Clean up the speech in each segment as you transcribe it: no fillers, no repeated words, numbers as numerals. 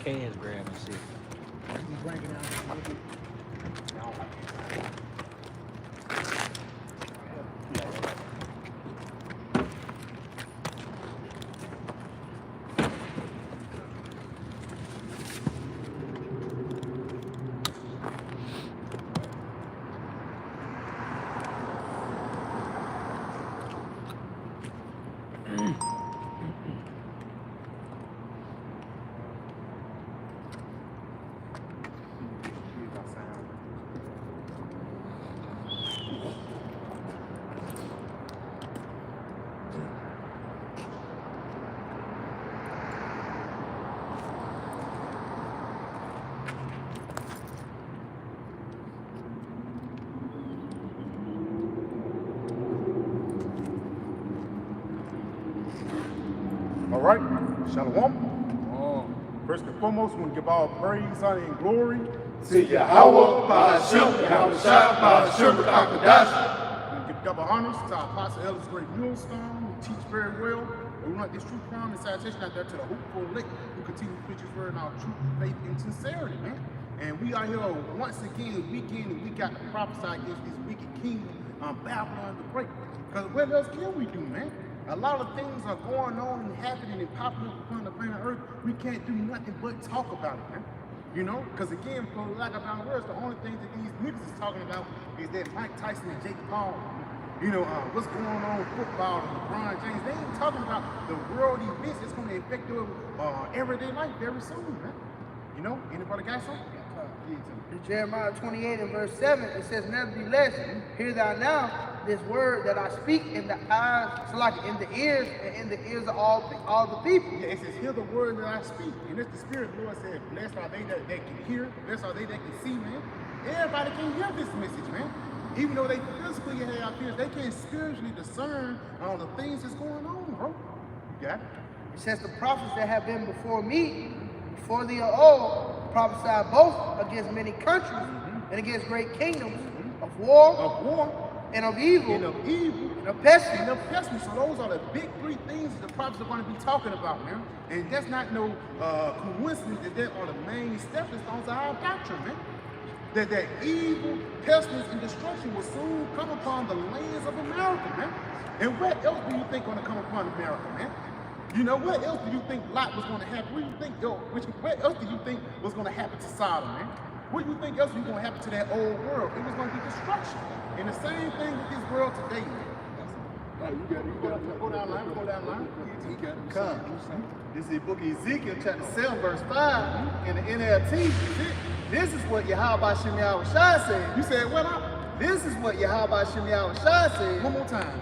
cash grab and shit. You bring it down to the All right, Shalom. First and foremost, we want to give all praise, honor, and glory to Yahweh, Ba'ashem, Yahweh Shai, Ba'ashem, B'Kakadash. We want to give double honors to our Apostle Ellis Great Millstone, who teach very well. And we want this true crime and citation out there to the hopeful elect who continue to preach his word in our truth, faith, and sincerity, man. And we are here once again, week in and week out, to prophesy against this wicked kingdom, Babylon the Great. Because what else can we do, man? A lot of things are going on and happening and popping up upon the planet Earth. We can't do nothing but talk about it, man. You know, because again, for lack of better words, the only thing that these niggas is talking about is that Mike Tyson and Jake Paul, you know, what's going on with football and LeBron James. They ain't talking about the world events that's going to affect their everyday life very soon, man. You know, anybody got something? In Jeremiah 28 and verse 7, it says, nevertheless, hear thou now this word that I speak in the eyes, so like in the ears, and in the ears of all the people. Yeah, it says, hear the word that I speak. And it's the Spirit of the Lord said, blessed are they that can hear, blessed are they that can see, man. Everybody can hear this message, man. Even though they physically have ears, they can spiritually discern all the things that's going on, bro. You got it? It says, the prophets that have been before me, before thee are old, prophesied both against many countries and against great kingdoms of war and of evil and of pestilence. So those are the big three things that the prophets are going to be talking about, man. And that's not no coincidence that they are the main stepping stones of our doctrine, man. That evil, pestilence, and destruction will soon come upon the lands of America, man. And what else do you think going to come upon America, man? You know, what else do you think Lot was going to happen? What do you think, what else do you think was going to happen to Sodom, man? What do you think else was going to happen to that old world? It was going to be destruction. And the same thing with this world today, man. Go down line. Come. This is the book of Ezekiel, chapter 7, verse 5, in the NLT. This is what Yahweh Shem Yahweh Shai said. You said what up? This is what Yahweh Shem Yahweh Shai said. One more time.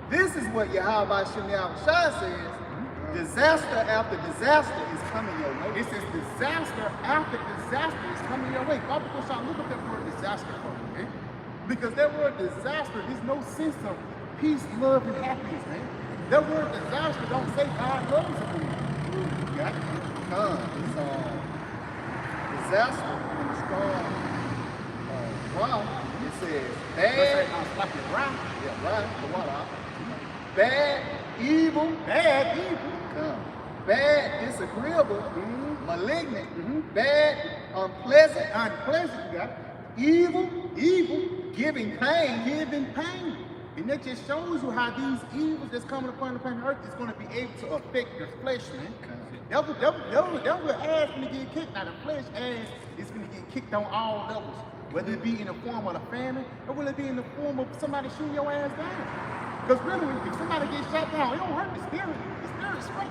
This is what Yahweh Shem Yahweh Shai says. Disaster after disaster is coming your way. It says disaster after disaster is coming your way. Bible goes out, look up that word disaster for me, man. Because that word disaster is no sense of peace, love, and happiness, man. That word disaster don't say God loves you. You got it? It's disaster in the strong rock. It says bad. Like a rock. Yeah, right. The water. Bad, evil. Bad, evil. Bad, disagreeable, malignant, bad, unpleasant, You got it. evil, giving pain. And that just shows you how these evils that's coming upon the planet Earth is going to be able to affect your flesh, man. Devil ass going to get kicked. Now the flesh ass is going to get kicked on all levels, whether it be in the form of a famine or whether it be in the form of somebody shooting your ass down. Because really, if somebody gets shot down, it don't hurt the spirit. The spirit's straight.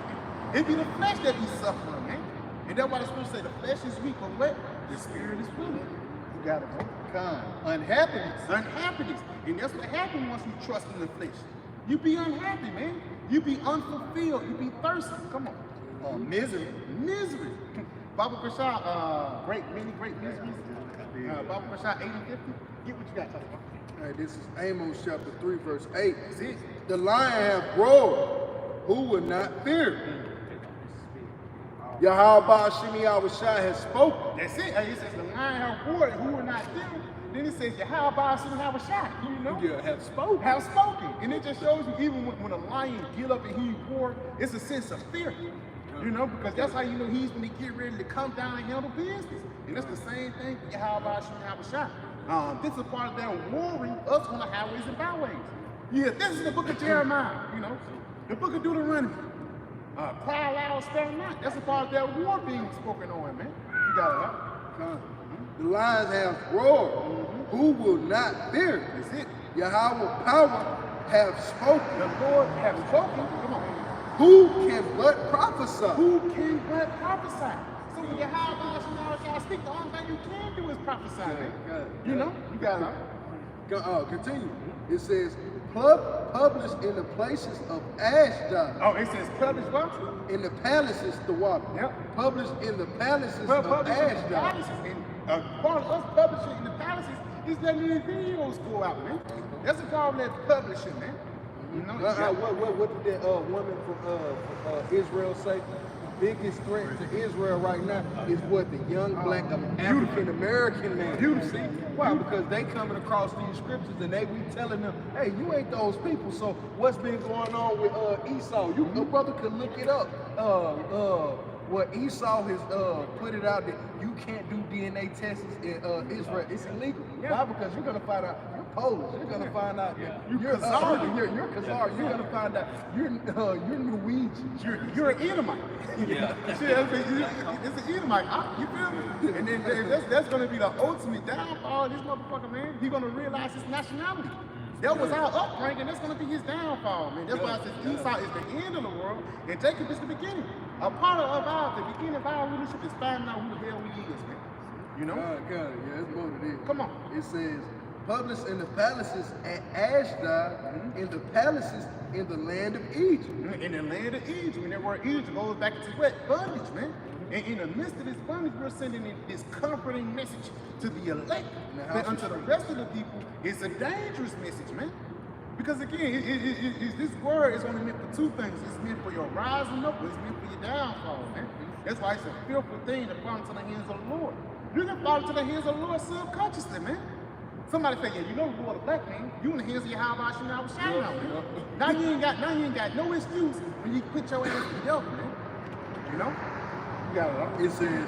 It be the flesh that be suffering, man. And that's why the scripture say the flesh is weak, but what? The spirit is willing. You got it, bro. Unhappiness. And that's what happens once you trust in the flesh. You be unhappy, man. You be unfulfilled. You be thirsty. Come on. Misery. Baba Prashad, many great miseries. Baba Prashad 8 and 50. Get what you got, talk about. All right, this is Amos chapter 3, verse 8. That's it. The lion hath roared, who would not fear? Yahweh Shem Yahweh Shai has spoken. That's it. It says the lion hath roared, who will not fear. Then it says Yahweh Shem Yahweh Shai. You know? Yeah, have spoken. Have spoken. And it just shows you even when a lion get up and he roar, it's a sense of fear. You know, because that's how you know he's when he get ready to come down and handle business. And that's the same thing for Yahweh Shah. This is part of their warring us on the highways and byways. Yeah, this is the book of Jeremiah, you know, the book of Deuteronomy. Cry loud, spare not. That's a part of their war being spoken on, man. You got it, right? The lions have roared. Who will not fear? That's it. Yahweh power have spoken. The Lord have spoken. Come on. Who can but prophesy? Who can but prophesy? So when Yahweh Shah speak, the only thing you can do is prophesy, man. You know? You got it. Continue. It says, published in the places of Ashdod. Oh, it says published what? In the palaces, the water. Yep. Published in the palaces Well, of publishing in the Ashdod. palaces. And part of us publishing in the palaces is letting these videos go out, man. That's a part of that publishing, man. You know? What did that woman from Israel say? The biggest threat to Israel right now is what the young black African American man. Beautiful. Why? Because they coming across these scriptures and they be telling them, hey, you ain't those people. So what's been going on with Esau? Your brother could look it up. What Esau has put it out that you can't do DNA tests in Israel. It's illegal. Why? Because you're gonna find out you're Polish. You're gonna find out you're Khazar. You're Khazar. You're gonna find out you're Norwegian. You're an Edomite. Yeah. It's an Edomite. You feel me? And then that's gonna be the ultimate downfall of this motherfucker, man. He's gonna realize his nationality. That was our upbringing. That's gonna be his downfall, man. That's why I said Esau is the end of the world and Jacob is the beginning. A part of the beginning of our leadership is finding out who the hell we is, man. You know? Yeah, that's what it is. Come on. It says, published in the palaces at Ashdod, in the palaces in the land of Egypt. In the land of Egypt. And that word Egypt goes back to what? Bondage, man. And in the midst of this bondage, we're sending in this comforting message to the elect. But unto the rest of the people, it's a dangerous message, man. Because again, this word is only meant for two things. It's meant for your rising up, it's meant for your downfall, man. That's why it's a fearful thing to fall into the hands of the Lord. You can fall into the hands of the Lord subconsciously, man. Somebody say, yeah, you know the Lord of black man, you in the hands of your Yahweh Shah was shining out, man. Now you ain't got no excuse when you put your ass together, man. You know? You got it, huh? It says,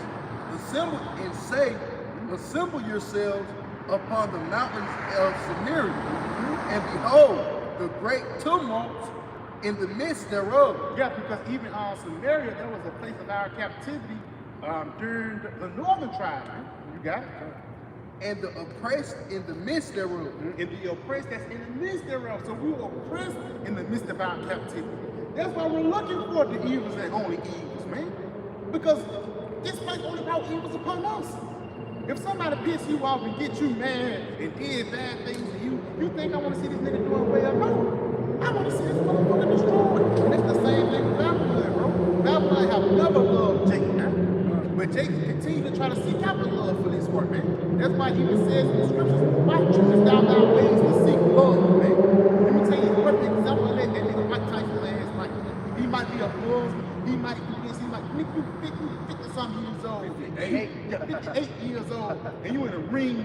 assemble yourselves upon the mountains of Samaria, and behold, the great tumult in the midst thereof. Yeah, because even Samaria, there was a place of our captivity during the northern tribe, man. You got it? And the oppressed in the midst thereof. And the oppressed that's in the midst thereof. So we were oppressed in the midst of our captivity. That's why we're looking for the evils and only evils, man. Because this place only brought evils upon us. If somebody piss you off and get you mad and did bad things to you, you think I want to see this nigga doing well? No. I want to see this motherfucker destroyed. And it's the same thing with Babylon, bro. Babylon have never loved Jacob, man. But Jacob continued to try to seek out the love for this work, man. That's why he says in the scriptures, why chooses thou thy ways to seek love, man? Let me tell you a perfect example of that nigga Mike Tyson last night. He might be a Muslim, he might do this, he might make you 50-something years old, 58 years old, and you in a ring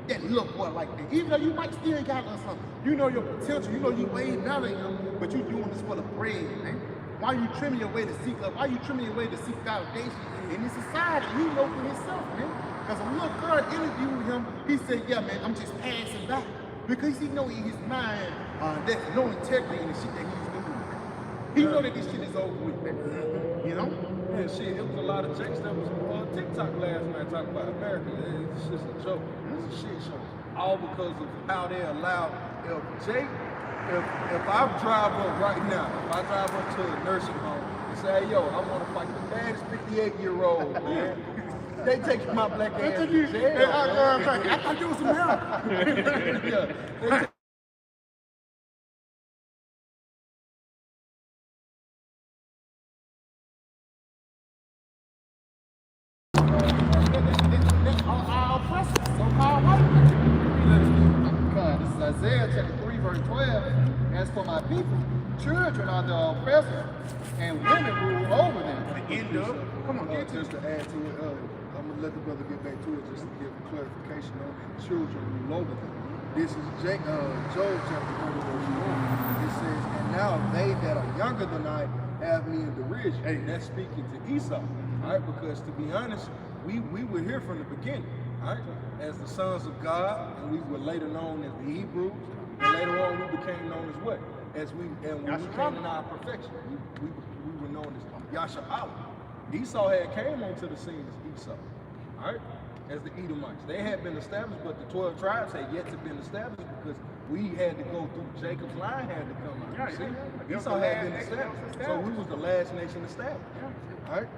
that look what like that. Even though you might still got something, you know your potential, you know you way better than him, but you doing this for the bread, man. Why you trimming your way to seek love? Why you trimming your way to seek validation in this society? He know for himself, man. Because a little girl interviewed him, he said, yeah, man, I'm just passing by. Because he know in his mind there's no integrity in the shit that he's doing. He know that this shit is over with, man. You know? Yeah, shit, it was a lot of chicks that was on TikTok last night talking about America. It's just a joke. It's a shit show. All because of how they allow if I drive up right now, if I drive up to a nursing home and say, hey, yo, I want to fight the baddest 58-year-old, man. They take my black ass to jail. I thought you was America. Yeah. This is Isaiah chapter 3, verse 12. As for my people, children are the oppressors, and women rule over them. End up. Come on, get to Just to add to it, I'm going to let the brother get back to it just to give clarification on children rule over them. This is Job chapter 30, verse 1. It says, and now they that are younger than I have me in derision. Hey, that's speaking to Esau, all right? Because to be honest, we were here from the beginning, all right? As the sons of God, and we were later known as the Hebrews, and later on we became known as what? When we came in our perfection, we were known as Yasha'Allah. Esau had came onto the scene as Esau, all right? As the Edomites. They had been established, but the 12 tribes had yet to been established because we had to go through, Jacob's line had to come out. Esau had been established. So we was the last nation established. All right?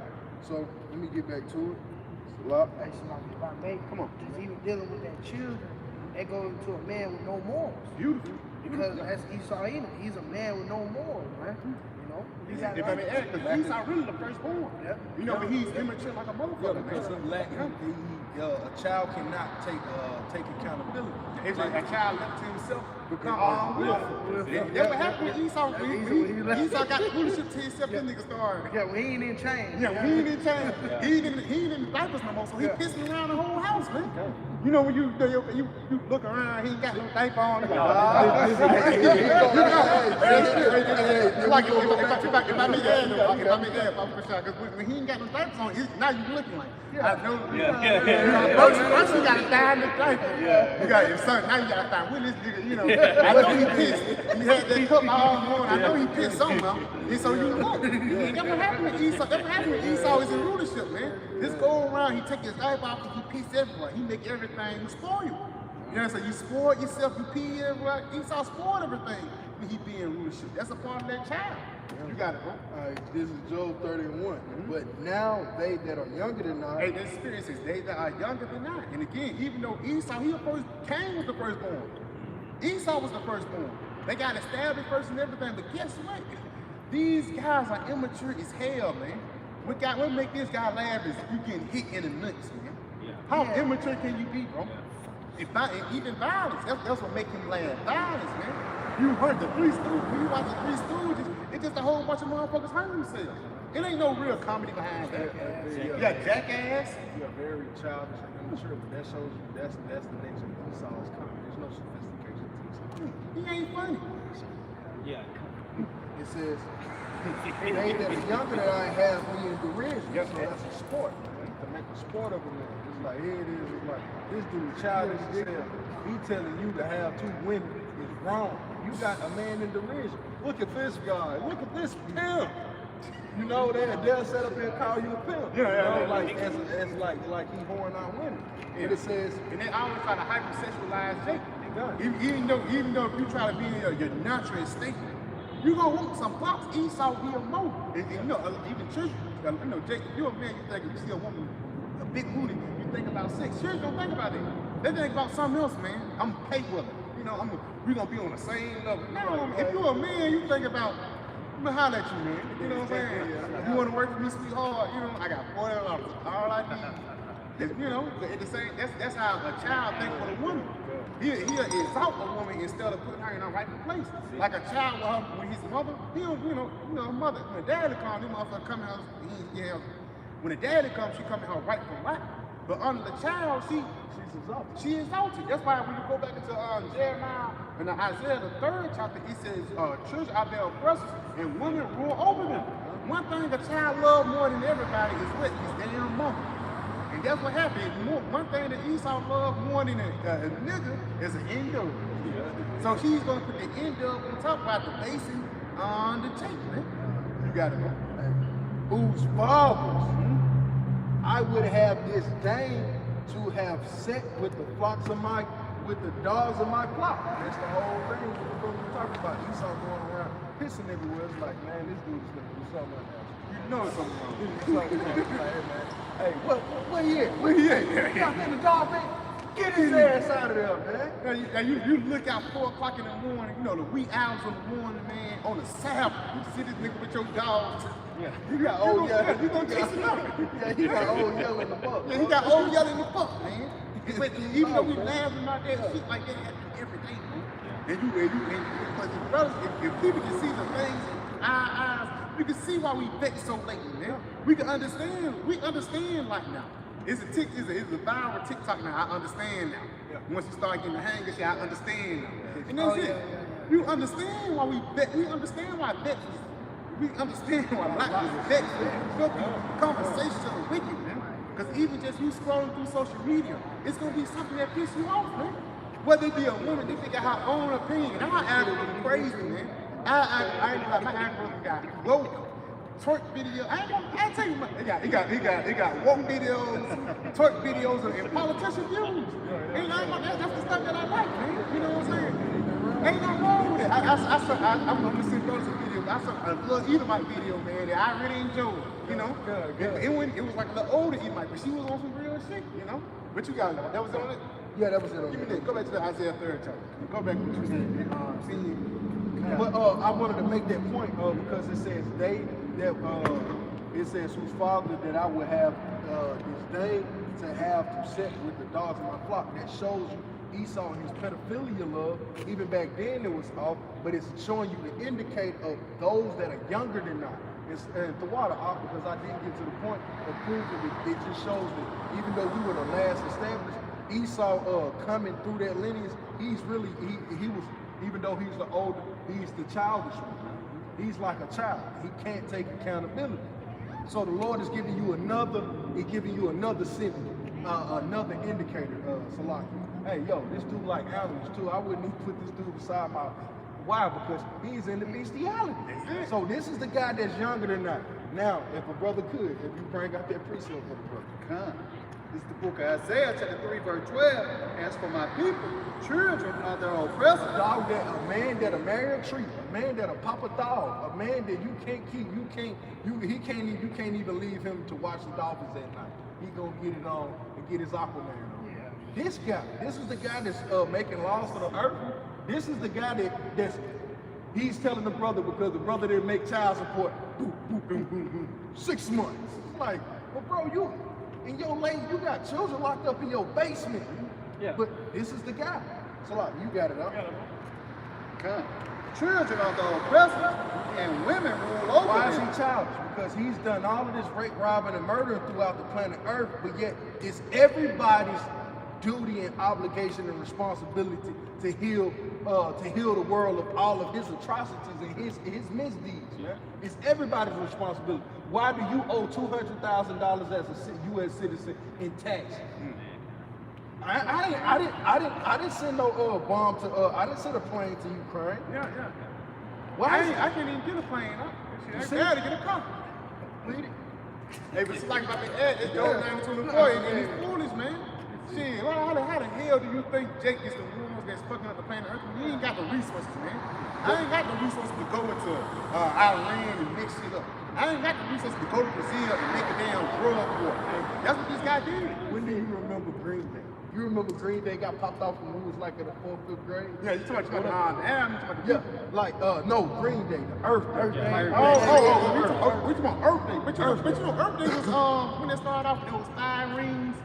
So let me get back to it. Hey, if I may, come on. Because even dealing with that children, that goes into a man with no morals. Beautiful. Because that's Esau Edom. He's a man with no morals, man. You know? If I may add, because Esau really the firstborn. Yep. You know, but he's immature like a motherfucker. Because he lacked, a child cannot take accountability. If a child left to himself, become unwillful. That's what happened with Esau. Esau got the rulership to himself, that nigga started. Yeah, when he ain't in chains. Yeah, when he ain't in chains. He ain't in the diapers no more, so he pissing around the whole house, man. You know, when you look around, he ain't got no diaper on. Like if I make that, because when he ain't got no diapers on, now you looking like, I know. First you gotta find the diaper. You got your son, now you gotta find this nigga, you know. I know he pissed. He had that cup all morning. I know he pissed somehow. And so you look. That's what happened with Esau. That's what happened with Esau is in rulership, man. This go around, he take his diaper off and he piss everywhere. He make everything spoil you. You know what I'm saying? You spoil yourself, you pee everywhere. Esau spoiled everything when he be in rulership. That's a part of that child. You got it, bro. All right, this is Job 31. But now they that are younger than I. Hey, the experience is they that are younger than I. And again, even though Esau, he came with the firstborn. Esau was the firstborn. They got established first and everything, but guess what? These guys are immature as hell, man. What make this guy laugh is you getting hit in the nuts, man. How immature can you be, bro? Even violence, that's what make him laugh. Violence, man. You heard the Three Stooges. When you watch the Three Stooges, it's just a whole bunch of motherfuckers hurting themselves. It ain't no real comedy behind that. You got jackass. You're very childish and immature, but that shows you that's the nature of Esau's comedy. There's no sophistication to Esau. He ain't funny. Yeah. It says, they that are younger than I have me in derision. So that's a sport. Man. To make a sport of a man. It's like, here it is. It's like, this dude childish as hell. He telling you to have two women is wrong. You got a man in derision. Look at this guy. Look at this pimp. You know, they'll set up here and call you a pimp. Like he whoring out women. And it says, and they always try to hypersexualize Jacob. Even though if you try to be in your natural state, you gonna want some pops. Esau be a mo. And you know, even children, you know, Jacob, you're a man, you think if you see a woman, a big booty, you think about sex. Children don't think about it. They think about something else, man. I'm gonna pay with it. You know, we gonna be on the same level. No, if you're a man, you think about, I'm gonna holler at you, man. You know what I'm saying? You wanna work for me, sweetheart? You know, I got $40. All I need. You know, at the same, that's how a child thinks with a woman. He'll exalt a woman instead of putting her in her rightful place. Like a child with his mother, he'll, you know, mother, when daddy comes, he motherfucker come out, when the daddy comes, she come in her rightful right. But under the child, she's exalted. She exalted. That's why when you go back into Jeremiah and Isaiah, the 3rd chapter, it says, children are their oppressors and women rule over them. One thing a child loves more than everybody is what? His damn mother. And that's what happened. One thing that Esau loved more than a nigga is an end-dub. So she's going to put the end-dub on top while the basing on the tape, man. You got it, man. Whose fathers I would have disdained to have set with the flocks of with the dogs of my flock. That's the whole thing we're talking about. Esau going around pissing everywhere. It's like, man, this dude is going to do something like that. You know something wrong. Hey, where he at? Where he at? Got in the dog, man. Get his ass out of there, man. Now you look out 4 o'clock in the morning, you know, the wee hours in the morning, man, on the Sabbath. You see this nigga with your dogs. Yeah. You got old yellow. You gonna chase him out. Yeah, he got old yellow in the fuck. Yeah, he got old yellow in the fuck, man. But even though we laughing about that shit like that every day, man. And brothers, if people can see the things in our eyes, we can see why we vex so lately, man. We can understand. We understand like now. It's a viral TikTok now. I understand now. Yeah. Once you start getting the hang of shit, I understand now. And that's it. You understand why we vex. We understand why vex is we understand why a lot of this filthy conversations are wicked, man. Because even just you scrolling through social media, it's gonna be something that pisses you off, man. Whether it be a woman, they think got her own opinion. And our algorithm crazy, man. I ain't like my algorithm got woke twerk video. I tell you, it got woke videos, twerk videos, and politician views. And that's the stuff that I like, man. You know what I'm saying? Ain't nothing wrong with it. I'm gonna send those videos. I saw a little Edomite video, man, that I really enjoyed. You know, it was like a little older Edomite, but she was on some real shit. You know, but you got that was on it. Yeah, that was it. Give me that. Go back to the Isaiah 3rd chapter. Go back to what you said. But I wanted to make that point because it says it says whose father that I would have disdain to have to sit with the dogs of my flock. That shows you Esau and his pedophilia love. Even back then it was off, but it's showing you the indicator of those that are younger than I. It's the water off because I didn't get to the point of proving it. It just shows that even though we were the last established, Esau coming through that lineage, he's really he was, even though he's the older, he's the childish one. He's like a child. He can't take accountability. So the Lord is giving you another signal, another indicator, Salaki. Hey, yo, this dude like animals too. I wouldn't even put this dude beside my. Why? Because he's into bestiality. So this is the guy that's younger than that. Now, if a brother could, if you bring out that precept for the brother. Come. This is the book of Isaiah, chapter 3, verse 12. As for my people, children are their oppressors. Dog, that a man that'll marry a tree, a man that'll pop a dog, a man that you can't keep, you can't even leave him to watch the Dolphins at night. He gonna get it on and get his Aquaman on. Yeah. This guy, this is the guy that's making laws for the earth. This is the guy he's telling the brother because the brother didn't make child support. Boom, boom, boom, boom, boom. 6 months. It's like, well, bro, you. And your lady, you got children locked up in your basement. Yeah. But this is the guy. So like, you got it, huh? Come. Children are the oppressors, and women rule over Why them. is he childish? Because he's done all of this rape, robbing, and murdering throughout the planet Earth, but yet it's everybody's duty and obligation and responsibility to heal the world of all of his atrocities and his misdeeds, man. It's everybody's responsibility. Why do you owe $200,000 as a U.S. citizen in tax? I didn't send no bomb to I didn't send a plane to Ukraine. Yeah. Why? I can't even get a plane, huh? I gotta get a car. Hey, but it's like about the ad, it's Joe 924, and he's foolish, man. Shit, how the hell do you think Jake is the ones that's fucking up the planet Earth? He ain't got the resources, man. I ain't got the resources to go into Iran and mix shit up. I ain't got the resources to go to Brazil and make a damn drug war. That's what this guy did. When do you remember Green Day? You remember Green Day got popped off when we was like in the 4th, 5th grade? Yeah, you talking about the album? Yeah, like no, Green Day, the Earth Day. We talking about Earth Day. But you know, Earth Day was when it started off, it was Irene's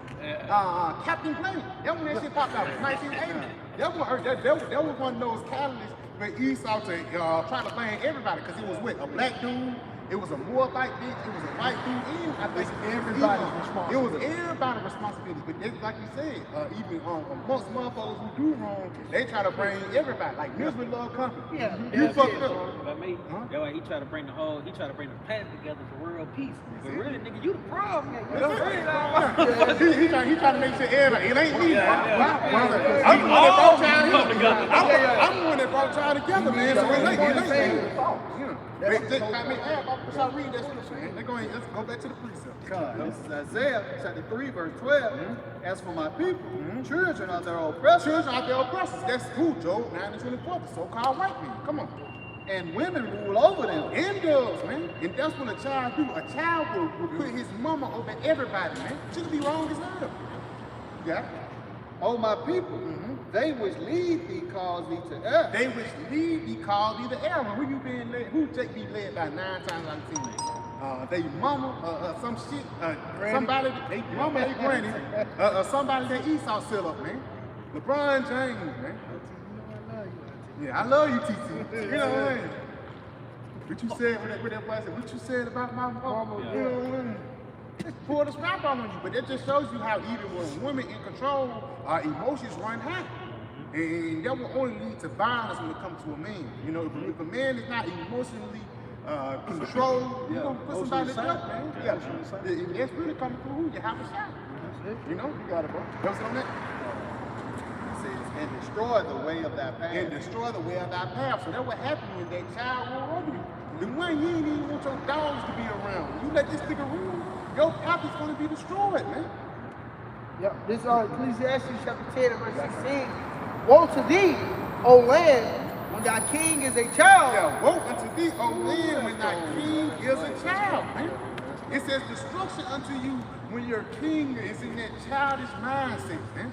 Captain Planet. That when that shit popped out, 1980. That was one of those catalysts for Esau to try to blame everybody because it was with a black dude. It was a Moabite bitch, it was a white dude, and I think everybody's responsibility. It was everybody's responsibility. But they, like you said, even most motherfuckers who do wrong, they try to bring everybody. Like Misery Love Company. Yeah. You fucked up. That's why he tried to bring the planet together for world peace. But really, nigga, you the problem. He trying to make sure everybody, it ain't me. I'm the one that brought y'all together. I'm the one that brought y'all together, man. So it ain't I read that scripture, man. Let's go back to the precept. This is Isaiah chapter 3, verse 12. As for my people, children are their oppressors. Children are their oppressors. That's who, Job 9:24, the so-called white man. Come on. And women rule over them. And does, man. And that's what a child do. A child will put his mama over everybody, man. Should be wrong as hell. Yeah. Oh, my people, they which lead thee cause thee to err. They which lead thee cause thee to err. Who you being led? Who Jake be led by 9 times out of 10? They mama, some shit, somebody, they mama, they granny, somebody that Esau set up, man. LeBron James, man. Yeah, I love you, TT. You know what I mean? What you said when that boy said, what you said about my mama, you know what I mean? Just pull the strap on you, but it just shows you how even when women in control, our emotions run high. And that will only lead to violence when it comes to a man. You know, if a man is not emotionally control. Yeah. You gonna put somebody to death, man. Yeah, it's really coming through who? You have a shot. You know, you got it, bro. What's on that? It says, and destroy the way of that path. And destroy the way of thy path. So that's what happened when that child rule over you. The one you ain't even want your dogs to be around. When you let this nigga rule, your path is gonna be destroyed, man. Yep, this Ecclesiastes chapter 10 and verse 16. Woe to thee, O land, when thy king is a child. Yeah, woe unto thee, O land, when thy king is a child, man. It says destruction unto you when your king is in that childish mindset, man.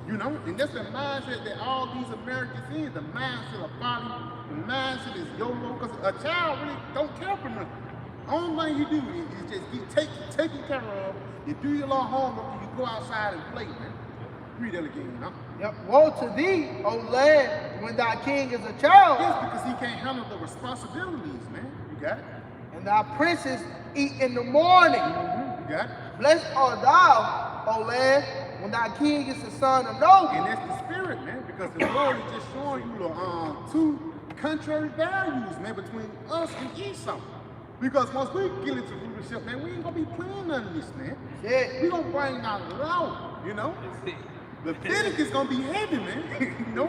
You know, and that's the mindset that all these Americans in, the mindset of folly, the mindset is YOLO, because a child really don't care for nothing. Only thing you do is just get taken care of, you do your little homework, and you go outside and play, man. Read that again, huh? Yep, woe to thee, O land, when thy king is a child. Yes, because he can't handle the responsibilities, man. You got it? And thy princes eat in the morning. You got it? Blessed art thou, O land, when thy king is the son of Noah. And that's the spirit, man, because the Lord is just showing you the two contrary values, man, between us and Esau. Because once we get into rulership, man, we ain't gonna be playing none of this, man. Yeah. We gonna bring out law, you know? Leviticus gonna be heavy, man. You know?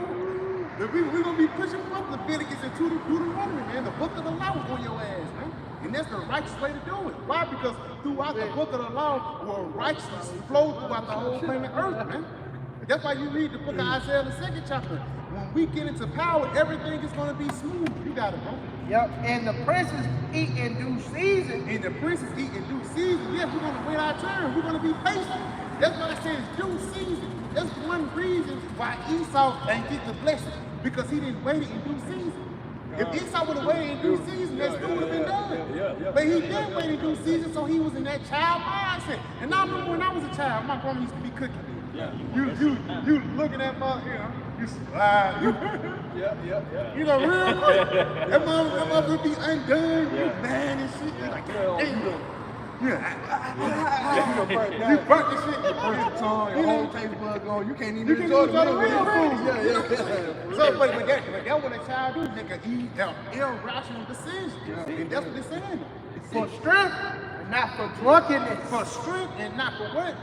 We gonna be pushing from Leviticus into the Deuteronomy, man. The book of the law is on your ass, man. And that's the righteous way to do it. Why? Because throughout the book of the law will righteousness flow throughout the whole planet Earth, man. That's why you read the book of Isaiah, the 2nd chapter. When we get into power, everything is gonna be smooth. You got it, bro. Yep, and the princes eat in due season. And the princes eat in due season. Yes, we're gonna wait our turn. We're gonna be patient. That's why I say it's due season. That's one reason why Esau ain't get the blessing, because he didn't wait it in due season. If Esau would have waited in due season, that still would have been done. But he didn't wait in due season, so he was in that child mindset. And I remember when I was a child, my grandma used to be cooking. You looking at my, you know, you slide, you know, real quick. That mother would be undone, you mad and shit. You're like, damn. You burnt the shit. You burnt your tongue, your whole taste bud gone. You can't even You can enjoy eat the the real food. Yeah. So, but that's what a child do. Make an irrational decision. And that's what it's saying. For strength and not for drunkenness. For strength and not for what?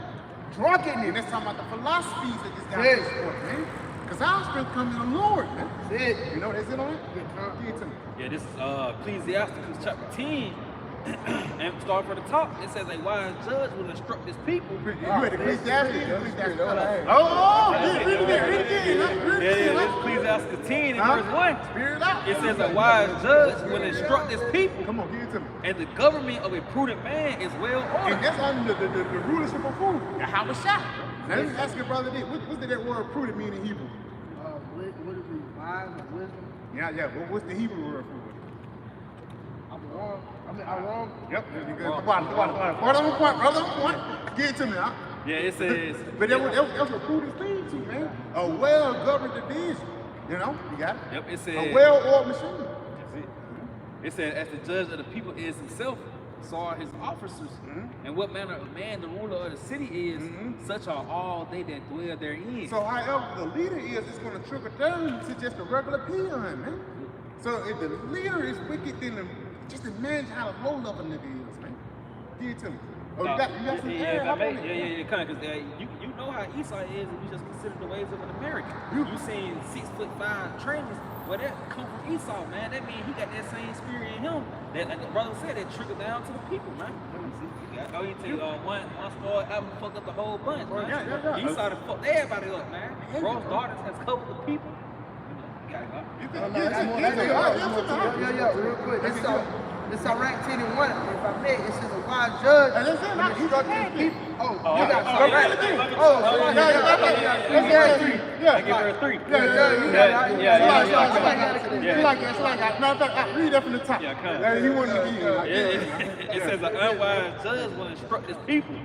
Drunkenness. And that's talking about the philosophies that this guy is for, man. Because our strength comes in the Lord, man. That's it. You know that's it on it? Give it to me. Yeah, this is Ecclesiastes chapter 10. And start from the top, it says a wise judge will instruct his people. You ready to Ecclesiastes? Yeah, this Ecclesiastes 10 and verse 1. It says a wise judge will instruct his people. Come on, give it to me. And the government of a prudent man is well ordered. And that's under the rulership of who? Yahweh Shah. Now let me ask your brother this. What did that word prudent mean in Hebrew? What is it? Wise or wisdom? Yeah. What's the Hebrew word for it? I'm wrong. I'm wrong. Yep, you good. Brother on point. Give it to me, huh? Yeah, it says. But that's what prudence means to, man. A well-governed division. You know, you got it? Yep, it says. A well-oiled machine. That's it. It said, as the judge of the people is himself, so are his officers, and what manner of man the ruler of the city is, such are all they that dwell therein. So however the leader is, it's going to trickle down to just a regular peon, man. So if the leader is wicked, then just imagine how the low level nigga is, man. Give it to me. Oh, you got some Yeah, kind of, because you know how Esau is if you just consider the ways of an American. You seen 6'5" trainers, well, that come from Esau, man. That means he got that same spirit in him. That, like the brother said, that trickled down to the people, man. Oh, you tell you, one star album fucked up the whole bunch, man. Yeah. Esau done fucked everybody up, man. Ross Daughters has covered the people. Real quick. This is Iraq 10 and 1. If I may, it says a wise judge will instruct his people. Oh, you got Iraq. I give her a 3. Read that from the top. He wanted to give it says an unwise judge will instruct his people,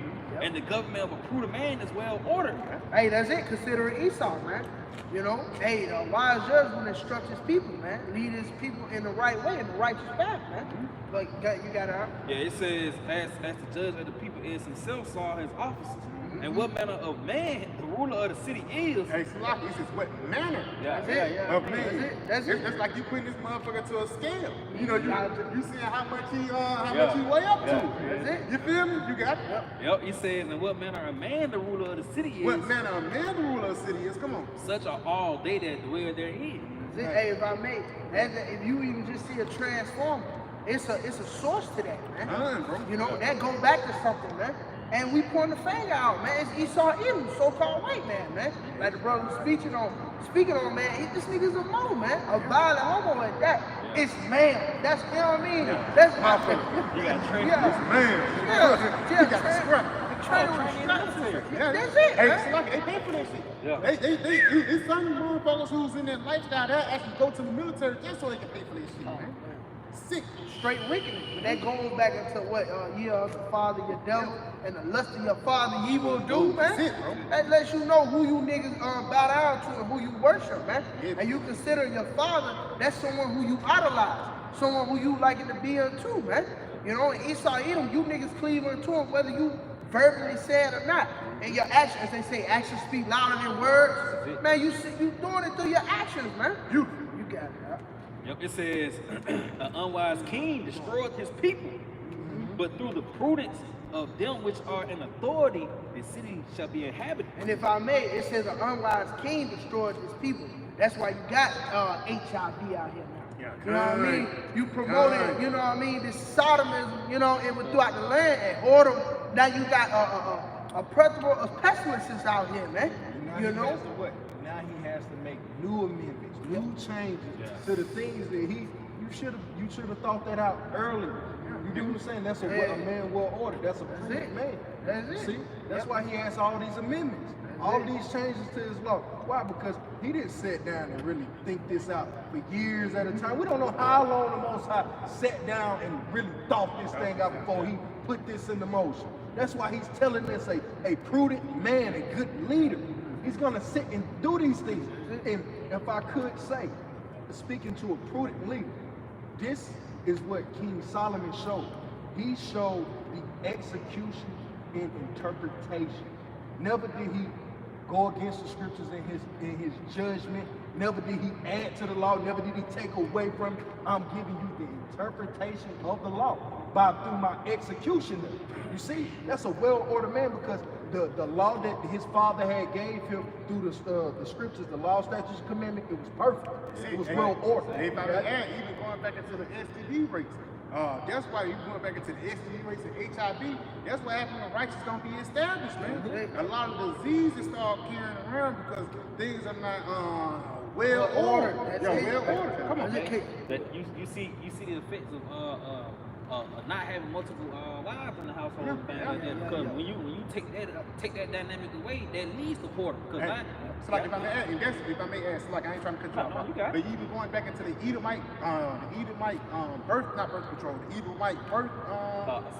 and the government of a prudent man is well ordered. Hey, that's it. Consider it Esau, man. You know, hey, a wise judge will instruct his people, man. Lead his people in the right way, in the righteous path, man. But you got to. Yeah, it says, as the judge of the people is himself, saw his officers, and what manner of man the ruler of the city is. Hey, Sloppy, this is what manner. Yeah. Of man. That's it. It's like you putting this motherfucker to a scale. You know, you seeing how much he weigh up to. That's it. You feel me? You got it. Yep, he says, and what manner of man the ruler of the city is. What manner of man the ruler of the city is? Come on. Such are all they that dwell therein. Hey, if I may, if you even just see a transformer, it's a source to that, man. Bro. You know, that go back to something, man. And we point the finger out, man. It's Esau Edom, so-called white man. Like the brother was speaking on, man. This nigga's a mo, man. A violent homo like that. It's man. That's, you know what I mean? That's My fault. You got trained. This man. You got the scrap. That's it, Hey, man. Sloppy, they pay for that shit. Yeah. It's some motherfuckers who's in that lifestyle that actually go to the military just so they can pay for that shit, man. Sick. Straight wickedness. But that goes back into what? Ye are the father, your devil, and the lust of your father, ye will do, man. That's it, bro. That lets you know who you niggas bow down to and who you worship, man. Yeah. And you consider your father, that's someone who you idolize, someone who you liking to be unto, man. You know, and Esau Edom, you niggas cleave unto him, whether you verbally say it or not. And your actions, as they say, actions speak louder than words. Man, you doing it through your actions, man. You got it, huh? Yep, it says, an unwise king destroyed his people, but through the prudence of them which are in authority, the city shall be inhabited. And if I may, it says an unwise king destroyed his people. That's why you got HIV out here now. Yeah, You know what I mean? You promoting, you know what I mean, this sodomism, you know, it was throughout the land and whoredom. Now you got a plethora of pestilences out here, man. Now You he know? has to what? Now he has to make new amendments, new changes to the things that you should have thought that out earlier. You get what I'm saying? That's a man well ordered. That's a prudent it. man. That's it. See, that's why he has all these amendments, all these changes to his law. Why? Because he didn't sit down and really think this out for years at a time. We don't know how long the Most High sat down and really thought this thing out before he put this into motion. That's why he's telling us a prudent man, a good leader. He's gonna sit and do these things. And if I could say, speaking to a prudent leader, this is what King Solomon showed. He showed the execution and interpretation. Never did he go against the scriptures in his judgment. Never did he add to the law. Never did he take away from it. I'm giving you the interpretation of the law through my execution of it. You see, that's a well-ordered man, because the law that his father had gave him through the scriptures, the law, statutes, commandment, it was perfect. It was well-ordered. If I may add, even going back into the STD rates, that's why you going back into the STD rates and HIV. That's what happened when righteousness don't be established, man. A lot of diseases start carrying around because things are not well ordered. Yeah, well ordered. Come on, man. That you see the effects of not having multiple wives in the household and things like that. Because when you take that dynamic away, that leads to porter. Because So like if I may add, if I may add, so like I ain't trying to cut you off, you got it. but even going back into the Edomite birth control, the Edomite birth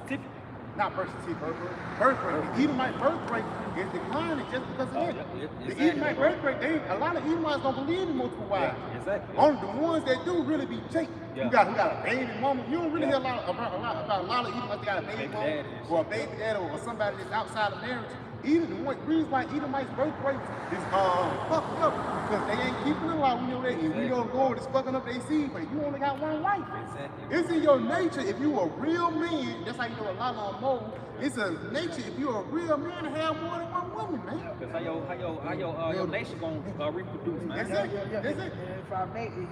certificate. not birth certificate, birth rate. The Edomite birth rate is declining just because of it. The Edomite birth rate, a lot of Edomites don't believe in multiple wives. Exactly. Only the ones that do really be Jake. Yeah. Who got a baby mama. You don't really hear about a lot of Edomites that got a baby mama daddy. or a baby dad or somebody that's outside of marriage. Even the reason why Edomites' birth rate is fucked up because they ain't keeping the law. We know the Lord is fucking up their seed, but you only got one wife. Exactly. It's in your nature if you a real man. That's how you know a lot on mold. It's a nature if you're a real man to have more than one woman, man. Because how your nation gonna reproduce, man. That's it. That's it. And if I make it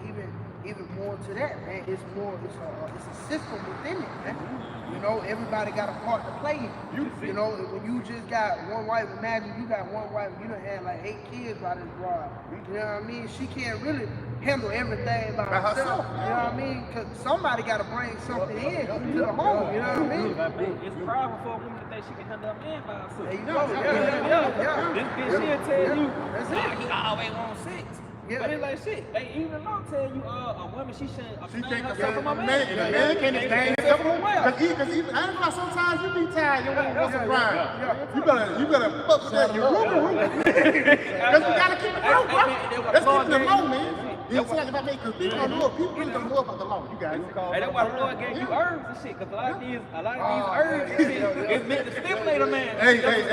even more to that, man, it's a system within it, man. You know, everybody got a part to play. You know, when you just got one wife, imagine you got one wife, you done had like 8 kids by this broad. You know what I mean? She can't really handle everything by herself. You know what I mean? Because somebody got to bring something in to the home. You know what I mean? It's prideful for a woman to think she can handle a man by herself. There you go. This bitch she'll tell you, That's he always wants sex. Yeah. But it's like shit. Hey, even the law tell you a woman she shouldn't abstain herself from a man. The man can't abstain himself from a well. Because even I ain't know sometimes you be tired, your woman wants to grind. You better fuck with that Yoruba. Because you gotta keep it low, bro. Let's keep it low, man. It's like if I make, because people don't know, people really don't know about the law. You guys. Hey, that's why the Lord gave you herbs and shit. Because a lot of these herbs and shit is meant to stimulate a man. Hey, I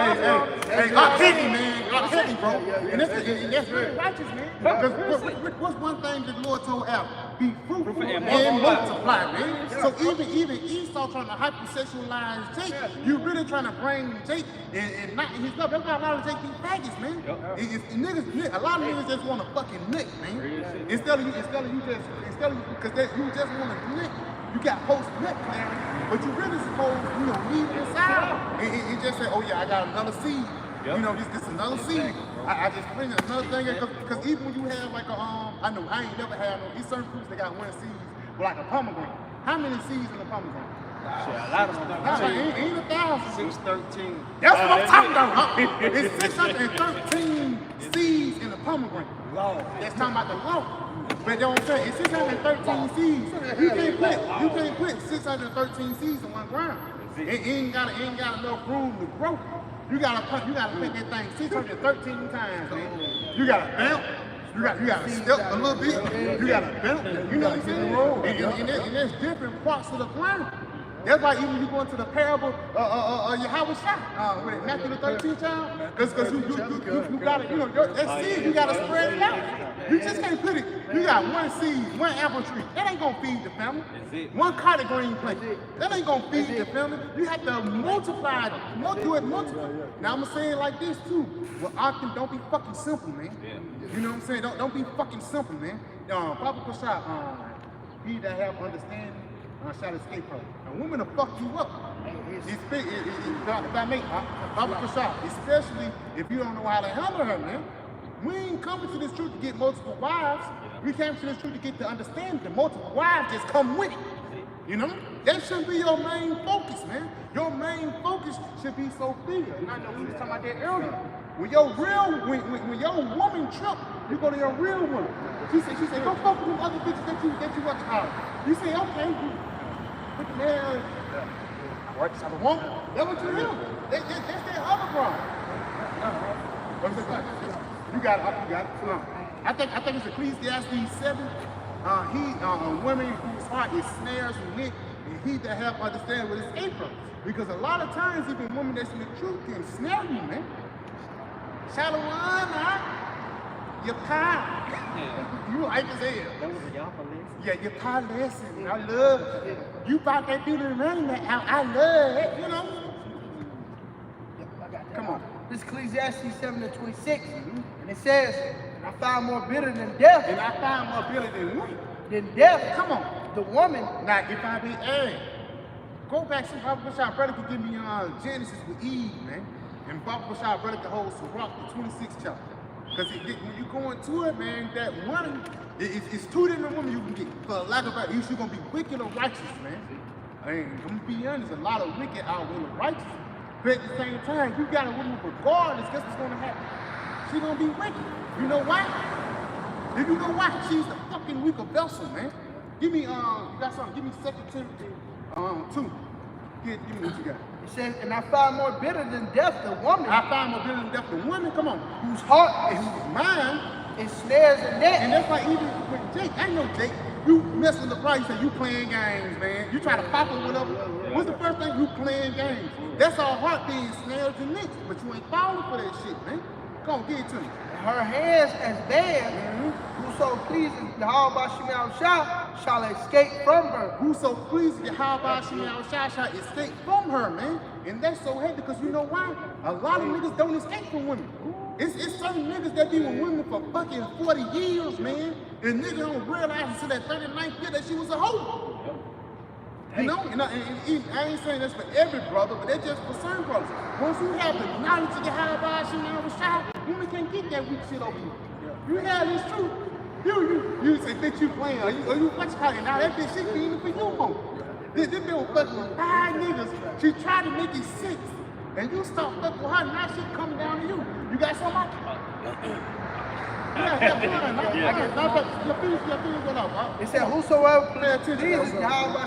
hit you, man. I hit you. thing, bro. And that's very righteous, man. Because what's one thing that the Lord told Adam? Be fruitful and multiply, man. So even Esau trying to hypersexualize Jake, you really trying to bring Jake and not his love. That's why a lot of Jake be faggots, man. A lot of niggas just want to fucking lick, man. Instead of you just want to lick. You got post-nut clarity, but you really supposed, leave it inside and just say, oh yeah, I got another seed. You know, this another seed. I just bring another thing in, because even when you have like a, I know I ain't never had no, these certain fruits that got one seed, but like a pomegranate. How many seeds in a pomegranate? A lot of stuff. Ain't 1,000. 613. That's what I'm talking about. It's 613 seeds in a pomegranate. That's talking about the law. But you know what I'm saying? It's 613 seeds. You can't put 613 seeds in one ground. It ain't got enough room to grow. You gotta plant that thing 613 times, man. You gotta bounce. You gotta step a little bit. You gotta bounce. You know what I'm saying? And there's different parts of the ground. That's why even you go into the parable of Yahweh Shah, with Matthew the 13th child, because you gotta, that seed, you gotta spread it out. You just can't put it, you got one seed, one apple tree, that ain't gonna feed the family. One collard green plant, that ain't gonna feed the family. You have to multiply it, do it multiply. Now I'm gonna say it like this too, well, often don't be fucking simple, man. You know what I'm saying? Don't be fucking simple, man. Papa Kashab, he that have understanding, shall escape her. A woman will fuck you up. If I make Papa Kashab, especially if you don't know how to handle her, man. We ain't coming to this truth to get multiple wives. We came to this truth to get to understand that multiple wives just come with it. You know? That shouldn't be your main focus, man. Your main focus should be Sophia. And I know we was talking about that earlier. When your woman trip, you go to your real woman. She said, go fuck with them other bitches that you want to have. You say, okay, put the man, what I want. That's what you do. That's their other problem. You got it. I think it's Ecclesiastes 7. Women whose heart is snares and lit, and he that have understand what is April. Because a lot of times, even women that's in the truth can snare you, man. Shalom, your pie. You like as hell. That was a y'all for list. Yeah, your pie lesson. I love it. You bought that beauty running that out. I love it, you know. Come on. This is Ecclesiastes 7:26, and it says, I found more bitter than death. And I found more bitter than what? Than death. Come on. The woman. Now, if I be, go back to Papa Bashar, brother could give me Genesis with Eve, man. And Papa Bashar, brother could hold Sirach, the 26th chapter. Because when you go into it, man, that woman, it's two different women you can get. For lack of better, you're going to be wicked or righteous, man. And I'm going to be honest, a lot of wicked outweigh righteous. But at the same time, you got a woman regardless, guess what's gonna happen? She's gonna be wicked. You know why? If you know why, she's the fucking weaker vessel, man. Give me, you got something, give me 2 Timothy 2. Give me what you got. It says, and I found more bitter than death the woman. I found more bitter than death the woman, come on. Whose heart and whose mind is snares and nets. And that's why even with Jake, I know Jake, you mess with the price, you say you playing games, man. You try to pop or whatever. What's the first thing? You playing games. That's our heart being snares and nicks, but you ain't falling for that shit, man. Come on, give it to me. Her hands as bands, whoso pleases Yahweh shall escape from her. Whoso pleases Yahweh shall escape from her, man. And that's so heavy because you know why? A lot of niggas don't escape from women. It's certain niggas that be with women for fucking 40 years, man. And niggas don't realize until that 39th year that she was a hoe. You know, and I ain't saying that's for every brother, but that's just for certain brothers. Once you have the knowledge of Yahweh, women can't get that weak shit over you. You have this truth. You say, bitch, you playing, or you what you calling? Now that bitch, she feeding for you, ho. This bitch was fucking with 5 niggas. She tried to make it 6. And you stop fucking with her, now she coming down to you. You got something? It said, whosoever pleases Yahweh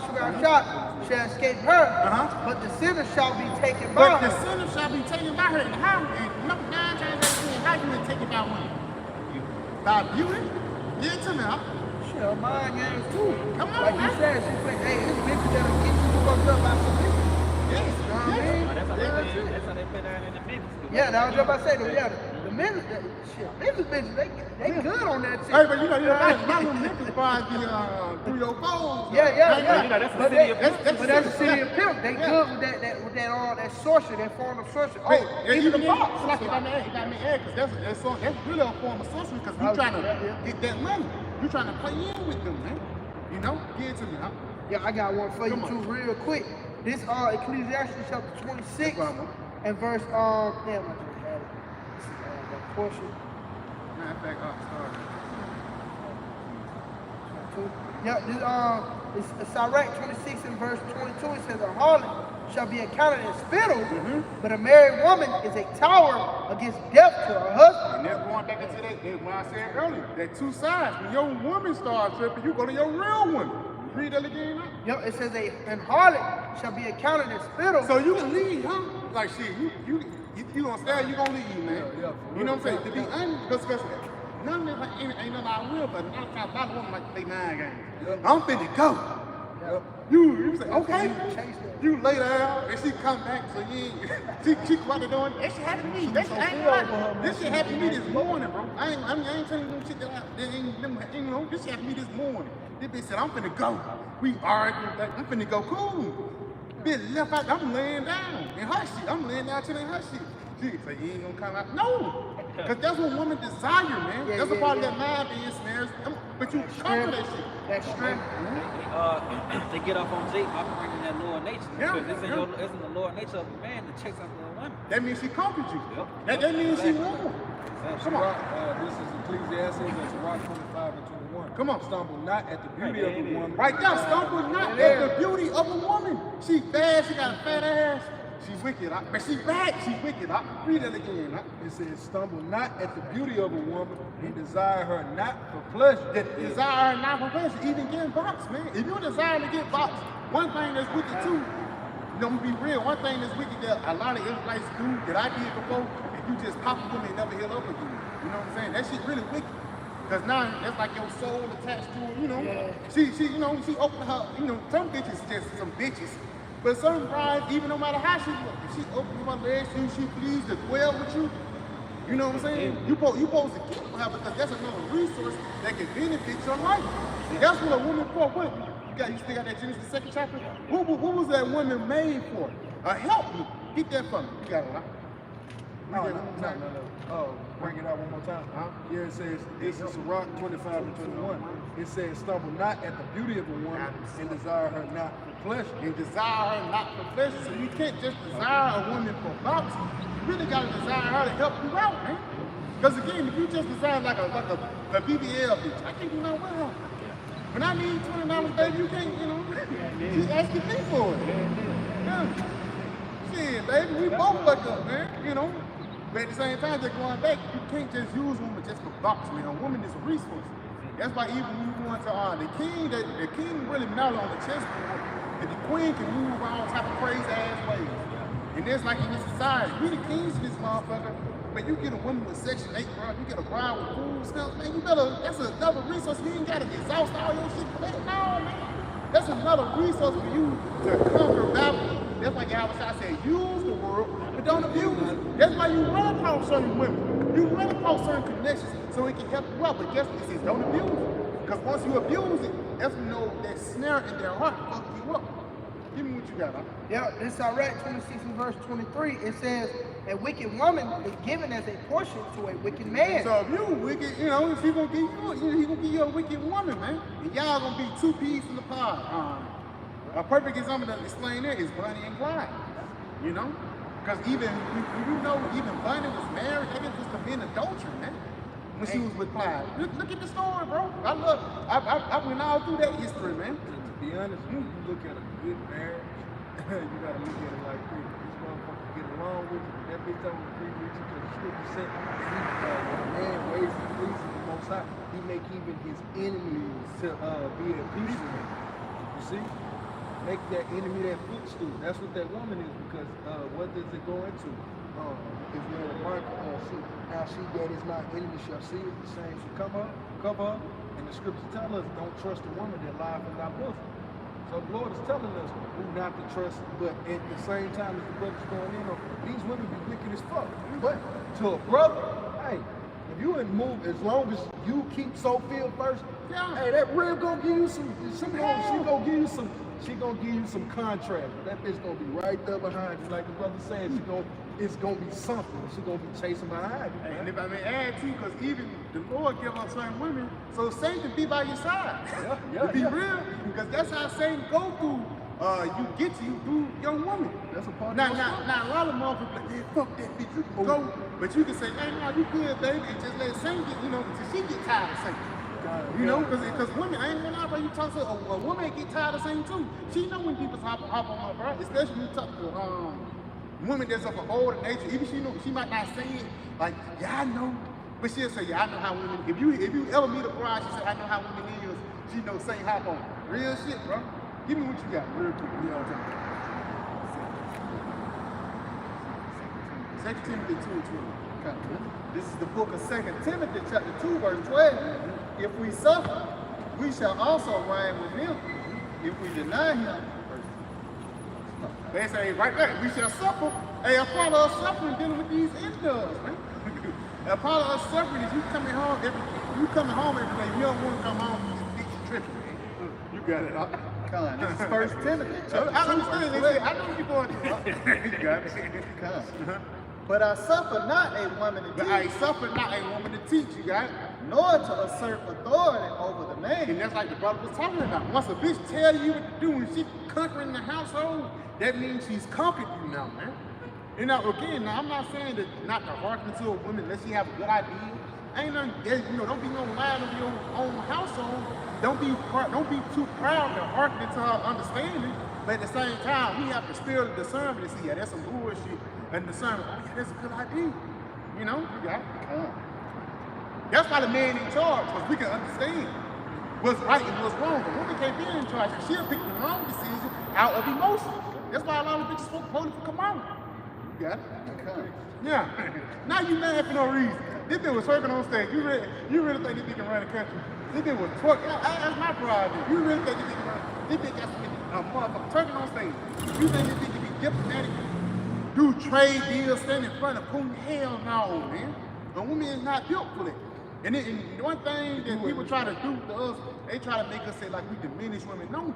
shall escape her, but the sinner shall be taken by her. But the sinner shall be taken by her. And how? And 9 times out of 10, how you been taken by one? By beauty? Give it to me, huh? Shit, mine games too. Come on, like man. you said, she's like, hey, this bitch that'll get you fucked up by some bitch. Yes. You know what I mean? That's how they play down in the business. Yeah, that was what I said. Yeah, The Memphis, Memphis bitches, they good on that shit. Hey, but you know, my little Memphis bars be 304s. Yeah. You know, that's a city of But that's the city of pimp. They good with that sorcery, that form of sorcery. Hey, Even the box. Like if I may add, because that's really a form of sorcery, because we trying to get that money. You trying to play in with them, man. You know? Give it to me, huh? Yeah, I got one for you too, real quick. This Ecclesiastes chapter 26 and verse damn, I just had it. This is that portion. Matter of fact, Yeah, it's Sirach 26 and verse 22. It says, a harlot shall be accounted as spittle, but a married woman is a tower against death to her husband. and that's going back into that when I said earlier, that two sides. When your woman starts tripping, you go to your real one. Read that again. Yep, it says an harlot shall be accounted as spittle. So you can leave, huh? Like shit, you gonna stay, you gonna leave, man. You know what I'm saying? To be honest, because none of them ain't none I will, but a lot of women like to play mind games. I'm finna go. You say, okay. You lay down and she come back, so she quit the door. That shit happened to me. That shit ain't right. This shit happened to me this morning, bro. I ain't telling you no shit that ain't this shit happened to me this morning. This bitch said, I'm finna go. We arguing, I'm finna go cool. Bitch left out, I'm laying down in her shit. I'm laying down chilling in her shit. She say, you ain't gonna come out. No. Because that's what women desire, man. That's a part of that mind being snares. But you conquer that shit. That strength. They get off on Jake operating that lower nature. Yeah, Because it's in the lower nature of a man to chase after a woman. That means she conquered you. Yep. That means she won. Come on. This is Ecclesiastes, that's Rock 25 and 21. Come on. Stumble not at the beauty of a woman. Right there, stumble not at the beauty of a woman. She bad, she got a fat ass. She's wicked, but she bad, she's wicked. Read it again. It says, stumble not at the beauty of a woman and desire her not for pleasure. Desire her not for pleasure, even getting boxed, man. If you desire to get boxed, one thing that's wicked too, I'm gonna be real, one thing that's wicked that a lot of Israelites do that I did before, if you just pop them and never heal up again. You know what I'm saying? That shit really wicked. Because now that's like your soul attached to her, you know. Yeah. She opened her, some bitches just some bitches. But some brides, even no matter how she looks, if she opens her legs to you, she pleased to dwell with you. You know what I'm saying? You supposed to keep her because that's another resource that can benefit your life. That's what a woman for. What you still got that Genesis 2nd chapter? What was that woman made for? Help me. Get that from me. You got it, huh? No. Bring it out one more time. Yeah, it says, this is Rock 25 and 21. It says, stumble not at the beauty of a woman and desire her not for pleasure. And desire her not for pleasure. So you can't just desire a woman for box. You really got to desire her to help you out, man. Because again, if you just desire like a BBL bitch, I can't do nothing with her. When I need $20, baby, you can't, she's asking me for it. Yeah. Shit, baby, we both fuck up, man, But at the same time, just going back, you can't just use women just for box, man. A woman is a resource. That's why even when you go into the king really matters on the chessboard, and the queen can move all type of crazy ass ways. And that's like in this society. We the kings of this motherfucker, but you get a woman with Section 8, bro, you get a bride with food stamps, man, that's another resource. You ain't gotta exhaust all your shit for that. No, man. That's another resource for you to conquer Babylon. That's why Yahweh said, use the world, but don't abuse it. That's why you run across certain women. You run across certain connections so it can help you out. But guess what? It says, don't abuse it. Because once you abuse it, that's when that snare in their heart fuck you up. Give me what you got, huh? Yeah, this is Sirach 26 and verse 23. It says, a wicked woman is given as a portion to a wicked man. So if you wicked, if he gonna give you a wicked woman, man. And y'all gonna be two peas in the pod. A perfect example to explain that is Bunny and Clyde. Because even Bunny was married, that was commit adultery, man. When she was with Clyde. Look at the story, bro. I went all through that history, man. To be honest, you look at a good marriage, you gotta look at it like this. This motherfucker get along with you, that bitch don't agree with you, because the scripture said, when a man ways he pleases the Most High, he make even his enemies to be at peace with him. You see? Make that enemy that footstool. That's what that woman is, because what does it go into? If you're a mark, now she that is not enemy shall see it, the same shall cover her. And the scriptures tell us, don't trust a woman that lies in thy bosom. So the Lord is telling us who not to trust, but at the same time as the brother's going in on, these women be wicked as fuck. But to a brother, hey, if you in move, as long as you keep Sophia first, Yeah. hey, that rib gonna give you some. She gonna give you some. She gonna give you some contrast. That bitch gonna be right there behind you, like the brother said. It's gonna be something. She gonna be chasing behind you. And if I may add too, because even the Lord give us certain women, so Satan be by your side. To be real, because that's how Satan go through. You get to you through young women. That's a part Now, of a lot of motherfuckers like, hey, fuck that bitch, you can go. But you can say, hey, no, you good, baby, and just let Satan get, until she get tired of Satan. Because women, I ain't gonna lie, bro, you talk to a woman get tired of Satan too. She know when people hop on her, bro, especially when you talk to women that's of an older nature. Even she might not say it, like, yeah, I know. But she'll say, yeah, I know how women, if you ever meet a bride, she say, I know how women is, she knows Satan hop on. Real shit, bro. Give me what you got, real quick. You know what I'm saying? 2 Timothy 2:20. This is the book of 2 Timothy, chapter 2, verse 12. If we suffer, we shall also reign with him. If we deny him, they say right there, we shall suffer. Hey, a part of us suffering dealing with these infidels, man. A part of us suffering is you coming home every day. You don't want to come home, you just be tripping, man. You got it. This is 1 Timothy. I understand. I know what you're going through. You got it. But I suffer not a woman to But teach, I suffer not a woman to teach, you got it? nor to assert authority over the man. And that's like the brother was talking about. Once a bitch tell you what to do and she's conquering the household, that means she's conquered you now, man. And now, again, I'm not saying that not to hearken to a woman unless she have a good idea. Ain't nothing, don't be no lying of your own household. Don't be too proud to hearken to her understanding. But at the same time, we have the spirit of discernment to see, yeah, that's some bullshit. And discernment, oh yeah, that's a good idea. You got it. That's why the man in charge, because we can understand what's right and what's wrong. But women can't be in charge, and she'll pick the wrong decision out of emotion. That's why a lot of bitches vote for Kamala. You got it? Yeah. Now you mad for no reason. This bitch was twerking on stage. You really think this bitch can run the country? This bitch was twerking. That's my pride. You really think this bitch can run? This bitch got some motherfucker twerking on stage. You think this bitch can be diplomatic? Do trade deals, stand in front of Putin? Hell no, man. A woman is not built for that. And one thing that people try to do to us, they try to make us say like we diminish women. No,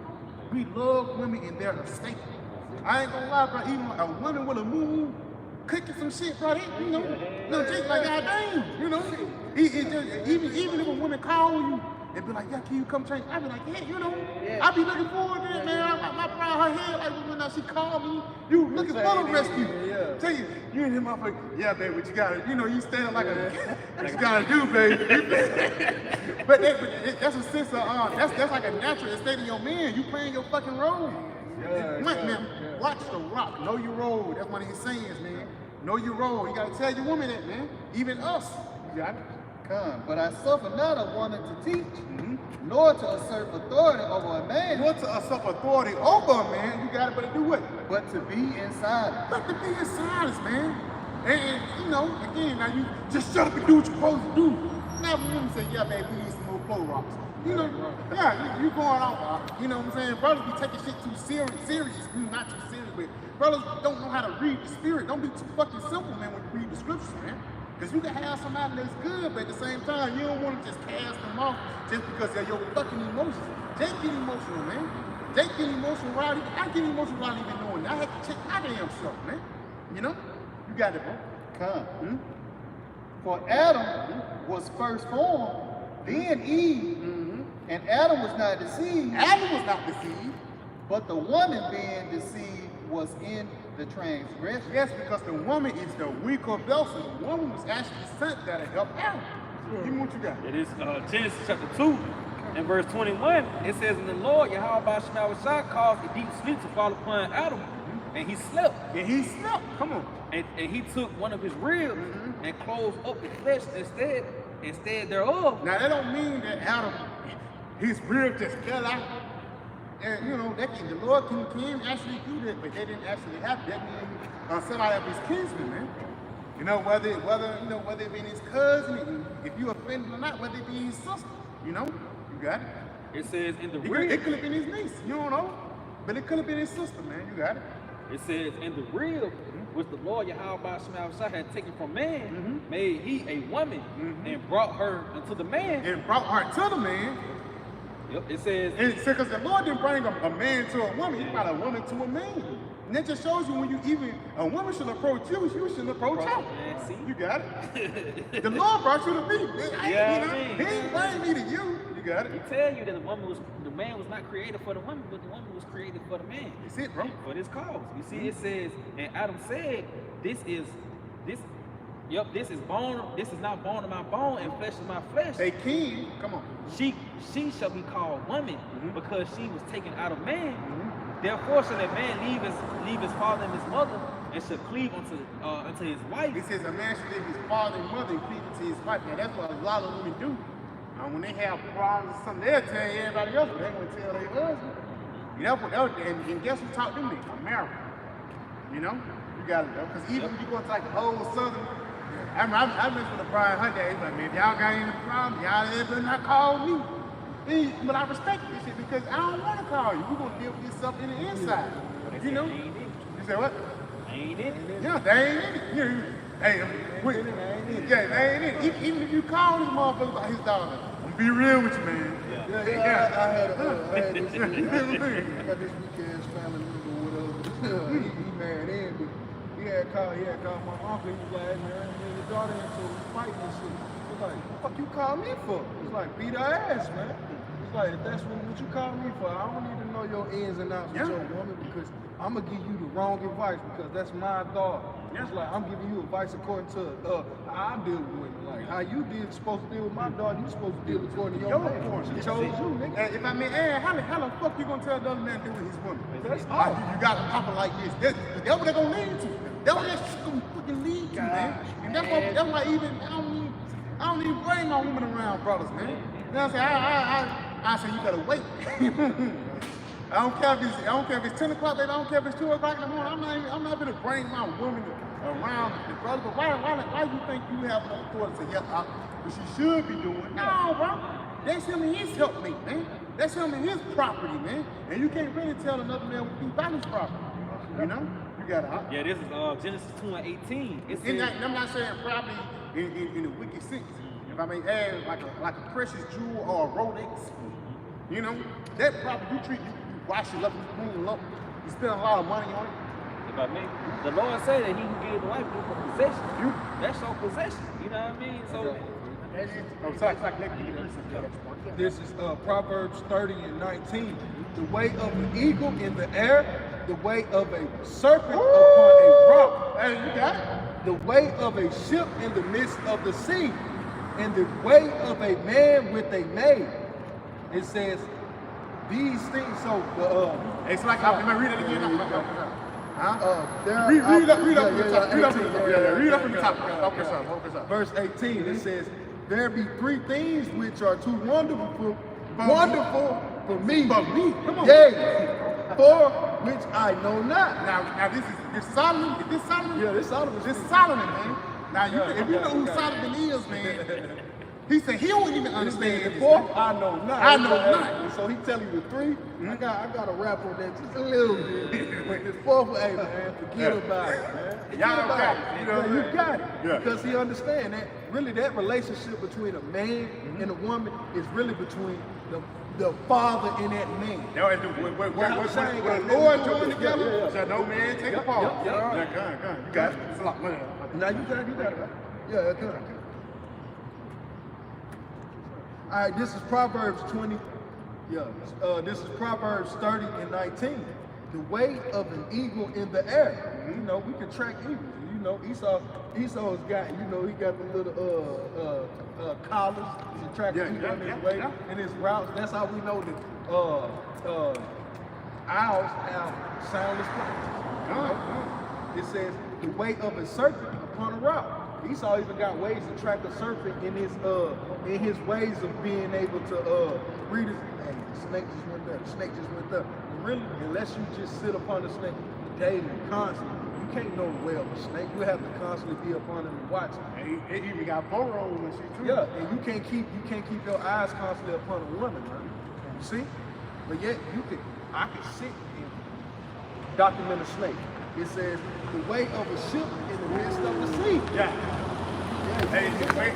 we love women in their estate. I ain't gonna lie, bro. Even a woman with a moon cooking some shit, bro. Just like goddamn, even if a woman call you and be like, yeah, can you come change? I be like, yeah, I be looking forward to it, man. My pride, her head, like when she called me, you looking for the rescue. Tell you in here, motherfucker, yeah, baby, what you gotta, you stand like what you gotta do, baby. but that's a sense of, that's like a natural state of your man. You playing your fucking role. Man, watch the rock. Know your role. That's one of his sayings, man. Know your role. You gotta tell your woman that, man. Even us. You got it. But I suffer not a woman to teach, nor to assert authority over a man. Nor to assert authority over a man. You got it, but to do what? But to be in silence. But to be in silence, man. And again, now you just shut up and do what you're supposed to do. Now when women say, yeah, baby, we need some more polo rocks. You going out, you know what I'm saying? Brothers be taking shit too serious. Not too serious, but brothers don't know how to read the spirit. Don't be too fucking simple, man, when you read the scriptures, man. Because you can have somebody that's good, but at the same time, you don't want to just cast them off just because of your fucking emotions. Jake get emotional, man. Jake get emotional without even, I get emotional without even knowing. I had to check my damn self, man. You got it, bro. For Adam was first formed, then Eve, and Adam was not deceived. Adam was not deceived. But the woman being deceived was in the transgression. Yes, because the woman is the weaker vessel. The woman was actually sent there to help Adam. Give me what you got. It is Genesis chapter 2 and verse 21. It says, and the Lord Yahweh Shah caused a deep sleep to fall upon Adam, and he slept. Come on. And he took one of his ribs and closed up his flesh instead thereof. Now that don't mean that Adam, his rib just fell out. And the Lord can actually do that, but that didn't actually happen. That means somebody of his kinsman, man. Whether it be his cousin, if you offended or not, whether it be his sister, you got it. It says in the rib. It could have been his niece, you don't know. But it could have been his sister, man, you got it. It says in the rib which the Lord Yahweh Shemashah had taken from man, made he a woman and brought her unto the man. And brought her to the man. Yep, it says. And because the Lord didn't bring a man to a woman, he brought a woman to a man. And that just shows you when you even, a woman should approach you, you should approach her. Man, see? You got it? The Lord brought you to me. He ain't bring me to you. You got it? He tell you that the man was not created for the woman, but the woman was created for the man. That's it, bro. For this cause. You see, it says, and Adam said, this is bone, this is not bone of my bone and flesh of my flesh. They king, come on. She shall be called woman because she was taken out of man. Therefore shall that man leave his father and his mother and shall cleave unto his wife. It says a man should leave his father and mother and cleave to his wife. Now that's what a lot of women do. When they have problems or something, they'll tell everybody else, but they won't tell their husband. You know, and guess who taught them that? America. You know? You got it, though. Because even when you go to like the whole southern, I remember with Brian Hunter, he's like, man, if y'all got any problems, y'all better not call me. But I respect this shit because I don't want to call you. We're going to deal with this stuff in the inside. You know? You say what? Ain't it? Yeah, they ain't in it. Hey, they ain't in it. Even if you call this motherfucker about his daughter, I'm gonna be real with you, man. I had this weekend's family member with us. He married in, but he had called my uncle. He was like, hey, man, me and your daughter into fighting and shit. He's like, what the fuck you call me for? He's like, beat her ass, man. He's like, if that's what you call me for, I don't need to know your ins and outs with your woman because I'm gonna give you the wrong advice because that's my daughter. It's like I'm giving you advice according to how I deal with women. Like how you supposed to deal with my daughter, you supposed to deal according to your man. She chose you, nigga. If I mean, how the fuck you gonna tell the other man to do with his woman? That's you got a papa like this. That's what they're gonna lead to. That's what that's gonna fucking lead to, man. And that's why even I don't even bring my woman around brothers, man. You know what I'm saying? I say you gotta wait. I don't care if it's 10 o'clock, baby. I don't care if it's 2 o'clock in the morning. I'm not gonna bring my woman around the brother. But why you think you have no authority to say yes, what she should be doing? No, bro. That's him and his helpmate, man. That's him and his property, man. And you can't really tell another man what he about his property. You know? You got it. Yeah, this is Genesis 2:18. It says, I'm not saying property in a wicked sense. If I may add like a precious jewel or a Rolex, you know, that property you wash it up, you clean it up, you spend a lot of money on it. If I may, the Lord said that he who gives the wife for possession. That's your possession. You know what I mean? So this is Proverbs 30:19. The way of an eagle in the air, the way of a serpent upon a rock. Hey, you got it? The way of a ship in the midst of the sea, and the way of a man with a maid. It says these things. So it's like I'm gonna read it again. Read up from the top. Focus up. Verse 18. It says, "There be three things which are too wonderful for me. Come on. Yea, for which I know not." Now this Solomon. Is this Solomon? Yeah, this Solomon. This Solomon, man. Now if you know who Solomon is, man. He said he don't even understand The this. fourth, I know not. I know not. So he telling you the three. I got to rap on that just a little bit. But this fourth, hey man, forget about it, man. Y'all got it. You know what You got it. Yeah. Because he understand that really that relationship between a man and a woman is really between the father and that man. When the Lord joined together, shall no man take a part. You got it. It's a lot of money. Now you got it. Right? Yeah, good. All right, this is Proverbs 20. This is Proverbs 30:19. The way of an eagle in the air. You know, we can track eagles. You know, Esau's got, he got the little collars to track the eagle on his way in his routes. That's how we know that owls have soundless flights. It says the way of a serpent upon a rock. Esau even got ways to track the serpent in his ways of being able to read his. Hey, the snake just went there. The snake just went there. And really, unless you just sit upon the snake daily, constantly, you can't know the way of a snake. You have to constantly be upon him and watch him. It even got burrows and shit too. Yeah, and you can't keep your eyes constantly upon a woman, man. You see? But yet I can sit and document a snake. It says the way of a ship in the midst of the sea. Yeah. Hey,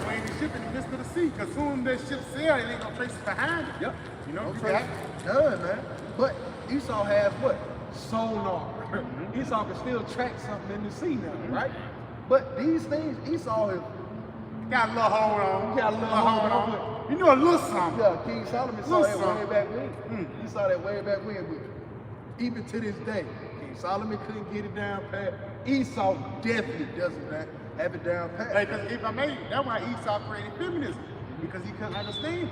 wait the ship in the midst of the sea, because soon that ship sail, it ain't gonna trace it behind it. Yep. You know, No you trace. got Done, man. But Esau has what? Sonar. Esau can still track something in the sea now, right? But these things, Esau has got a little hold on. got a little hold on. You know a little something. Yeah, King Solomon saw that Little way back when. He saw that way back when. But even to this day, King Solomon couldn't get it down pat. Esau definitely doesn't have it down pat. Hey, because if I may, that's why Esau created feminism, because he couldn't understand.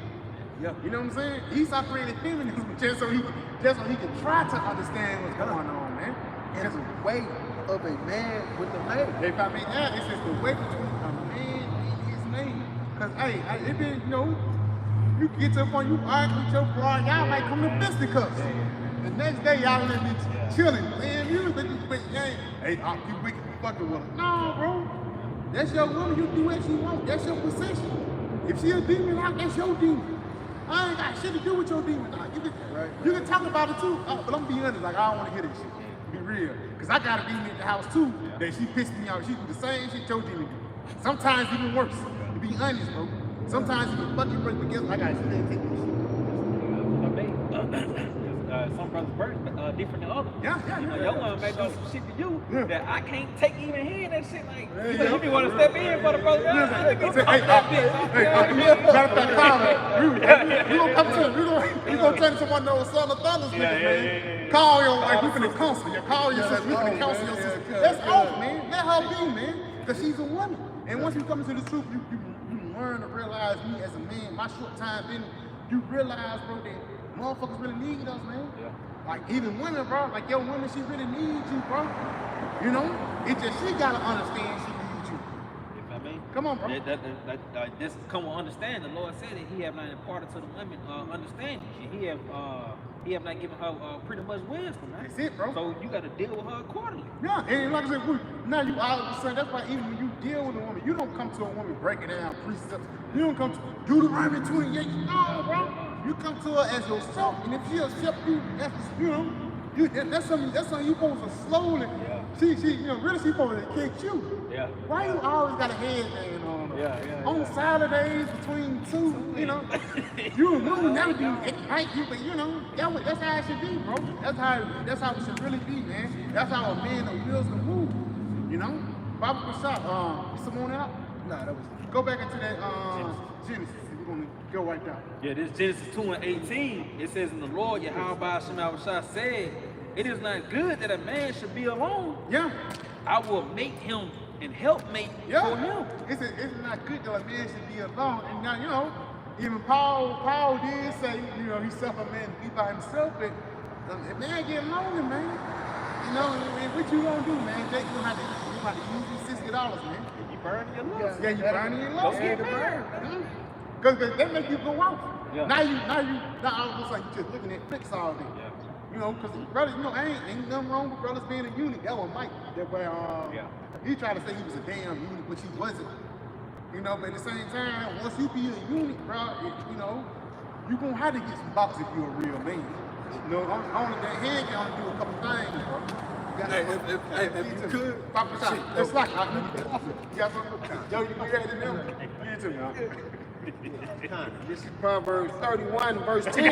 Yeah. You know what I'm saying? Esau created feminism just so he could try to understand what's going on, man. And the way of a man with a man. If I may add, it's just the way between a man and his mate. Because, hey, it been, you know, you get to a point, you argue with your bro, y'all might come to fisticuffs. The next day, y'all gonna be chilling, playing music, but you hey, you wicked for fucking with her. No, bro. That's your woman, you do what you want. That's your possession. If she a demon out, that's your demon. I ain't got shit to do with your demon. Nah, you can talk about it too, but I'm being honest, like I don't want to hear that shit. Be real. Because I got a demon in the house too that she pissed me off. She do the same shit your demon do. Sometimes even worse. To be honest, bro. Sometimes even fucking worse, but guess what? I got shit to take this shit. Some brothers birth different than others. Yeah. You know, your woman may do some shit to you that I can't take even hearing that shit. Like, Yeah. you be want to step in for the brother. Matter of fact, Carl, we gonna turn to one of those Son of Thunders niggas, man. Call your wife, we finna counsel you. Call your sister, we finna counsel your sister. That's off, man. Let her be, man. Because she's a woman. And once you come into the truth, you learn to realize me as a man, my short time in, you realize, bro, that motherfuckers really need us, man. Yeah. Like even women, bro, like your woman, she really needs you, bro. You know? It's just she gotta understand she needs you. If I mean, Come on, bro. This come on, understand. The Lord said that He have not imparted to the women understanding. He have not given her pretty much wisdom, man. That's it, bro. So you got to deal with her accordingly. Yeah, and like I said, now you all of a sudden, that's why even when you deal with a woman, you don't come to a woman breaking down precepts. You don't come to Deuteronomy 28. No, bro. You come to her as yourself, and if she accept you, that's something you supposed to slowly. Yeah. She really she supposed to kick you. Yeah. Why you always got a headband on? On Saturdays between two, you know, you never do it like you, but you know, that's how it should be, bro. That's how it should really be, man. That's how a man of wheels can move, you know. Bible shot, Simone out. Nah, that was Go back into that Genesis. We're gonna go right down. Yeah, this Genesis 2:18. It says, "And the Lord Yahweh Shema said, it is not good that a man should be alone. Yeah. I will make him and helpmate for him." It's not good that a man should be alone. And now, you know, even Paul did say, you know, he suffered a man to be by himself, but if man get lonely, man, you know, what you gonna do, man? Jake, you have to use these $60, man. You burning your lust. Yeah, you burning your lust. Don't get married. Because that make you go out. Yeah. Now all of a sudden you just looking at flicks all day. Yeah. You know, because brothers, you know, ain't nothing wrong with brothers being a unit. That was Mike. That way, he tried to say he was a damn unit, which he wasn't. You know, but at the same time, once you be a unit, bro, you know, you gonna have to get some box if you're a real man. You know, only that hand can only do a couple things, bro. Hey, if you could, Pop a shot. It's like, you got something? Yo, you ready to know? Give it to me, huh? this is Proverbs 31, verse 10.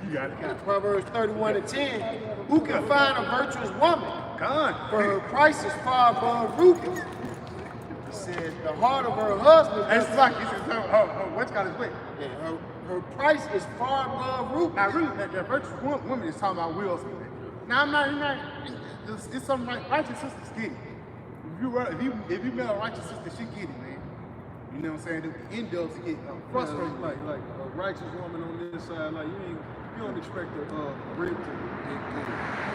You got it. Proverbs 31 and 10. Who can find a virtuous woman? Gone. For her price is far above rubies. It says the heart of her husband. It's like, he says, what's got his way? Yeah, her price is far above rubies. Now, really, that virtuous woman is talking about Will Smith. Now, it's something like righteous sisters get it. If you met a righteous sister, she get it, man. You know what I'm saying? The end of it get frustrated. Like a righteous woman on this side, like you don't expect a rib to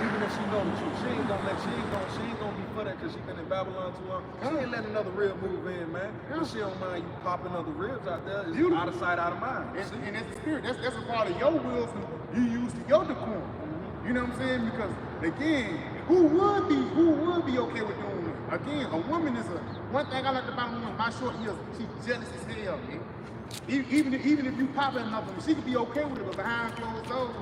even if she know the truth, she ain't gonna be for that because she been in Babylon too long. She ain't letting another rib move in, man. But she don't mind you popping other ribs out there. It's out of sight, out of mind. And that's the spirit. That's a part of your wills you use to your decorum. You know what I'm saying? Because again, who would be okay with doing it? Again, a woman is a one thing I like about a woman, my short years, she's jealous as hell, man. Even if you pop it enough, she could be okay with it, but behind closed doors,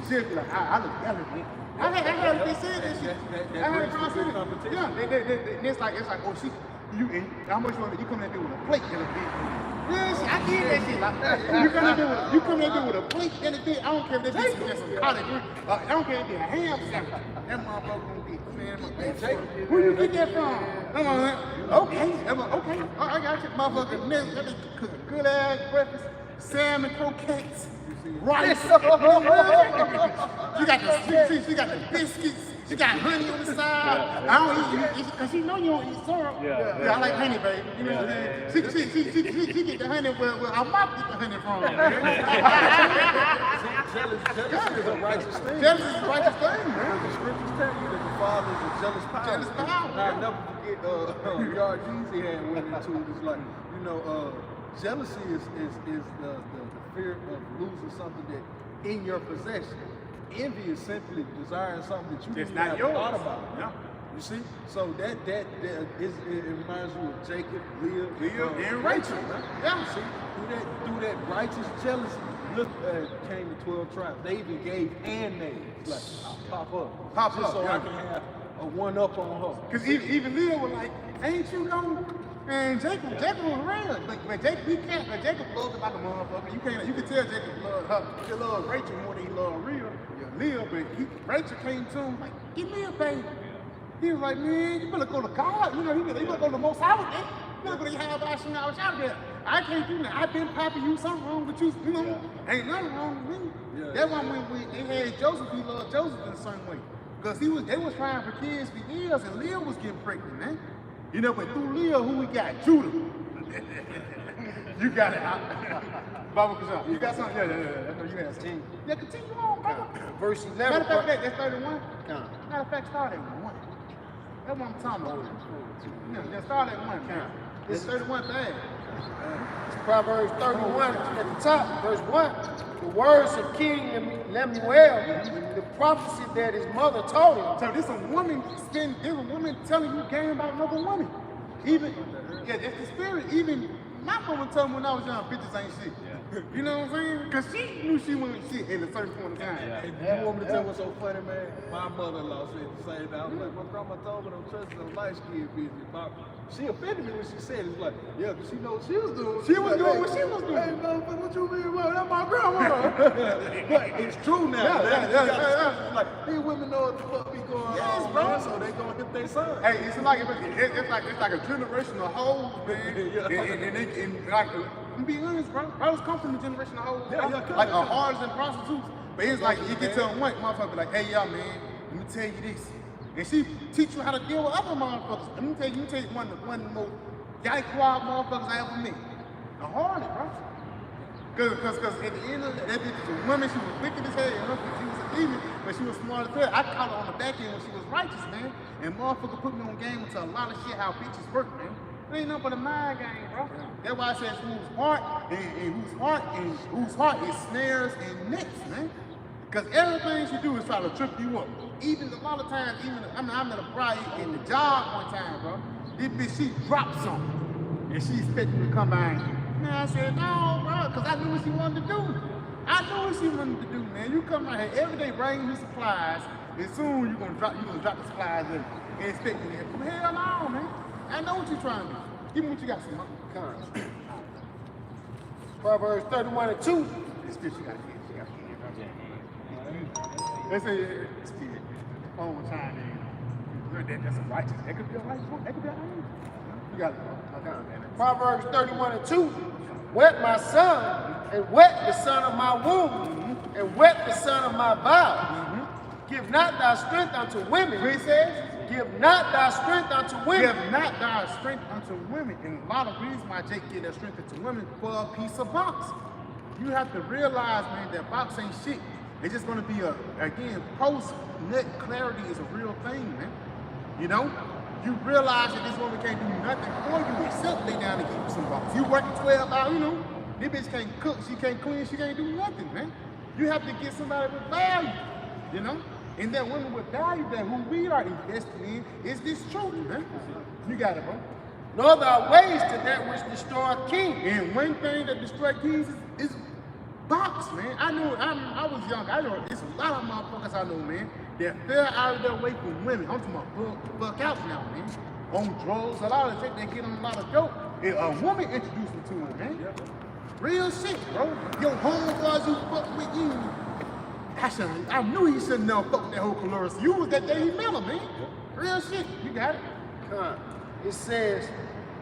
she'll be like, I look better, man. I heard they said that shit. I heard girls say that. Yeah, it's like, oh, and how much longer you come in there with a plate and a bit. Real shit, I did that shit. Like, you come in there with a plate and a bit. I don't care if that's just some collard green. I don't care if it's a ham sandwich. That motherfucker gonna be, man, where you get that from? Okay. I got you, motherfucker. Let me cook a good ass breakfast, salmon croquettes, rice. She got the biscuits. She got honey on the side. I don't eat because she know you don't eat syrup. Yeah, I like honey, baby. You know what I'm saying? She get the honey where our mouth get the honey from. Jealousy is a righteous thing. Jealousy is a righteous thing, man. The scriptures tell you that the father is a jealous power. Jealous power. I'll never forget Yard Jeezy had went into it. It's like, jealousy is the fear of losing something that in your possession. Envy is simply desiring something that you didn't have thought about. Yeah. You see? So it reminds you of Jacob, Leah, and Rachel. Yeah. You see? Through that righteous jealousy, look, came the 12 tribes. They even gave handmaids, like, pop up. So I can have a one-up on her. Because even Leah was like, ain't you know? And Jacob was real. But Jacob, he can't. But Jacob loved her like a motherfucker. You can tell Jacob loved her. He loved Rachel more than he loved Leah. But Rachel came to him like, give me a baby. He was like, man, you better go to God. You better go to the Most High with that. You better go to Yahweh I was out there. I can't do that. I've been popping you. Something wrong with you. Ain't nothing wrong with me. Yeah, that's why when they had Joseph, he loved Joseph in the same way. Because they was trying for kids for years, and Leah was getting pregnant, man. But through Leah, who we got? Judah. You got it. Baba Kazan. You got something? Yeah. I know you had something. Yeah, continue on, brother. Verse 11. Matter of fact, that's 31. Matter of fact, start at 1. That's what I'm talking about. Yeah, start at 1. It's 31 bad. It's Proverbs 31 at the top, verse 1. The words of King Lemuel, the prophecy that his mother told him. So there's a woman telling you game about another woman. That's the spirit. Even my mama told me when I was young, bitches ain't shit. You know what I'm saying? Because she knew she wasn't shit at a certain point in time. You want me to tell you what's so funny, man? My mother-in-law said the same thing. I was like, my grandma told me don't trust no light-skinned bitch. She offended me when she said it. It's like, yeah, because she knows what she was doing. She was doing what she was doing. Hey, motherfucker, what you mean? Well, that's my grandma. But it's true now. Yeah. Like, these women know what the fuck be going on, bro. Man, so they gonna hit their son. Hey, it's like a generational hoes, man. And like, I'm being honest, bro. Brothers come from the generation of hoes. Like a artists and prostitutes. But it's like you get to a white motherfucker like, hey, y'all, man, let me tell you this. And she teach you how to deal with other motherfuckers. Let me tell you one of the most yike-wild motherfuckers I ever met. A harlot, bro. Because at the end of that bitch was a woman, she was wicked as hell, she was a demon, but she was smart as hell. I caught her on the back end when she was righteous, man. And motherfucker put me on game into a lot of shit how bitches work, man. It ain't nothing but a mind game, bro. That's why I said whose heart is snares and nets, man. Because everything she do is try to trip you up. Even a lot of times, I'm at a bride in the job one time, bro. This bitch, she dropped something. And she expected me to come by here. Man, I said, no, bro, because I knew what she wanted to do. Man. You come out here every day bringing me supplies, and soon you're gonna drop the supplies in and expect me to hell no, man. I know what you're trying to do. Give me what you got, son. Proverbs 31 and 2. This bitch, you got here. Let's say it's kid. Phone time in. That's a righteous. That could be a righteous one. That could be a righteous. You got it. Proverbs 31 and 2. Wet my son, and wet the son of my womb, and wet the son of my vow. Give not thy strength unto women. What he says? Give not thy strength unto women. Give not thy strength unto women. And a lot of reasons why Jake give that strength unto women for a piece of box. You have to realize, man, that box ain't shit. It's just gonna be again, post-nut clarity is a real thing, man. You realize that this woman can't do nothing for you except lay down and give you some box. You working 12 hours, this bitch can't cook, she can't clean, she can't do nothing, man. You have to get somebody with value, And that women with value, that who we are investing in, is this truth, man. You got it, bro. nor thy ways to that which destroy kings. And one thing that destroy kings is box, man. I was young. I know it's a lot of motherfuckers I know, man, that fell out of their way for women. I'm talking about fuck out now, man. On drugs, a lot of shit, they get on a lot of dope. And a woman introduced me to it, man. Real shit, bro. Your homeboys who fuck with you. I knew he shouldn't never fuck with that whole Colores. You was that day he met her, man. Real shit. You got it. It says,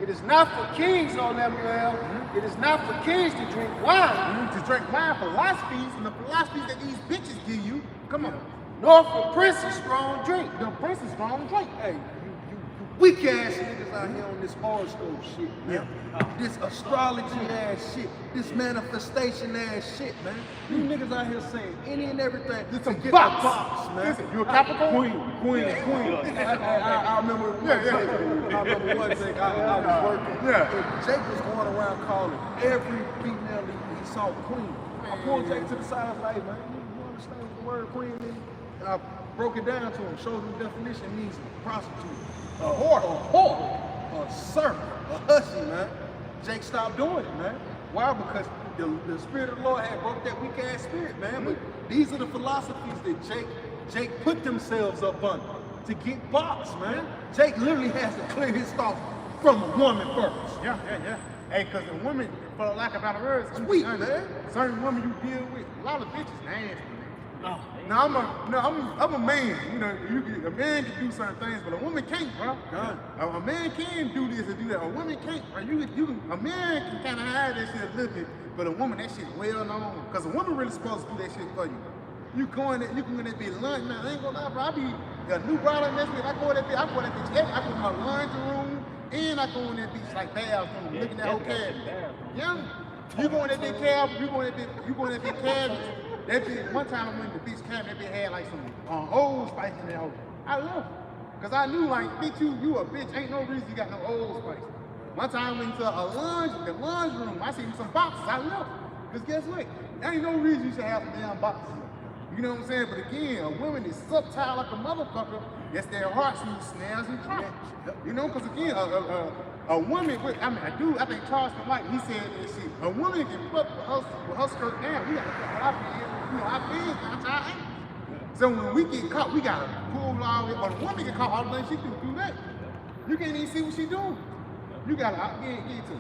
it is not for kings, O Lemuel. It is not for kings to drink wine. To drink wine philosophies and the philosophies that these bitches give you. Come on. Nor for princes strong drink. The prince is strong drink. Hey, you weak ass niggas out here on this horoscope shit, man. This astrology ass shit, this manifestation ass shit, man. You niggas out here saying any and everything to get box. the box, man. Listen, you a Capricorn? Queen. I remember one day I was working. And Jake was going around calling every female he saw queen. I pulled Jake to the side, I was like, man, you understand what the word queen means? And I broke it down to him, showed him the definition. It means prostitute, a whore, a servant, a hussy, man. Jake stopped doing it, man. Why? Because the Spirit of the Lord had broke that weak ass spirit, man. But these are the philosophies that Jake put themselves up under to get boxed, man. Jake literally has to clear his thoughts from a woman first. Yeah. Hey, because a woman, for lack of better words, Sweet, man. Certain women you deal with, a lot of bitches nasty, man. Now I'm a man. You know, a man can do certain things, but a woman can't, bro. A man can do this and do that. A woman can't. Bro. A man can kind of hide that shit a little bit, but a woman, that shit well known. Because a woman really supposed to do that shit for you. You can be lunch, man. I ain't gonna lie, bro. I be a new brother in this bitch. I go in that bitch I go in my laundry room, and I go in that bitch like bathroom, looking at her cabinet. Yeah. You go in that big cabinet, you go in that big cabinet. That bitch, one time I went to the bitch cabinet, that bitch had like some Old Spice in there. I love it. Cause I knew like, bitch, you a bitch. Ain't no reason you got no Old Spice. One time I went into the laundry room, I seen some boxes. I love it. Cause guess what? There ain't no reason you should have some damn boxes. You know what I'm saying? But again, a woman is subtile like a motherfucker. That's their hearts and snares and traps. You know, because again, a woman, I think Charleston White, he said that shit. A woman can fuck with her skirt down. We got to fuck with our pants, our pants down to our ankles. So when we get caught, we got to pull all the way. When a woman get caught, all the things she can do that. You can't even see what she doing. You got to get it to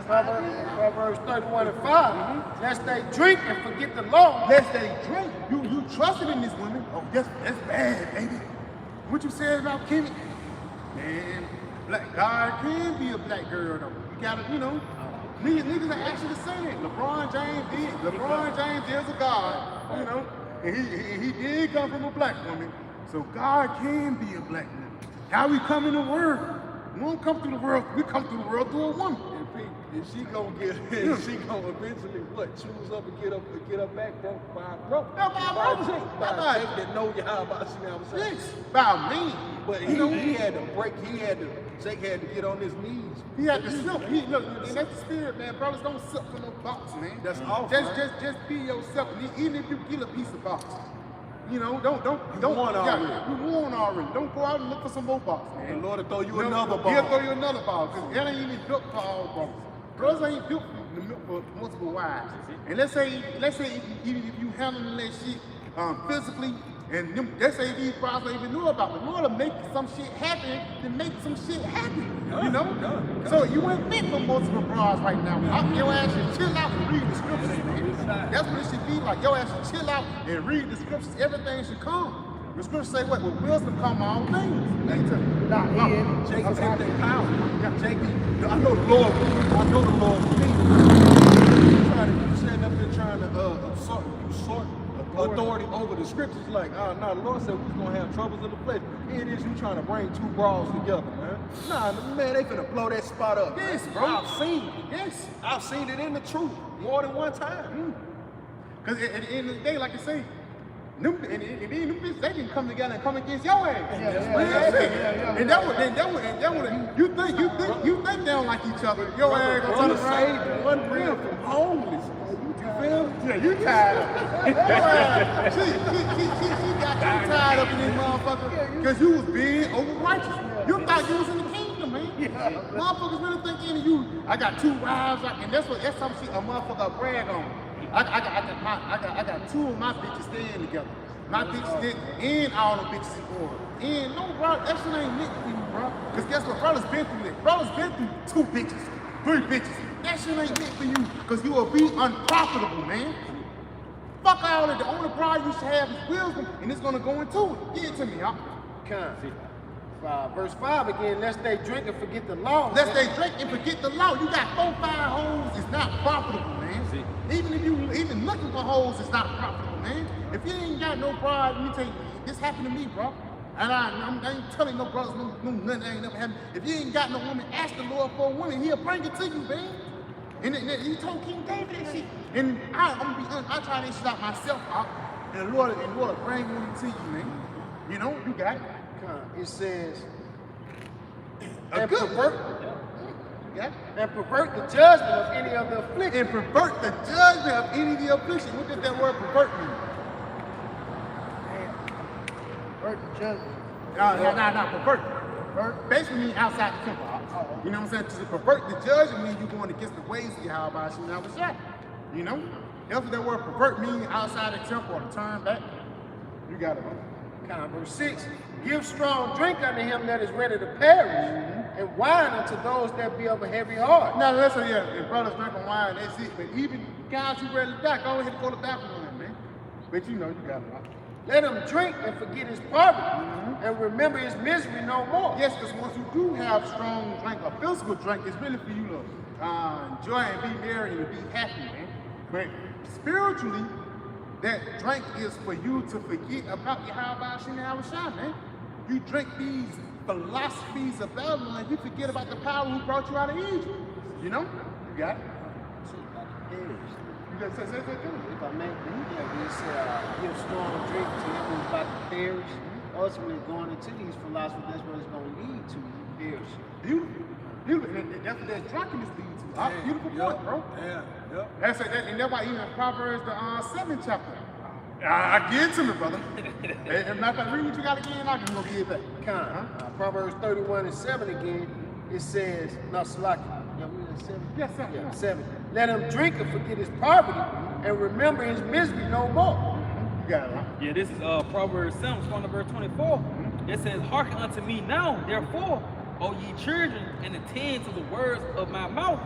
Proverbs 31 and 5. Lest they drink and forget the law. Lest they drink. You trusted in this woman. Oh, that's bad, baby. What you said about Kimmy? Man, black God can be a black girl though. You gotta, niggas are actually saying LeBron James is a God, and he did come from a black woman. So God can be a black woman. How we come in the world? We don't come through the world, we come through the world through a woman. And she gonna eventually choose up and get her back broke by a brother. By Jake that know you how about she never said. Yes, by me. But Jake had to get on his knees. He had to silk. Look, and that's the spirit, man. Brothers don't silk for no box, man. That's awful. Just be yourself. Even if you get a piece of box. Don't won already. You won already. Don't go out and look for some more box, man. The Lord will throw you another ball. He'll throw you another ball, because that ain't even built for all brothers. Brothers ain't built for multiple wives. And let's say even if you handling that shit physically, and let's say these brothers don't even know about it, the Lord will make some shit happen to make some shit happen. So you ain't fit for multiple bras right now. Your ass should chill out and read the scriptures, man. That's what it should be like. Your ass should chill out and read the scriptures. Everything should come. The scriptures say what? With wisdom come all things. Jake is in their power. Jake, I know the Lord. You stand up there trying to usurp authority over the scriptures. Like, the Lord said we was gonna have troubles in the flesh. Here it is, you trying to bring two bras together, man. Man, they finna blow that spot up. Yes, bro. I've seen it. Yes. I've seen it in the truth more than one time. Because at the end of the day, like I say, them bitches, they can come together and come against your ass. And that would you think they don't like each other. Your ass gonna turn around. One real from homeless. You feel me? Yeah, you tired of it. She got you tied up in this motherfucker because you was being over righteous. You thought you was in the kingdom. Motherfuckers really think any of you, I got 2 wives, and that's some shit a motherfucker brag on. I got 2 of my bitches staying together. My bitches did, and all the bitches in order. And no, bro, that shit ain't meant for you, bro. Cause guess what? Brothers been through that. Brothers been through 2 bitches, 3 bitches. That shit ain't meant for you, cause you will be unprofitable, man. Fuck all of the only pride you should have is wisdom, and it's gonna go into it. Give it to me, huh? Verse 5 again, lest they drink and forget the law. Lest they drink and forget the law. You got 4, 5 hoes, it's not profitable, man. Even if you even looking for hoes, it's not profitable, man. If you ain't got no pride, let me tell you, this happened to me, bro. And I ain't telling no brothers, no nothing ain't never happened. If you ain't got no woman, ask the Lord for a woman, he'll bring it to you, man. And he told King David that shit. And I'm gonna be honest, I try this shit out myself, and the Lord will bring women to you, man. You know, you got it. It says, And pervert the judgment of any of the affliction. And pervert the judgment of any of the affliction. What does that word pervert mean? Pervert the judgment. No, pervert. Basically means outside the temple. You know what I'm saying? To pervert the judgment means you're going against the ways of Yahweh Shemel. You know? That's what that word pervert means, outside the temple, or to turn back. You got it, huh? Verse 6, give strong drink unto him that is ready to perish, and wine unto those that be of a heavy heart. Now listen, if brothers drinking wine, that's it. But even guys who ready to die, go ahead and go to the bathroom, man. But you know, you got it, right? Let him drink and forget his poverty, and remember his misery no more. Yes, because once you do have strong drink, a physical drink, it's really for you to enjoy and be merry and be happy, man. But spiritually, that drink is for you to forget about Yahweh Shemel, man. You drink these philosophies of Babylon, you forget about the power who brought you out of Egypt. You know? You got it? You got to say that too. If I may, he said, give strong drink to him who's about to perish. Ultimately, going into these philosophies, that's what it's going to lead to. Perish. Beautiful. That's what that drunkenness leads to. Beautiful point, bro. Yeah. That's why even Proverbs, the 7th chapter. I give it to me, brother. As a matter of fact, read what you got again, I can go give it back. Proverbs 31:7 again, it says, Yes, sir. Yeah, 7. Let him drink and forget his poverty, and remember his misery no more. You got it, right? Yeah, this is Proverbs 7, starting at verse 24. It says, hearken unto me now, therefore, O ye children, and attend to the words of my mouth.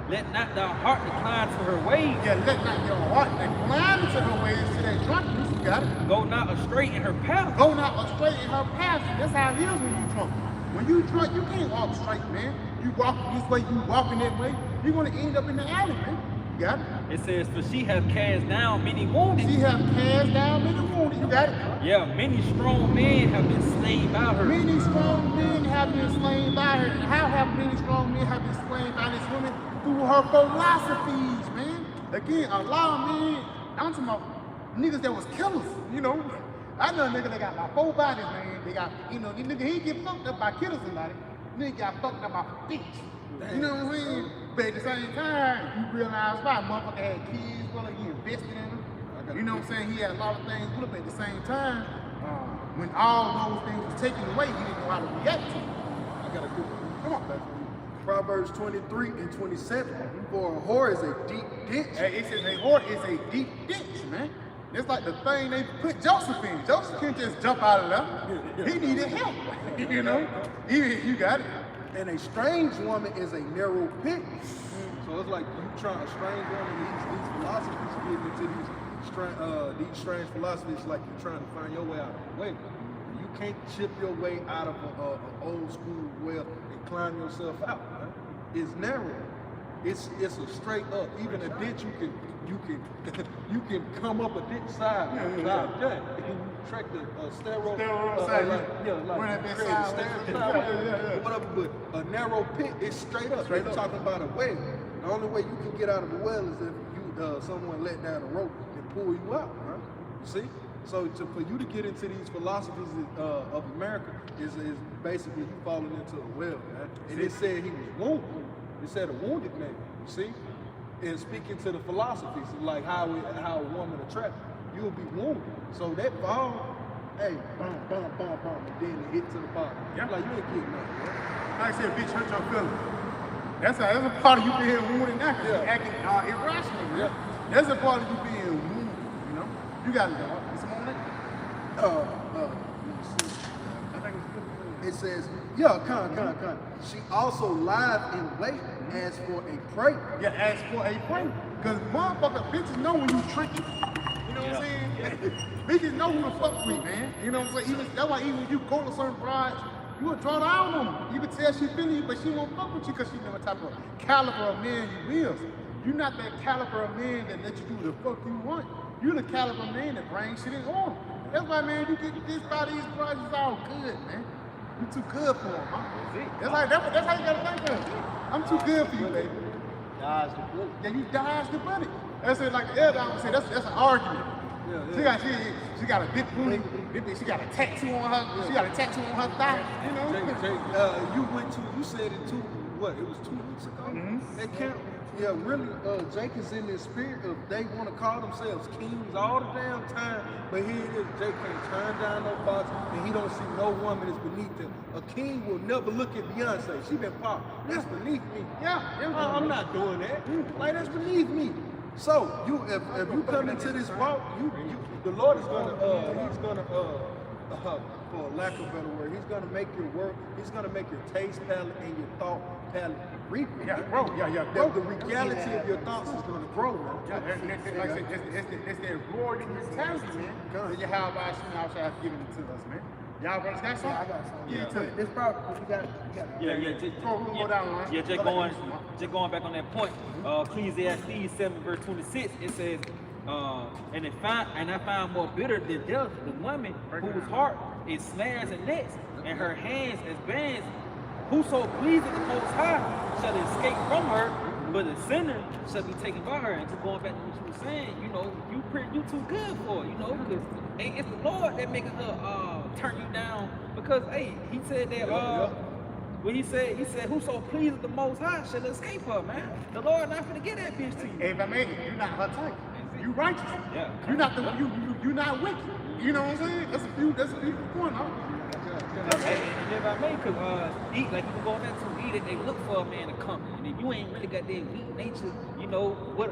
Let not thy heart decline to her ways. Yeah, let not your heart decline to her ways, to that drunkenness. You got it. Go not astray in her path. Go not astray in her path. That's how it is when you drunk. When you drunk, you can't walk straight, man. You walk this way, you walking that way, you're gonna end up in the alley, man. You got it? It says, for she hath cast down many wounded. She have cast down many wounded. You got it? Yeah, many strong men have been slain by her. Many strong men have been slain by her. And how have many strong men have been slain by this woman? Through her philosophies, man. Again, a lot of men, I'm talking about niggas that was killers, you know. I know a nigga that got about 4 bodies, man. They got, you know, these niggas, he get fucked up by killing somebody. Nigga got fucked up by bitch. You know what I'm saying? But at the same time, you realize why motherfucker had kids, well, he invested in them. You know what I'm saying? He had a lot of things with him. At the same time, when all those things was taken away, he didn't know how to react to them. I got a good one. Come on, baby. Proverbs 23 and 27. For a whore is a deep ditch. Hey, it says a whore is a deep ditch, man. It's like the thing they put Joseph in. Joseph can't just jump out of there. He needed help. You know? You got it. And a strange woman is a narrow pit. So it's like you trying a strange woman, these philosophies getting into these strange philosophies, like you're trying to find your way out of the way. You can't chip your way out of an old school well and climb yourself out. Right? It's narrow. It's a straight up. Even a ditch you can come up a ditch side. Yeah. You track the whatever. But a narrow pit is straight up. You're talking about a well. The only way you can get out of the well is if you someone let down a rope and pull you out. Right? You see? So for you to get into these philosophies of America is basically you falling into a well. Right? And it said he was wounded. It said a wounded man. You see? And speaking to the philosophies, like how a woman attracts, you'll be wounded. So that fall, hey, boom, and then it hit to the bottom. Yeah. Like you ain't getting nothing. Right? like I said, bitch hurt your feelings. That's a part of you being wounded now, because you're acting irrational. Yeah. That's a part of you being wounded, you know? You got it, dog. It's on it. Let me see. I think it's good. It says, yeah, con. She also lied in wait as for a prey. Yeah, ask for a friend. Because motherfucker, bitches know when you tricky. You know what I'm saying? Bitches know who to fuck with, man. You know what I'm saying? That's why even when you go to certain brides, you would draw down on them. You can tell she feeling you, but she won't fuck with you because she know what type of caliber of man you is. You're not that caliber of man that let you do the fuck you want. You're the caliber of man that brings shit in order. That's why, man, you get this by these brides, it's all good, man. You too good for them, huh? That's how you gotta think of it. I'm too good for you, baby. Dodge the bullet. Yeah, you dodged the bullet. That's it, like the elder would say, that's an argument. She got a big booty. She got a tattoo on her. She got a tattoo on her thigh. You know. Jake, you said it it was 2 weeks ago. Mm-hmm. That camp. Yeah, really, Jake is in this spirit of they want to call themselves kings all the damn time, but here it is, Jake can't turn down no box, and he don't see no woman that's beneath him. A king will never look at Beyonce. She been pop. That's beneath me. I'm not doing that. Like, that's beneath me. So, if you come into this walk, the Lord is gonna, for lack of a better word, he's gonna make your work, he's gonna make your taste palette and your thought palette reap. Bro. The reality of your thoughts is gonna grow, man. Yeah, like I said, it's that roaring mentality, man. That you have our shit outside giving it to us, man. Y'all brothers got something? Yeah, I got something. Give it to me. This problem, you got it. Go down the line. Just going back on that point, Ecclesiastes 7 verse 26, it says, and I found more bitter than death the woman whose heart is snares and nets, and her hands as bands. Whoso pleases the Most High shall escape from her, but the sinner shall be taken by her. And just going back to what you were saying, you know, you too good for it, you know, because it's the Lord that makes her turn you down. Because he said that when he said whoso pleases the Most High shall escape her, man. The Lord not gonna get that bitch to you. Hey, if I make it, you're not her type. You righteous. Yeah. You're not you're not wicked. You know what I'm saying? That's a beautiful point, huh? And if I may, because eat, like you can go back to eat it, they look for a man to come. And if you ain't really got that weak nature, you know, what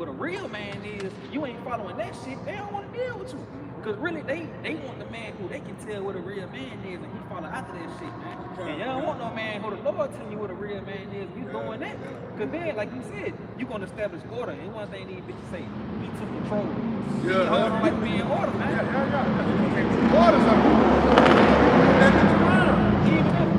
a real man is, you ain't following that shit, they don't want to deal with you. Because really, they want the man who they can tell what a real man is, and he follow after that shit, man. And you don't want no man who the Lord tell you what a real man is, you doing that. Because then, like you said, you going to establish order. And one thing these bitches say, he took control. Yeah. He don't like being order, man. Orders are Even if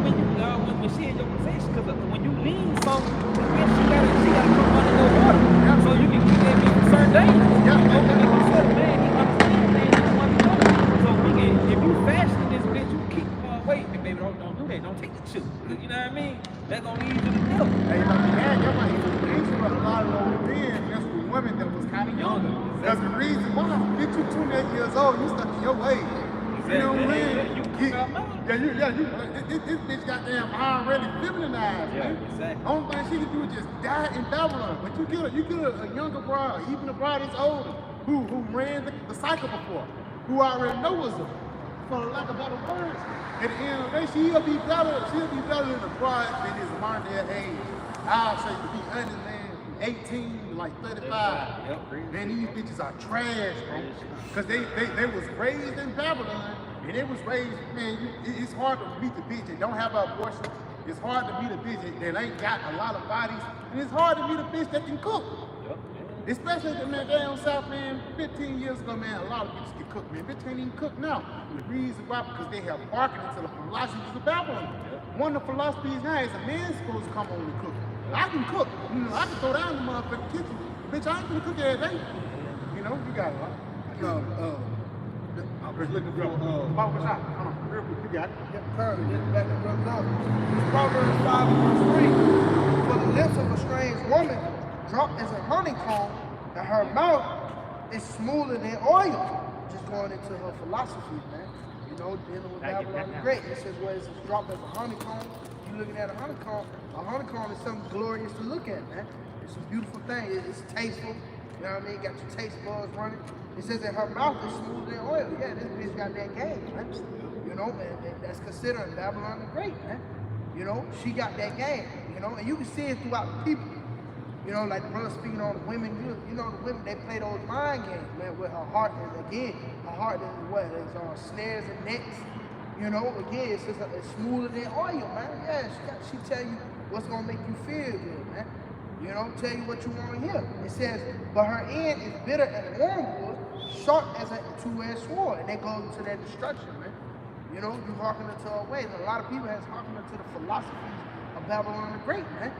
when she in your possession, because when you lean so, then she gotta come under your water. So you can keep that bitch from certain dangers. Like you said, man, he understands things he want to know. So if you fashion this bitch, you keep wait, baby, don't do that. Don't take the chip. You know what I mean? That's gonna lead you to death. Hey, you might answer a lot of those men just with women that was kind of younger. Because the reason why, bitch, you 28 years old, you stuck in your ways. You know what I mean? This bitch goddamn already feminized, man. Exactly. Only thing she can do is just die in Babylon. But you get a younger bride, even a bride that's older, who ran the cycle before, who already knows her, for lack of better words. At the end of the day, she'll be better than the bride that is modern day age. I'll say to be honest, man, 18 to like 35. Man, these bitches are trash, bro. Because they was raised in Babylon, and they was raised, man, it's hard to meet the bitch that don't have an abortion. It's hard to meet a bitch that ain't got a lot of bodies. And it's hard to meet a bitch that can cook. Especially the man down south, man, 15 years ago, man, a lot of bitches can cook, man. Bitch can't even cook now. And the reason why, because they have hearkened to the philosophies of Babylon. One of the philosophies now is a man's supposed to come home and cook. I can cook. You know, I can throw down in the motherfucking kitchen. Bitch, I ain't gonna cook every day. You know, you got it, right? I was looking for Hold on, real quick, you got it. Back to Brother Love. Proverbs 5 verse 3. For the lips of a strange woman drop as a honeycomb, and her mouth is smoother than oil. Just going into her philosophy, man. You know, dealing with Babylon the Great. It says, well, it's dropped as a honeycomb. You looking at a honeycomb is something glorious to look at, man. It's a beautiful thing. It's tasteful. You know what I mean? Got your taste buds running. It says that her mouth is smoother than oil. Yeah, this bitch got that game, man. You know, man, that's considering Babylon the Great, man. You know, she got that game, you know, and you can see it throughout the people. You know, like the brother speaking on the women, you know, the women, they play those mind games, man, with her heart. And again, her heart is what? It's snares and nets. You know, again, it's just it's smoother than oil, man. Yeah, she tell you what's gonna make you feel good, man. You know, tell you what you want to hear. It says, but her end is bitter as wormwood, sharp as a two-edged sword, and that goes to that destruction, man. You know, you hearken unto her ways. A lot of people has hearkened unto the philosophies of Babylon the Great, man.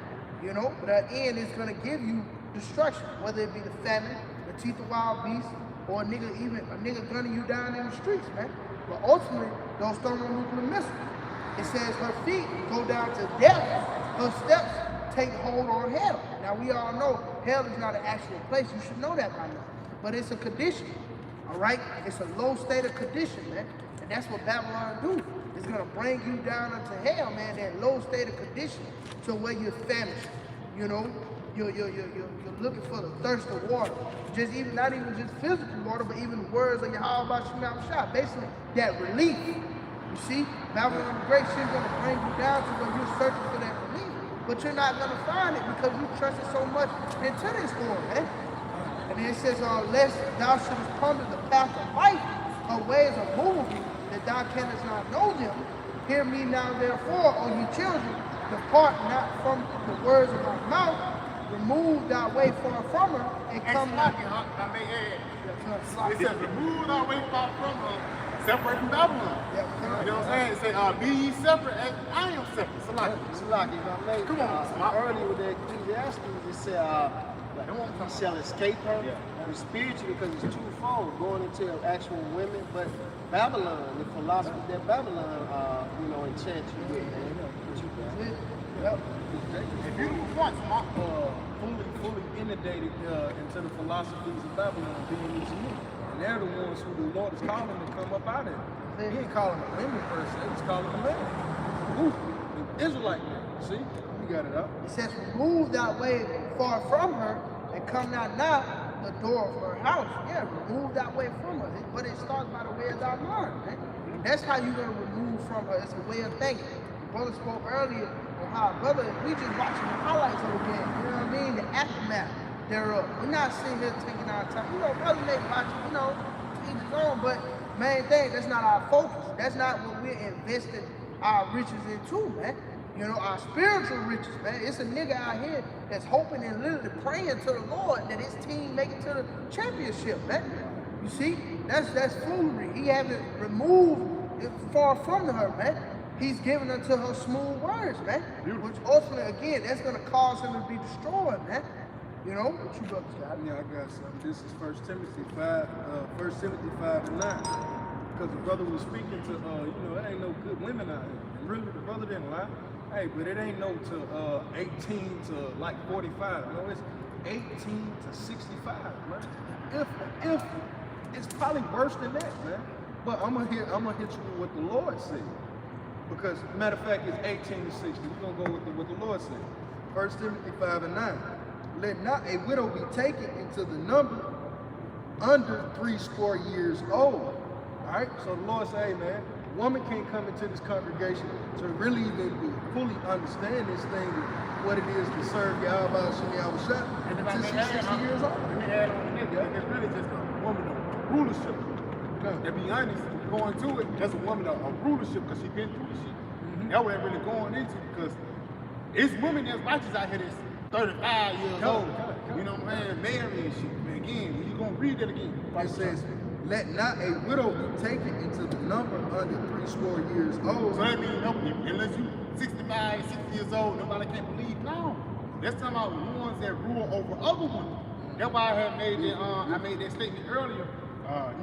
You know, but at the end is gonna give you destruction, whether it be the famine, the teeth of wild beasts, or even a nigga gunning you down in the streets, man. But ultimately, those thermonuclear missiles. It says her feet go down to death, her steps take hold on hell. Now we all know hell is not an actual place. You should know that by now. But it's a condition, all right? It's a low state of condition, man. And that's what Babylon do. It's gonna bring you down into hell, man, that low state of condition to where you're famished. You know, you're looking for the thirst of water. Just even, not even just physical water, but even the words of Yahweh Shah. Basically, that relief. You see, Babylon the Great, she's gonna bring you down to where you're searching for that relief. But you're not gonna find it because you trusted so much into this form, man. And then it says, lest thou shouldest ponder the path of life, her ways are movable, that thou canst not know them. Hear me now, therefore, O ye children, depart not from the words of my mouth, remove thy way far from her, and come not. It says, remove thy way far from her, separate from Babylon. Yeah, you know what I'm saying? It says, be ye separate as I am separate. Salaki, if I may, Come on, earlier with the Ecclesiastes, it said, he shall escape her, spiritually, because it's twofold, going into actual women, but Babylon, the philosophy that Babylon, enchants you with, man. Yep. If you want fully inundated into the philosophies of Babylon being these men. And they're the ones who the Lord is calling to come up out of it. He ain't calling them women per se, he's calling them men. Ooh, the Israelite men. See? You got it up. It says, remove thy way far from her, and come not nigh the door of her house. Yeah, remove that way from her. But it starts by the way of thy mind, man. That's how you're going to remove from her. It's a way of thinking. The brother spoke earlier on how, brother, we just watching the highlights of the game. You know what I mean? The aftermath thereof. We're not sitting here taking our time. You know, brother may watch, each his own, but main thing, that's not our focus. That's not what we're investing our riches into, man. You know, our spiritual riches, man. It's a nigga out here that's hoping and literally praying to the Lord that his team make it to the championship, man. You see? That's foolery. He haven't removed it far from her, man. He's giving her to her smooth words, man. Which ultimately, again, that's going to cause him to be destroyed, man. You know? What you brothers got? Yeah, I got something. This is 1 Timothy 5 and 9. Because the brother was speaking to, it ain't no good women out here. And really, the brother didn't lie. Hey, but it ain't no to 18 to like 45. No, it's 18 to 65, man. If it's probably worse than that, man. But I'm gonna hit you with what the Lord said. Because matter of fact, it's 18 to 60. We're gonna go with what the Lord said. 1 Timothy 5 and 9. Let not a widow be taken into the number under 80 years old. All right. So the Lord say, hey, man, a woman can't come into this congregation to really even fully understand this thing, what it is to serve Yahweh Shah until she's 60 years old. Let me add on to that. It's really just a woman of rulership. To be honest, going to it, that's a woman of rulership because she's been through the shit. That's what they're really going into because it's women that's righteous out here that's 35 years old. You know what I'm saying? Married and shit. But again, when you going to read that again, it says, let not a widow be taken into the number under 80 years old. So that means unless you 65, 60 years old, nobody can believe now. That's talking about the ones that rule over other women. That's why I had made that I made that statement earlier.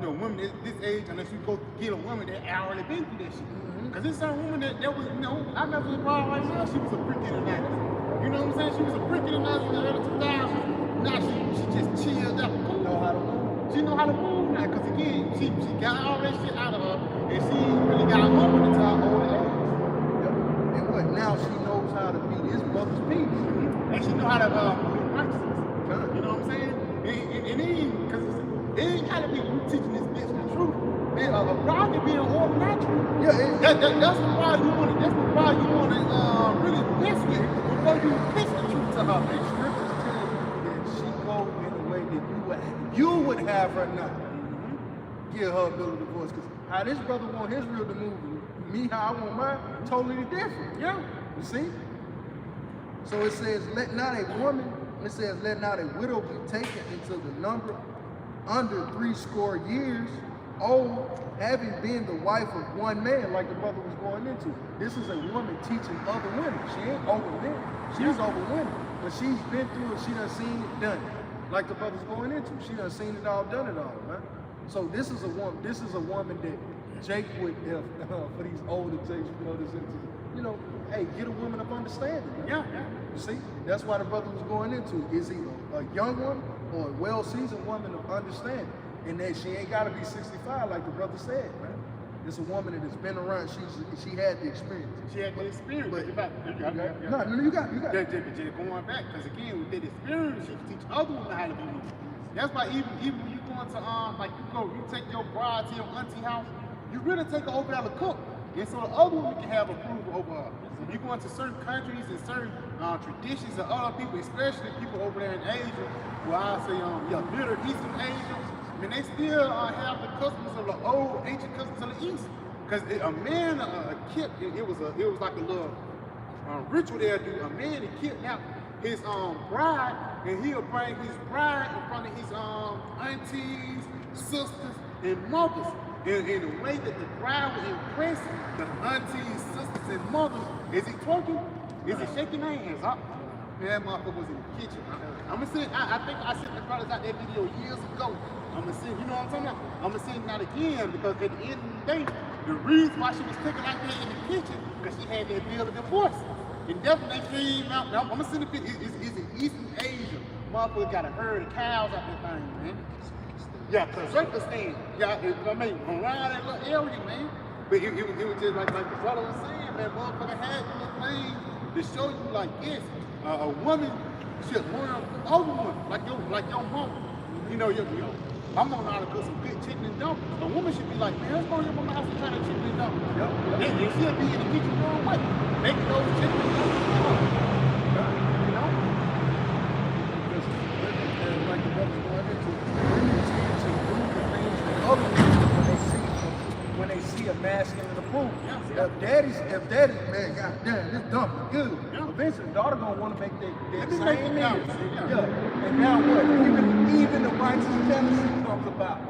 Women this age, unless you go get a woman that already been through that shit. Because there's some woman that was, I remember the bar right now, she was a brick in the 90s. You know what I'm saying? She was a brick in the 90s in the early 2000s. Now she just chilled out. She know how to move now, because again, she got all that shit out of her, and she really got a woman into her old age. And what, now she knows how to be this brother's peace. And she know how to move righteousness. You know what I'm saying? And because it ain't gotta be you teaching this bitch the truth. Man, a bride can be an order natural. Yeah, That's why you want to. That's why you want to really mess with it before you pitch the truth to her. And scriptures tell you that she go in a way that you would have her not. Give her a bill of divorce. Because how this brother want his real to move, and me how I want mine, totally different. Yeah. You see? So it says, let not a widow be taken into the number under 80 years old, having been the wife of one man, like the brother was going into. This is a woman teaching other women. She ain't over men. She's over women. But she's been through it. She done seen it, done it. Like the brother's going into. She done seen it all, done it all, man. So this is a woman that Jake would, for these older Jakes, hey, get a woman of understanding. Man. Yeah. You see, that's why the brother was going into is either a young one or a well-seasoned woman of understanding, and that she ain't got to be 65 like the brother said, man. It's a woman that has been around. She had the experience. She had the experience. But you got. Just going back, because again, with that experience, she can teach other women how to be women. That's why even when you go into you take your bride to your auntie house, you really take her over there to cook, and so the other women can have approval over her. When you go into certain countries and certain traditions of other people, especially people over there in Asia, where I say Middle Eastern Asia, I mean, they still have the customs of the old ancient customs of the East. Because a man, it was like a little ritual they'll do. A man to kidnap his bride, and he'll bring his bride in front of his aunties, sisters, and mothers. And the way that the bride will impress the aunties, sisters, and mothers, is he twerking? Is he shaking hands? That motherfucker was in the kitchen. I'm gonna say, I think I sent the brothers out that video years ago. I'm gonna say, you know what I'm talking about? I'm gonna say it not again, because at the end of the day, the reason why she was cooking like that in the kitchen, because she had that bill of divorce. And definitely came out. Now, I'm gonna send the picture. It's in Eastern Asia. Motherfucker got a herd of cows out that thing, man. Yeah, Kazakhstan. Yeah, I mean, around that little area, man. But it was just like the brother was saying, man, motherfucker had this thing to show you like this. A woman should learn over one, like your mama. You know, my mama know how to cook some good chicken and dumplings. A woman should be like, man, let's go to your mama's house and try that chicken and dumplings. And she'll be in the kitchen the wrong way, making those chicken and dumplings. You know? And like the brother's going into, women tend to do the things that other women when they see a masculine approval. If daddy's, man, goddamn, this dumpling good. Eventually, the daughter gonna want to make that same meal. And now what? Even the righteous jealousy comes about. I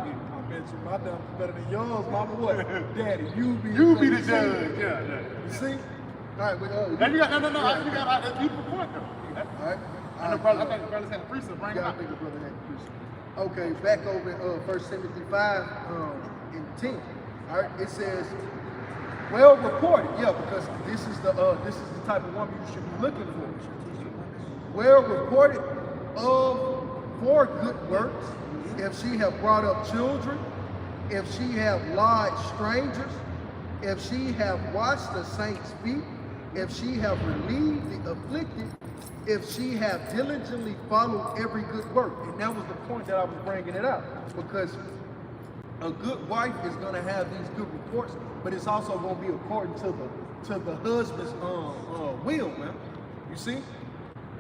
bet you my dumpling better than yours, mama. What? Daddy, you be the judge. Yeah. You see? All right, but you got you got a beautiful point though. All right. I think the brothers had a precept. Bring it up. I think the brother had a precept. Okay, back over in 1 Timothy 5 and 10. All right, it says, well reported, because this is the type of woman you should be looking for. Well reported for good works, if she have brought up children, if she have lodged strangers, if she have washed the saints' feet, if she have relieved the afflicted, if she have diligently followed every good work. And that was the point that I was bringing it up, because a good wife is going to have these good reports, but it's also going to be according to the husband's will, man. You see,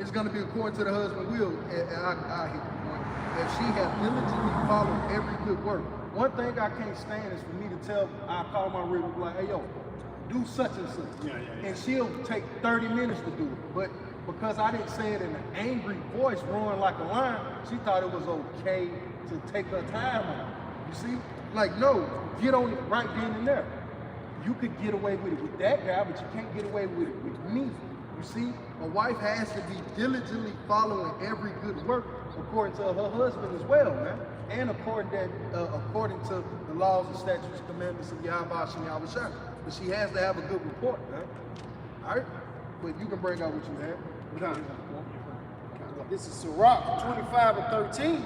it's going to be according to the husband's will, and I hit the point. If she has diligently followed every good work. One thing I can't stand is for me to I call my rib like, hey yo, do such and such, and she'll take 30 minutes to do it, but because I didn't say it in an angry voice, roaring like a lion, she thought it was okay to take her time on it. You see? Like, no, get on it right then and there. You could get away with it with that guy, but you can't get away with it with me. You see? A wife has to be diligently following every good work according to her husband as well, man. And according to the laws and statutes, commandments of Yahweh Shem Yahweh. But she has to have a good report, man. All right? But you can bring out what you have. This is Sirach 25 and 13.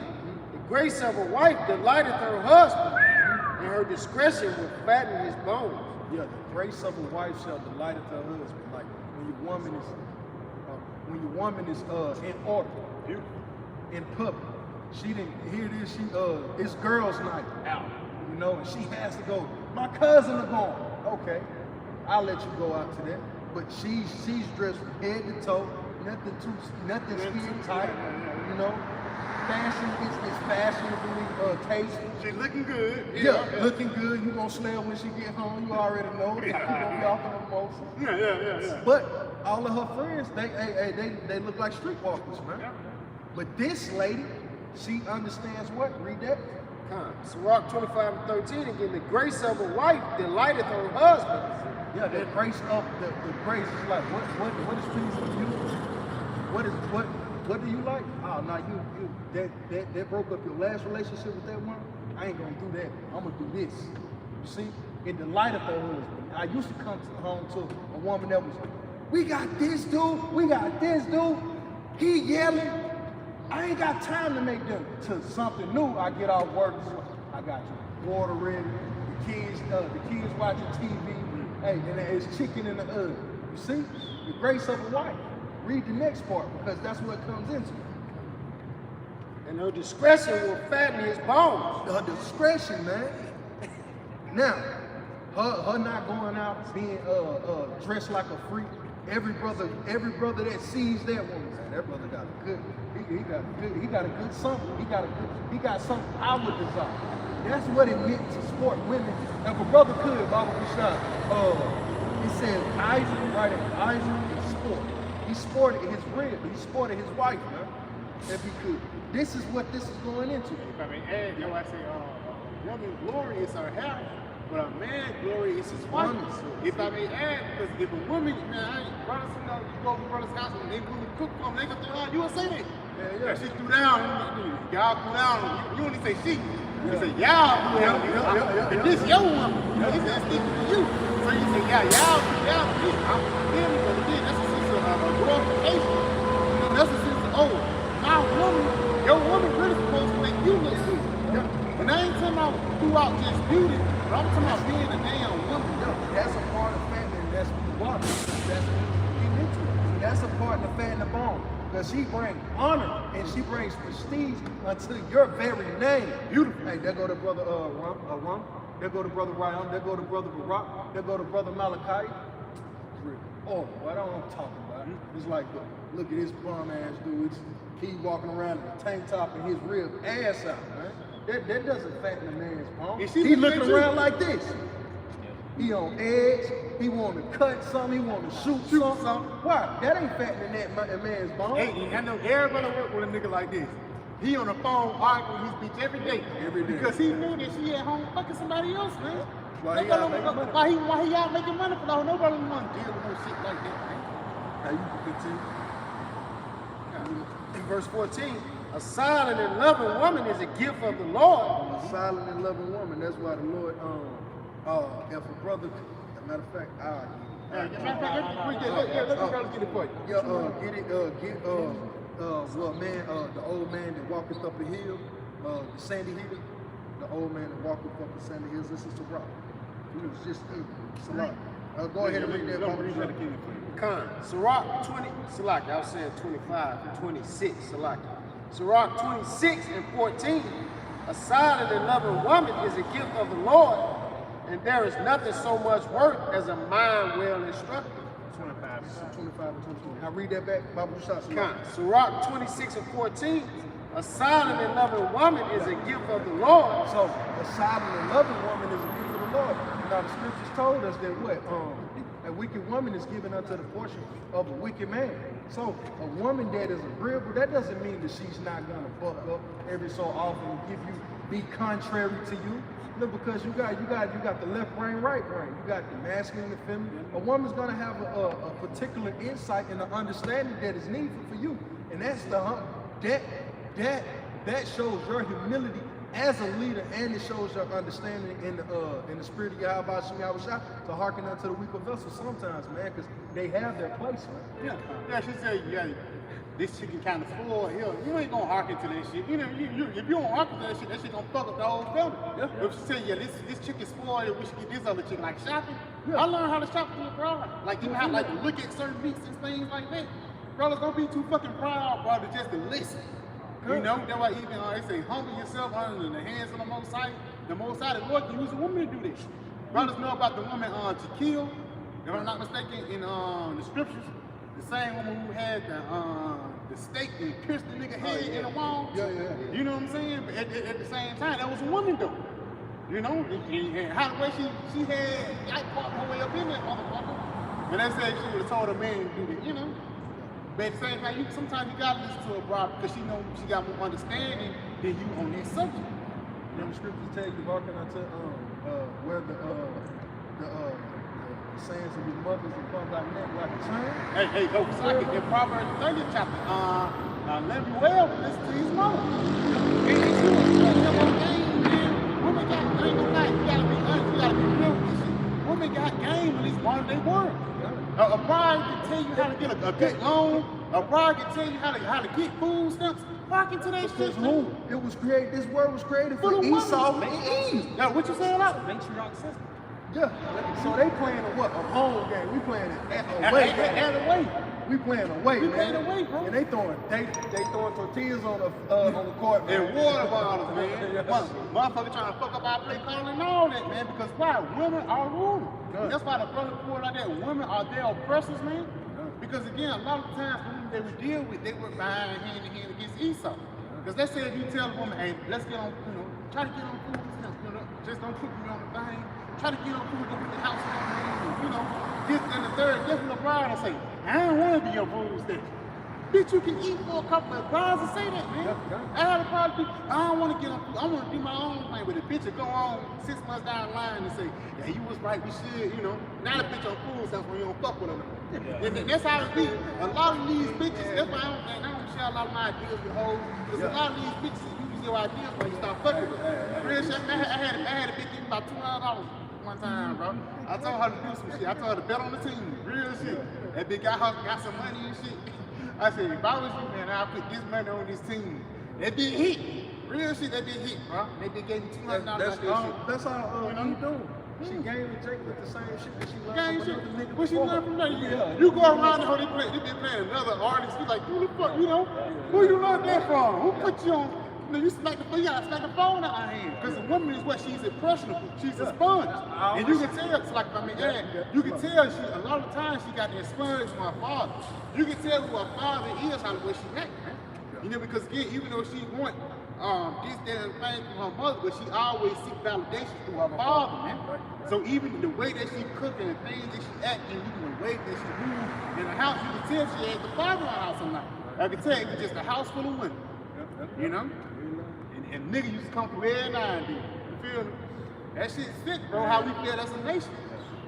The grace of a wife delighteth her husband, and her discretion will fatten his bones. Yeah, the grace of a wife shall delighteth her husband. Like when your woman is in order, in public. She didn't hear this. It's girls' night out, and she has to go. My cousin are going. Okay, I'll let you go out to that. But she's dressed from head to toe, nothing skin tight, you know. Fashion is fashionably tasteful. She's looking good. Yeah, looking good. You gonna smell when she get home. You already know. You gonna be off on emotion. Yeah. But all of her friends, they look like streetwalkers, man. Yeah. But this lady, she understands what? Read that. Sirach 25:13, again, the grace of a wife delighteth her husband. Yeah, the grace of the grace is like what is pleasing to you? What do you like? Oh no, you that broke up your last relationship with that woman. I ain't gonna do that. I'm gonna do this. You see, it delighteth her husband. I used to come home to a woman that was, we got this dude, he yelling. I ain't got time to make them to something new. I get off work, I got you. Water ready, the kids watching TV. Hey, and there's chicken in the oven. You see? The grace of a wife. Read the next part, because that's what it comes into. And her discretion will fatten his bones. Her discretion, man. Now, her not going out being dressed like a freak. Every brother that sees that woman, man, that brother got a good, he got a good something. He got something I would desire. That's what it meant to sport women. If a brother could, Baba Bashar, it says Isaac, right? Isaac is sport. He sported his rib, he sported his wife, man. If he could. This is what this is going into. If I may add, I say, woman's glory is her hair, but a man's glory is his wife. If I may add, because if a woman, man, brothers, you go over brother's house and they women cook for them, they go through her, you will say that. Yeah. She threw down, y'all threw down, you only say she. You say y'all threw down, and this your woman, this is speaking to you. So you say, y'all, I'm feeling, but again, that's a sense of glorification. That's a sense of, my woman, your woman really supposed to make you look good. And I ain't talking about throughout just beauty, but I'm talking about being a damn woman. That's a part of fattening, and that's what the water. That's what we're getting into. That's a part of fattening the bone. Because she brings honor and she brings prestige unto your very name. Beautiful. Hey, there go the brother Rum. There go the brother Ryan. There go the brother Barak. There go the brother Malachi. Oh, I don't know what I'm talking about. It's like, look at this bum ass dude. He walking around in a tank top and his rib ass out, man. That doesn't fatten a man's bone. He looking around like this. He on edge. He want to cut something. He want to shoot something. Why? That ain't fattening that man's bone. Hey, I know everybody work with a nigga like this. He on the phone arguing with his bitch every day. Because he knew that she at home fucking somebody else, man. Why he out making money? Why he out making money for that? Nobody want to deal with no shit like that, man. Now you can continue. In verse 14, a silent and loving woman is a gift of the Lord. A silent and loving woman. That's why the Lord, if a brother, as a matter of fact, Let's get it for you. Well, man, the old man that walketh up a hill, the sandy hill, the old man that walketh up the sandy hills. This is to rock. He was just Salah. Go ahead and read that. Sirach 20, Salaki, I was saying 25, 26, Salaki. Sirach 26 and 14, a silent and loving woman is a gift of the Lord, and there is nothing so much worth as a mind well instructed. 25 and 24. Now read that back, Bible Shah. Sirach 26 and 14, a silent and loving woman is a gift of the Lord. So, a silent and loving woman is a gift of the Lord. Now, the scriptures told us that what? A wicked woman is given unto the portion of a wicked man. So, a woman that is agreeable, that doesn't mean that she's not going to buck up every so often and be contrary to you. Look, because you got the left brain, right brain. You got the masculine and the feminine. A woman's going to have a particular insight and an understanding that is needful for you. And that's that shows your humility as a leader, and it shows your understanding in the spirit of Yahweh to hearken unto the weaker vessels sometimes, man, because they have their place, man. Yeah, she said, this chicken kind of spoiled. You ain't gonna hearken to that shit. If you don't hearken to that shit gonna fuck up the whole family. Yeah. If she say, this chicken spoiled, we should get this other chicken, like shopping. Yeah. I learned how to shop for a brother. Like you have to look at certain meats and things like that. Brothers, don't be too fucking proud, brother, just to listen. You know, that's why even they say, humble yourself under the hands of the Most High. The Most High, the Lord can use a woman to do this. Brothers know about the woman to kill, If I'm not mistaken, in the scriptures, the same woman who had the stake and pierced the nigga head in the wall. Yeah. You know what I'm saying? But at the same time, that was a woman though. You know, and how the way she had like walked her way up in that motherfucker. And they said she would have told her man to do that, you know. But at the same time, sometimes you gotta listen to her bride because she know she got more understanding than you on that subject. You know, the scriptures tell you, hearken unto where the sayings of your mothers upon thy neck like a chain. Hey, go second in Proverbs 30 chapter. Lemuel listen to his mother. And she was putting him on game, man. Women got game tonight. You gotta be honest, you gotta be real with this shit. Women got game in this modern day world. A bride can tell you how to get a good loan. A bride can tell you how to get food stamps. Walk into that shit. It was created. This word was created For for the Esau women. and Eve. Now, what you saying about? Matriarch system. Yeah. So they playing a what? A home game. We playing it away. Away. We playing away, We man. playing away, bro. And they throwing tortillas on the court, man. And water bottles, man. Motherfucker trying to fuck up our play calling and all that, man. Because why? Women are ruling. That's why the brother put like that. Women are their oppressors, man. Because again, a lot of times women they would deal with, they work behind hand in hand against Esau. Because let's say if you tell a woman, hey, let's get on, try to get on food stamps, just don't put me on the thing. Try to get on food, go put the house on, this and the third. Guess what the bride will say? I don't want to be your food stamp. Bitch, you can eat for a couple of brides and say that, man. I had a problem with people, I don't want to get on food, I want to do my own thing. But the bitch will go on 6 months down the line and say, yeah, you was right, we should, Now the bitch on food stamps when you don't fuck with her. And that's how it be. A lot of these bitches, that's why I don't share a lot of my ideas with hoes. Because a lot of these bitches use your ideas when you start fucking with them. Real shit, I had a bitch give me about $200 one time, bro. I told her to do some shit. I told her to bet on the team. Real shit. That bitch got some money and shit. I said, if I was you, man, I'll put this money on this team. That bitch hit. Real shit, that bitch hit, bro. That bitch gave me $200 That's shit. that's all Eve doing. She gave me Jake with the same shit that she learned Gang from shit. another nigga What she before. learned from that? You go around and they been playing another artist. You like, who the fuck, Who you learned that from? Who put you on? You gotta smack the phone out of her hand. Because a woman is what? She's impressionable. She's a sponge. And you can tell, it's like, you can tell a lot of times she got that sponge from her father. You can tell who her father is, how the way she act, man. Because again, even though she want this, that, and thing from her mother, but she always seek validation through her father, man. So even the way that she cooking and things that she acting, even the way that she moves in the house, you can tell she had the father in the house or not. I can tell it was just a house full of women, And niggas used to come through every now and then. You feel me? That shit's sick, bro, how we feel as a nation.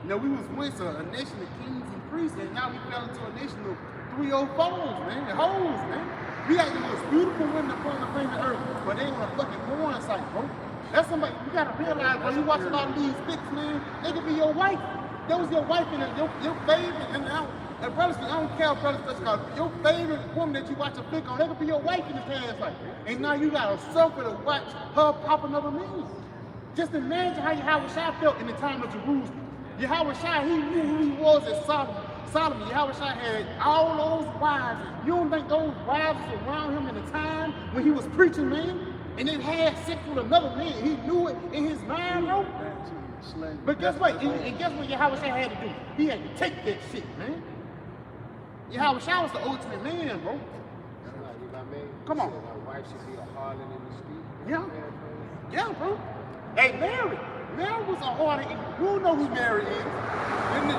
We was once a nation of kings and priests, and now we fell into a nation of 304s, man, and hoes, man. We got the most beautiful women upon the planet Earth, but they on a fucking porn site, bro. That's somebody, you gotta realize, when you watch a lot of these pics, man, they could be your wife. That was your wife and your favorite, and brothers, I don't care, brothers, that's called your favorite woman that you watch a flick on, that could be your wife in the past life. And now you gotta suffer to watch her pop another man. Just imagine how Yahweh Shai felt in the time of Jerusalem. Yahweh Shai, he knew who he was as Solomon. Yahweh Shai had all those wives. You don't think those wives was around him in the time when he was preaching, man? And then had sex with another man. He knew it in his mind, bro. But guess what? And guess what Yahweh Shai had to do? He had to take that shit, man. Yahweh Shai was the ultimate man, bro. Come on. My wife should be a harlot in the street. Yeah, bro. Hey, Mary was a harlot. We don't know who Mary is. In the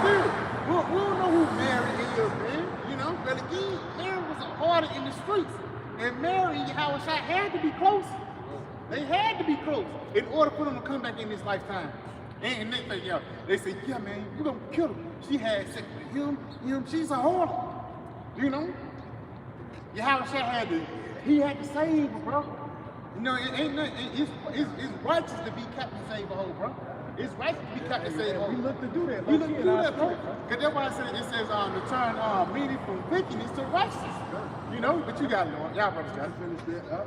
spirit. We don't know who Mary is, man. But again, Mary was a harlot in the streets. And Mary and Yahweh Shai had to be close. They had to be close in order for them to come back in this lifetime. And they say, yeah, man, you're gonna kill her. She had sex with him, she's a harlot. Yahweh Shai he had to save her, bro. It ain't nothing. It's righteous to be kept and save a hoe, bro. It's righteous to be kept and save a hoe. We look to do that. We look to do that, bro. Because that's why it says to turn meaning from wickedness to righteousness. But you got it, Lord. Y'all brothers got to finish that.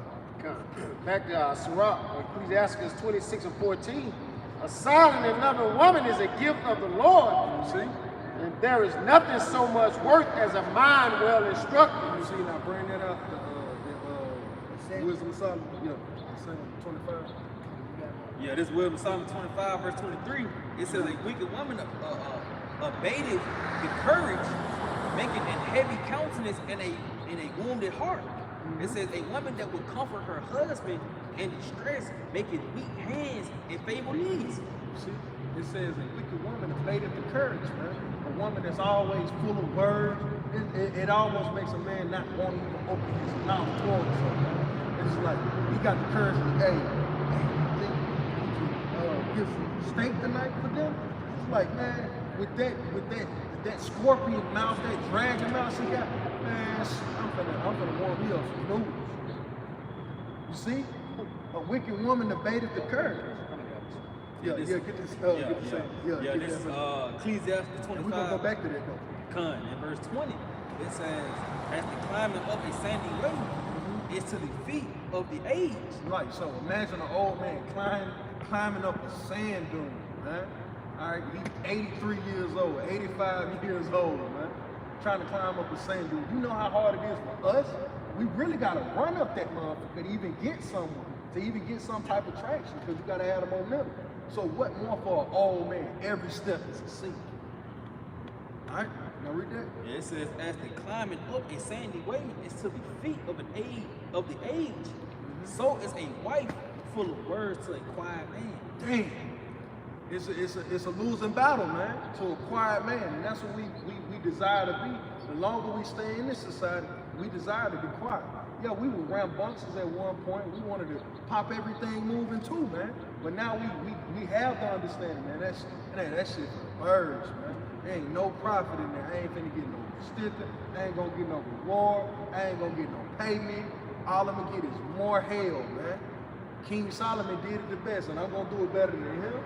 Back to Sirach, Ecclesiastes 26 and 14. A silent and loving woman is a gift of the Lord. See? And there is nothing so much worth as a mind well instructed. You see, now bring that up. Wisdom of Solomon, 25. Yeah, this Wisdom of Solomon 25, verse 23. It says a wicked woman abated the courage, making a heavy countenance and a wounded heart. It says a woman that would comfort her husband in distress, making weak hands and feeble knees. See, it says a wicked woman abated the courage, man. A woman that's always full of words. It almost makes a man not want to even open his mouth towards something. It's like he got the courage to, hey, you think you can get some steak tonight for them? It's like, man, with that scorpion mouth, that dragon mouth she got, man, I'm gonna warm me up some noodles. You see, a wicked woman abated the courage. Get this. Ecclesiastes 25. And we're gonna go back to that though. In verse 20, it says, as the climbing up a sandy way is to the feet of the aged. Right, so imagine an old man climbing up a sand dune, man. All right, he's 83 years old, 85 years old, man. Trying to climb up a sand dune. You know how hard it is for us? We really gotta run up that motherfucker to even get someone, to even get some type of traction, because you gotta have the momentum. So what more for an old man? Every step is a sink. All right, now read that. Yeah, it says, as the climbing up a sandy way is to the feet of the aged, so is a wife full of words to a quiet man. Damn. It's a losing battle, man, to a quiet man, and that's what we desire to be. The longer we stay in this society, we desire to be quiet. Yeah, we were rambunctious at one point. We wanted to pop everything moving too, man. But now we have the understanding, man. That shit for birds, man. There ain't no profit in there. I ain't finna get no stipend. I ain't gonna get no reward. I ain't gonna get no payment. All I'm gonna get is more hell, man. King Solomon did it the best, and I'm gonna do it better than him.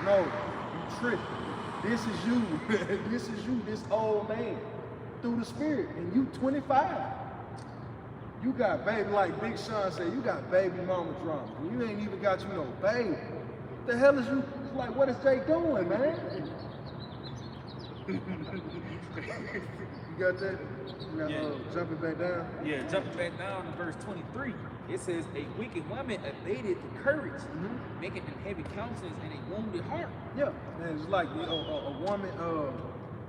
No, you tripping. This is you. This is you, this old man, through the spirit, and you 25. You got baby, like Big Sean said, you got baby mama drama. You ain't even got you no baby. What the hell is you, it's like, what is Jay doing, man? You got that? Jumping back down? Yeah, jumping back down to verse 23. It says, a wicked woman abated the courage, making a heavy countenance and a wounded heart. Yeah, man, it's like a woman,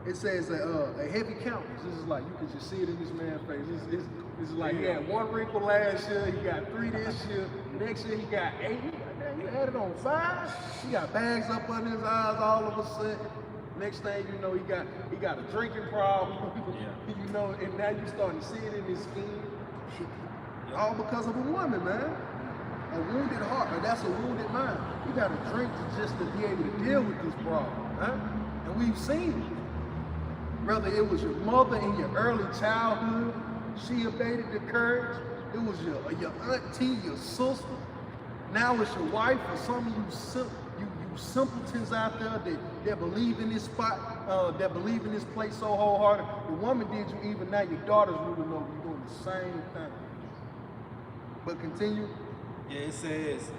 it says a heavy countenance. This is like, you can just see it in this man's face. It's like he had 1 wrinkle last year, he got 3 this year, next year he got 8. Damn, you added on 5? He got bags up under his eyes all of a sudden. Next thing you know, he got a drinking problem. You know, and now you starting to see it in his skin. All because of a woman, man. A wounded heart, that's a wounded mind. You gotta drink just to be able to deal with this problem, huh? And we've seen it. Whether it was your mother in your early childhood, she abated the courage. It was your auntie, your sister. Now it's your wife, or some of you simpletons out there that believe in this spot, that believe in this place so wholehearted. The woman did you even now, your daughters need to know you're doing the same thing. But continue. Yeah, it says,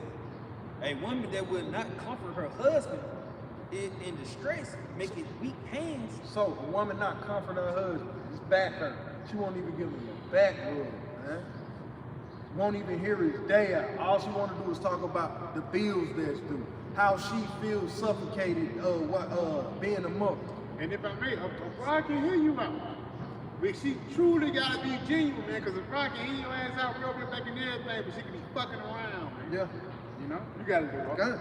a woman that would not comfort her husband in distress, making weak hands. So a woman not comfort her husband, his back hurt. She won't even give him a back rub, man. Won't even hear his day out. All she want to do is talk about the bills that's due. How she feels suffocated being a mother. And if I may, I can hear you out. But she truly gotta be genuine, man, because if I can hear your ass out real bit making everything, but she can be fucking around, man. Yeah. You know? You gotta do it. Okay.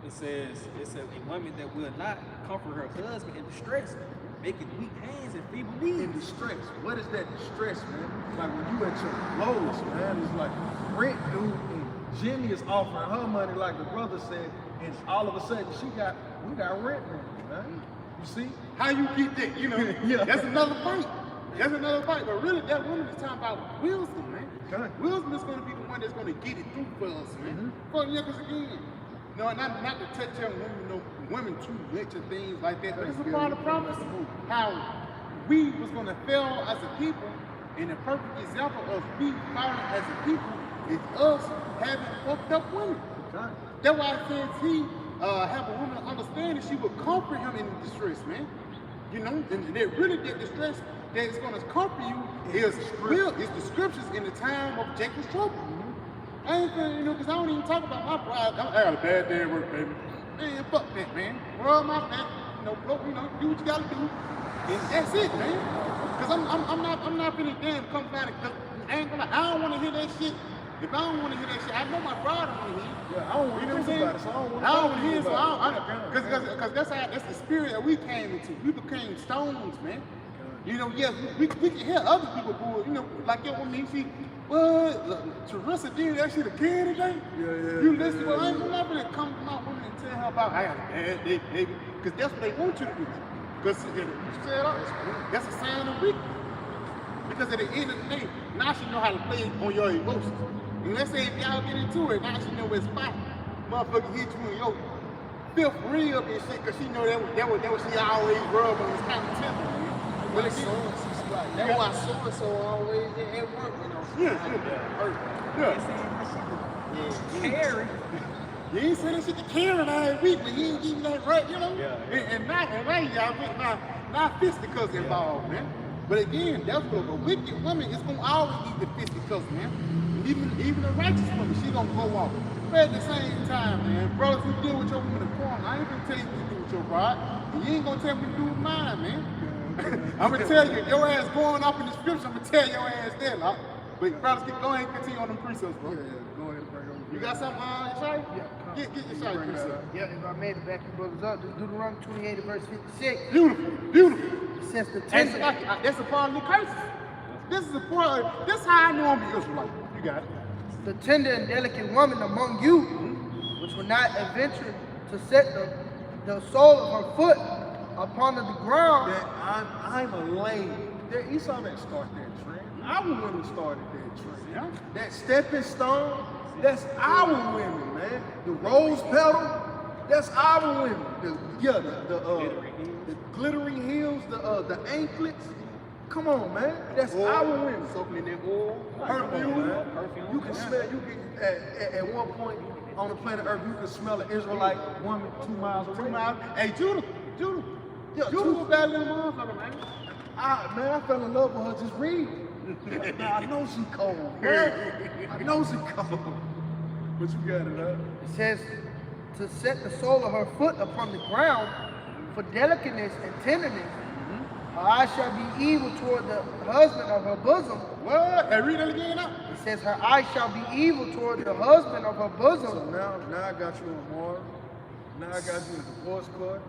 It says a woman that will not comfort her husband in distress, making weak hands and feeble knees. In distress. What is that distress, man? Like when you at your lowest, man, it's like rent dude and Jimmy is offering her money like the brother said, and all of a sudden we got rent money, man. You see? How you keep that, you know? Yeah. That's another fight. That's another fight. But really, that woman is talking about wisdom, man. Okay. Wisdom is going to be the one that's going to get it through for us, man. Because again, no, not to touch on women too much and things like that. But it's a part of the promise. How we was going to fail as a people, and the perfect example of we falling as a people is us having fucked up women. Okay. That's why it says he have a woman understand that she would comfort him in distress, man. You know, and that really that distress that is going to comfort you is the scriptures in the time of Jacob's trouble. I ain't gonna, you know, because I don't even talk about my pride. I got a bad day at work, baby. Man, fuck that, man. Where am I at? do what you gotta do. And that's it, man. Cause I'm not finna damn come back. Cause I ain't gonna, I don't wanna hear that shit. If I don't wanna hear that shit, I know my brother wanna hear it. Yeah, I don't want to hear about it, so I don't want to I don't wanna hear it, so about cause that's the spirit that we came into. We became stones, man. You know, yes, we can hear other people bull, you know, like your woman, she, what? Teresa did that shit again today? Yeah. You listen, well, I ain't gonna never come to my woman and tell her about, I got a bad day, baby. Because that's what they want you to do. Because you said, that's a sign of weakness. Because at the end of the day, now she know how to play on your emotions. And let's say if y'all get into it, now she know where it's spot. Motherfucker hit you in your fifth rib and shit, because she know that was she always rub on, it's kind of tender. Well, that's why so always at work, you know. Carrie. You ain't saying that shit to Karen every week, but you ain't giving that right, you know? And now y'all get now fisticuffs involved, man. But again, that's what a wicked woman is gonna always need the fisticuffs, man. Even a righteous woman, she gonna go off. But at the same time, man, brothers, you deal with your woman in the corner. I ain't gonna tell you what to do with your bride. And you ain't gonna tell me what to do with mine, man. I'm gonna tell you, your ass going off in the scripture, I'm gonna tell your ass that, like. But brothers, go ahead and continue on them precepts, bro. Go ahead and bring them. You got something on your side? Yeah. Get your side precept. Yeah, if I made it back you brothers up, this Deuteronomy 28 verse 56. Beautiful. It says the And tender. that's a part of the curses. This is a part. This is how I know I'm an Israelite. You got it. The tender and delicate woman among you, which will not adventure to set the sole of her foot upon the ground. That I'm a lame. That Esau didn't start that trend. Our women started that trend. Yeah. That stepping stone, that's our women, man. The rose petal, that's our women. The glittering heels, the anklets. Come on, man. That's our women. Soaking in that oil. Perfume. You can smell. At one point on the planet Earth, you can smell an Israelite woman 2 miles away. 2 miles. Hey, Judah. Yeah, Judah bad little motherfucker, man. I fell in love with her just reading. Now, I know she cold, man. I know she cold. But you got it, huh? It says to set the sole of her foot upon the ground for delicateness and tenderness. Her eyes shall be evil toward the husband of her bosom. What? Hey, read it again now. It says her eyes shall be evil toward the husband of her bosom. So now I got you in war. Now I got you in divorce court.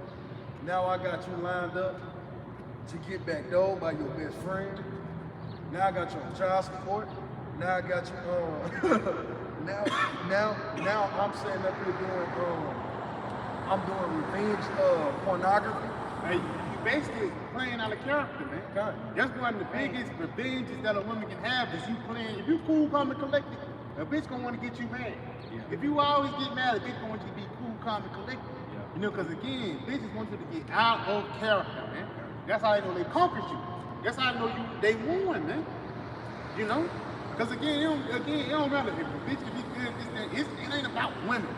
Now I got you lined up to get back door by your best friend. Now I got you on child support. Now I got you now I'm sitting up here doing revenge pornography. Hey, you basically playing out of character, man. God. That's one of the biggest revenges that a woman can have is you playing. If you cool, calm, and collected, a bitch gonna want to get you mad. Yeah. If you always get mad, a bitch gonna want you to be cool, calm, and collected. Yeah. You know, because again, bitches want you to get out of character, man. That's how they know they conquered you. That's how I know they won, man. You know? Because again, it don't matter if a bitch can be good, it ain't about women.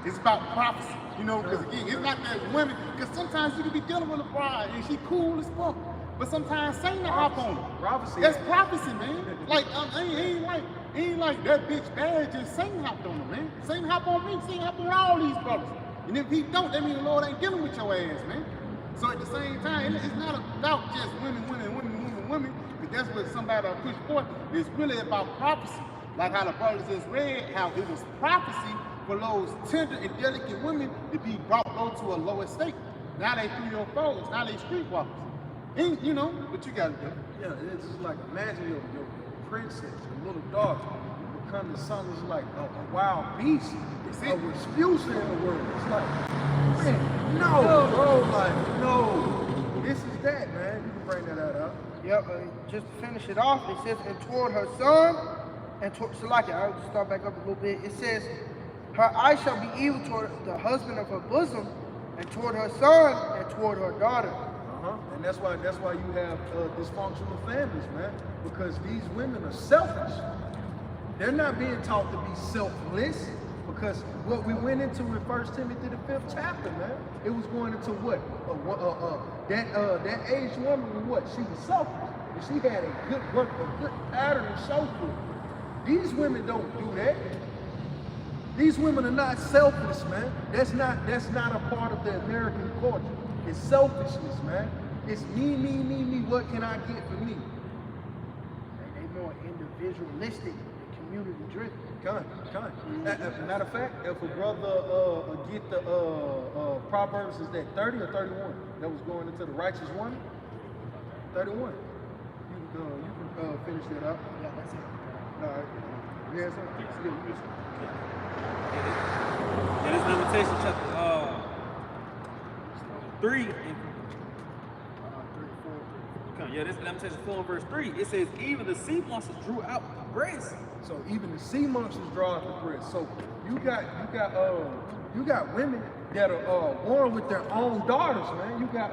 It's about prophecy. You know, because again, it's not that women, because sometimes you can be dealing with a bride and she cool as fuck. But sometimes Satan hop on her. Prophecy. That's prophecy, man. Like, it ain't like that bitch bad, just Satan hopped on her, man. Satan hop on me, Satan hop on all these brothers. And if he don't, that means the Lord ain't dealing with your ass, man. So at the same time, it's not about just women. Because that's what somebody push forth. It's really about prophecy. Like how the brothers just read, how it was prophecy for those tender and delicate women to be brought low to a lower state. Now they through your foes. Now they streetwalkers. And, you know, what you gotta do. Yeah, it's just like imagine your princess, your little daughter, become the son is like a wild beast. It's a Respucia in the world. It's like, man, no, bro, like, no. This is that, man. You can bring that out. Yep, just to finish it off, it says, and toward her son, and toward, so like I'll just start back up a little bit. It says, her eyes shall be evil toward the husband of her bosom, and toward her son, and toward her daughter. And that's why you have dysfunctional families, man. Because these women are selfish. They're not being taught to be selfless. Because what we went into in 1 Timothy the 5th chapter, man, it was going into what? That aged woman was what? She was selfish. And she had a good pattern to show for it. These women don't do that. These women are not selfless, man. That's not a part of the American culture. It's selfishness, man. It's me, what can I get for me? They more individualistic than community driven. Matter of fact, if a brother get the Proverbs, is that 30 or 31? That was going into the righteous one? 31. You can finish that up. Yeah, that's it. All right. Yes, sir. That is Lamentation chapter 3. Yeah, this Lamentation 4 and verse 3. It says, even the sea monsters drew out the breast. So even the sea monsters draw out the breast. So you got women that are born with their own daughters, man. You got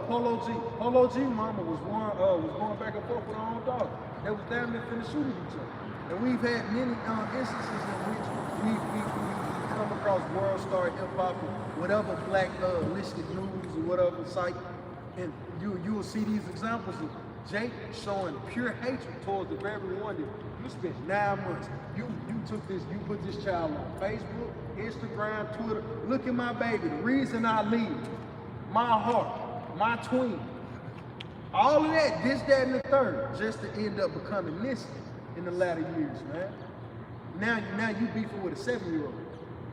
Polo G. Polo G mama was going back and forth with her own daughter. They was damn near finna shooting each other. And we've had many instances in which we come across World Star Hip Hop or whatever black listed news or whatever site, and you will see these examples of Jake showing pure hatred towards the very one that you spent 9 months. You took this, you put this child on Facebook, Instagram, Twitter. Look at my baby. The reason I leave, my heart, my twin. All of that, this, that, and the third, just to end up becoming this in the latter years, man. Now you beefing with a 7-year-old,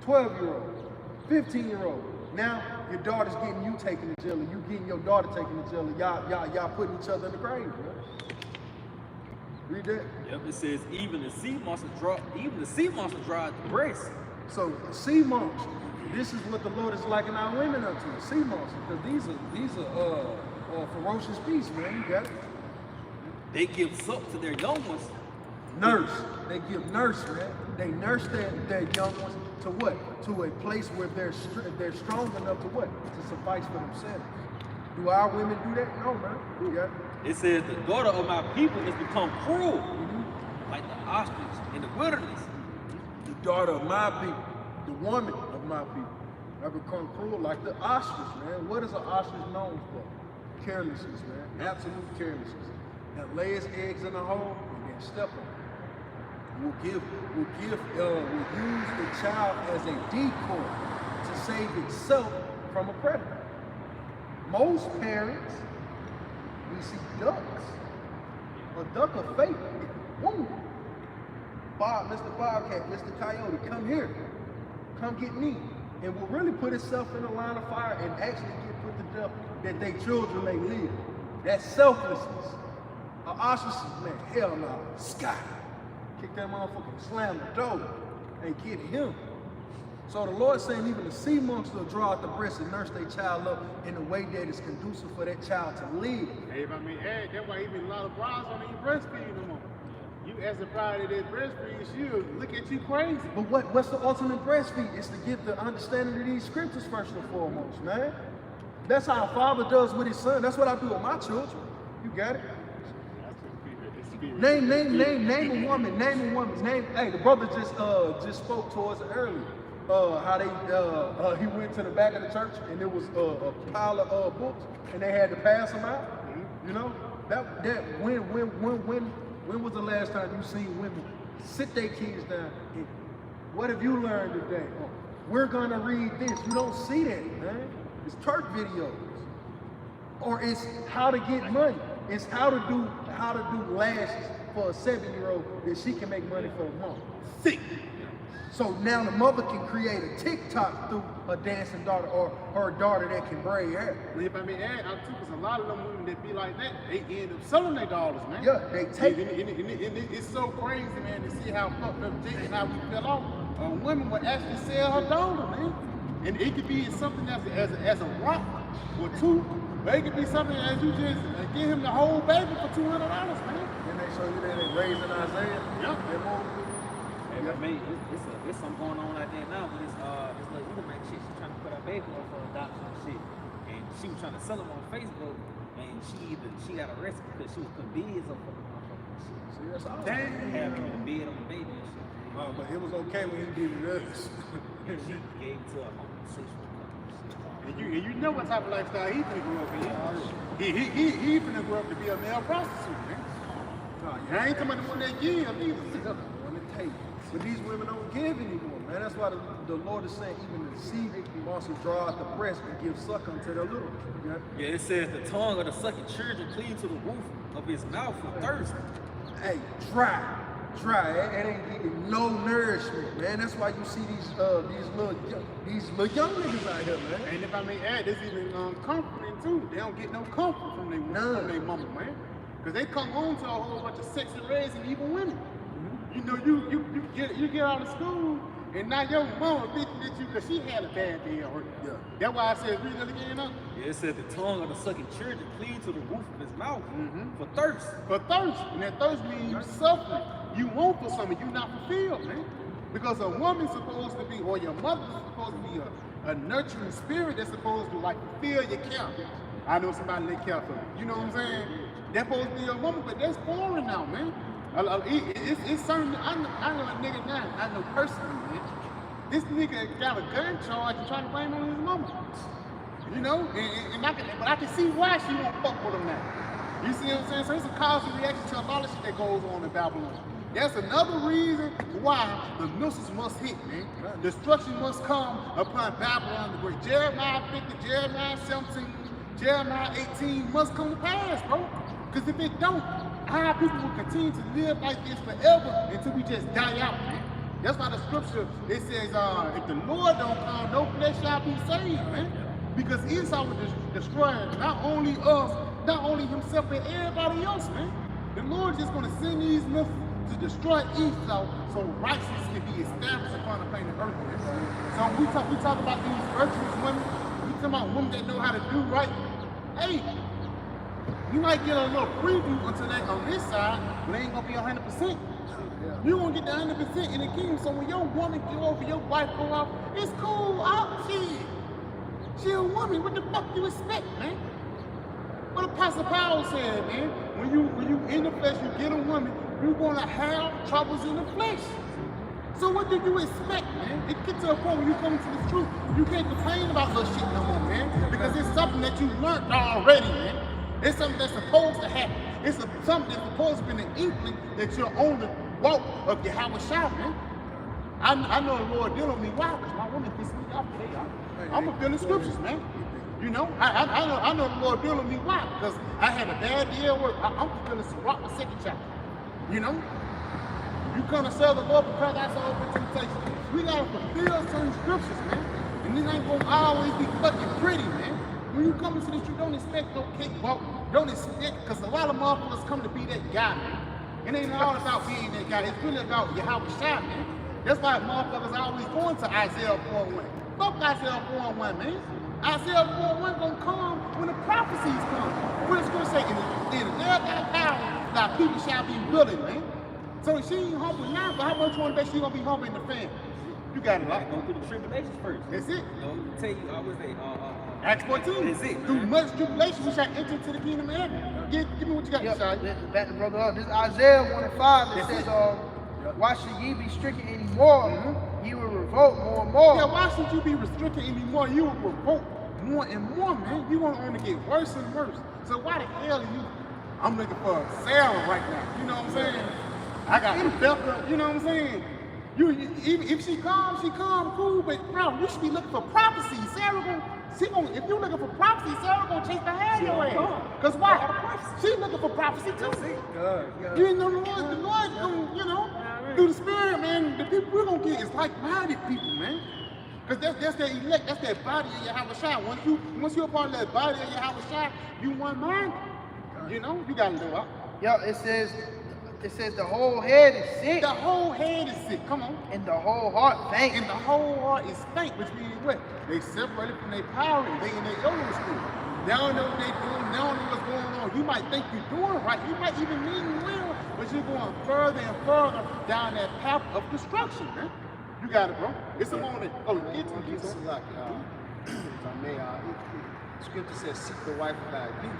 12-year-old, 15-year-old. Now your daughter's getting you taken to jail, and you getting your daughter taken to jail, and y'all putting each other in the grave, man. Read that. Yep, it says even the sea monsters draw out the breast. So sea monsters, this is what the Lord is liking our women up to, sea monsters, because these are ferocious beasts, man. You got it. They give suck to their young ones. Nurse. They give nurse, man. They nurse their young ones to what? To a place where they're strong enough to what? To suffice for themselves. Do our women do that? No, man. You got it. It says the daughter of my people has become cruel, like the ostrich in the wilderness. The daughter of my people, the woman of my people, have become cruel like the ostrich, man. What is an ostrich known for? Carelessness, man. Absolute carelessness. That lays eggs in a hole and then step on it. Will use the child as a decoy to save itself from a predator. Most parents, we see ducks. A duck of faith. Boom. Mr. Bobcat, Mr. Coyote, come here. Come get me. And will really put itself in a line of fire and actually get put to death that their children may live. That's selflessness. An ostrich, man, hell no. Sky. Kick that motherfucker, slam the door. Ain't kidding him. So the Lord saying even the sea monster will draw out the breast and nurse their child up in a way that is conducive for that child to live. Hey, that's why even a lot of brides don't even breastfeed no more. You as a bride that breastfeeds, she'll look at you crazy. But what's the ultimate breastfeed? It's to get the understanding of these scriptures first and foremost, man. That's how a father does with his son. That's what I do with my children. You got it? Name a woman. Hey, the brother just spoke towards it earlier. How he went to the back of the church and there was a pile of books and they had to pass them out. You know when was the last time you seen women sit their kids down and what have you learned today? Oh, we're gonna read this. You don't see that, man. It's church videos, or it's how to get money. It's how to do lashes for a 7-year-old that she can make money for a month. Thick. So now the mother can create a TikTok through her dancing daughter or her daughter that can braid hair. If I may add, because a lot of them women that be like that, they end up selling their daughters, man. Yeah, they take it. And it's so crazy, man, to see how fucked up Jake and how we fell off. A woman would actually sell her daughter, man. And it could be something as a rock or two, but it could be something as you just give him the whole baby for $200, man. And they show you that they raising Isaiah. Yep. It's something going on out there now with this little Edomite shit. She's trying to put her baby up for adoption and shit. And she was trying to sell them on Facebook. And she got arrested because she was putting bids up for the motherfucking shit. See, that's all. Damn. Having a bid on the baby and shit. But it was okay when he did this. And she gave it to a homosexual couple. And you know what type of lifestyle he finna grow up in. He finna grow up to be a male prostitute, man. I ain't talking about the one that give either. hey, but these women don't give anymore, man. That's why the Lord is saying even the seed wants to draw out the breast and give suck unto their little. You know? Yeah, it says the tongue of the sucking children cleave to the roof of his mouth for thirst. Hey, dry. It ain't getting no nourishment, man. That's why you see these little young niggas out here, man. And if I may add, there's even comforting too. They don't get no comfort from their mama, man. Because they come home to a whole bunch of sexy raised and evil women. You know, you get out of school, and now your mama bitching at you because she had a bad day at work. Yeah. That's why I said, read it again, huh? Yeah, it says the tongue of the sucking children cleave to the roof of his mouth for thirst. For thirst. And that thirst means you suffering. You want for something, you're not fulfilled, man. Because a woman's supposed to be, or your mother's supposed to be a nurturing spirit that's supposed to like fulfill your character. I know somebody that care for me. You know what I'm saying? They're supposed to be a woman, but that's foreign now, man. It's certain, I know a nigga now, I know personally, man. This nigga got a gun charge and trying to blame on his mama. You know? But I can see why she won't fuck with him now. You see what I'm saying? So it's a cause and reaction to a lot of shit that goes on in Babylon. That's another reason why the missiles must hit, man. Destruction must come upon Babylon the Great. Jeremiah 50, Jeremiah 17, Jeremiah 18 must come to pass, bro. Because if it don't, our people will continue to live like this forever until we just die out, man. That's why the scripture, it says, if the Lord don't come, no flesh shall be saved, man. Because Esau will destroy not only us, not only himself, but everybody else, man. The Lord is just going to send these missiles to destroy Esau so righteousness can be established upon the planet Earth. So we talk about these virtuous women, we talk about women that know how to do right. Hey, you might get a little preview until they on this side, but they ain't gonna be 100%. You won't get the 100% in the kingdom. So when your woman go over, your wife go off, it's cool. She a woman. What the fuck you expect, man? What Apostle Paul said, man. When you in the flesh, you get a woman, you're gonna have troubles in the flesh. So what do you expect, man? It gets to a point when you come to the truth, you can't complain about little shit no more, man. Because it's something that you learned already, man. It's something that's supposed to happen. It's something that's supposed to be an inkling that you're on the walk of Yahweh Shah, man. I know the Lord dealing with me. Why? Because my woman pissed me off today. I'm fulfilling scriptures, man. You know, I know the Lord dealing with me. Why? Because I had a bad day at work. I'm fulfilling Sirach, my second chapter. You know? You come to serve the Lord because I saw open temptation. We gotta fulfill certain scriptures, man. And this ain't gonna always be fucking pretty, man. When you come into this, you don't expect no cakewalk. Don't expect, because a lot of motherfuckers come to be that guy, man. It ain't all about being that guy. It's really about Yahweh Shah, man. That's why motherfuckers always going to Isaiah 4:1. Fuck Isaiah 4:1, man. Isaiah 4:1 gonna come when the prophecies come. What it's gonna say, in the day of thy power, thy people shall be willing, man. So she ain't humble now, but how much you want to bet she gonna be humble in the family? You got it. Go through the tribulations first. That's it. You know, tell you, I was say, Acts 14. That's it, Through man. much tribulation, we shall enter into the kingdom of heaven. Give me what you got, Shai. Back to Brother Hunt. This is Isaiah 1:5 that says, why should ye be stricken anymore? Ye will revolt more and more. Yeah, why should you be restricted anymore? You will revolt more and more, man. You want to only get worse and worse. So why the hell are you? I'm looking for Sarah right now. You know what I'm saying? I got Rebecca. You know what I'm saying? If she comes, cool. But bro, you should be looking for prophecy. If you're looking for prophecy, Sarah gonna chase the hell your ass. Cause why? She's looking for prophecy too. You know the Lord gonna, you know, through the Spirit, man. The people we're gonna get is like-minded people, man. Cause that's their elect. That's that body of Yahweh Shai. Once you're a part of that body of Yahweh Shai, you one-minded. You know, you gotta live up. Yo, it says the whole head is sick. The whole head is sick. Come on. And the whole heart faint. And the whole heart is faint, which means what? They separated from their power and they in their own school. They don't know what they're doing. They don't know what's going on. You might think you're doing right. You might even mean well, but you're going further and further down that path of destruction, man. You got it, bro. It's a moment. Oh, it's like, if I may, scripture says, seek the wife of thy youth.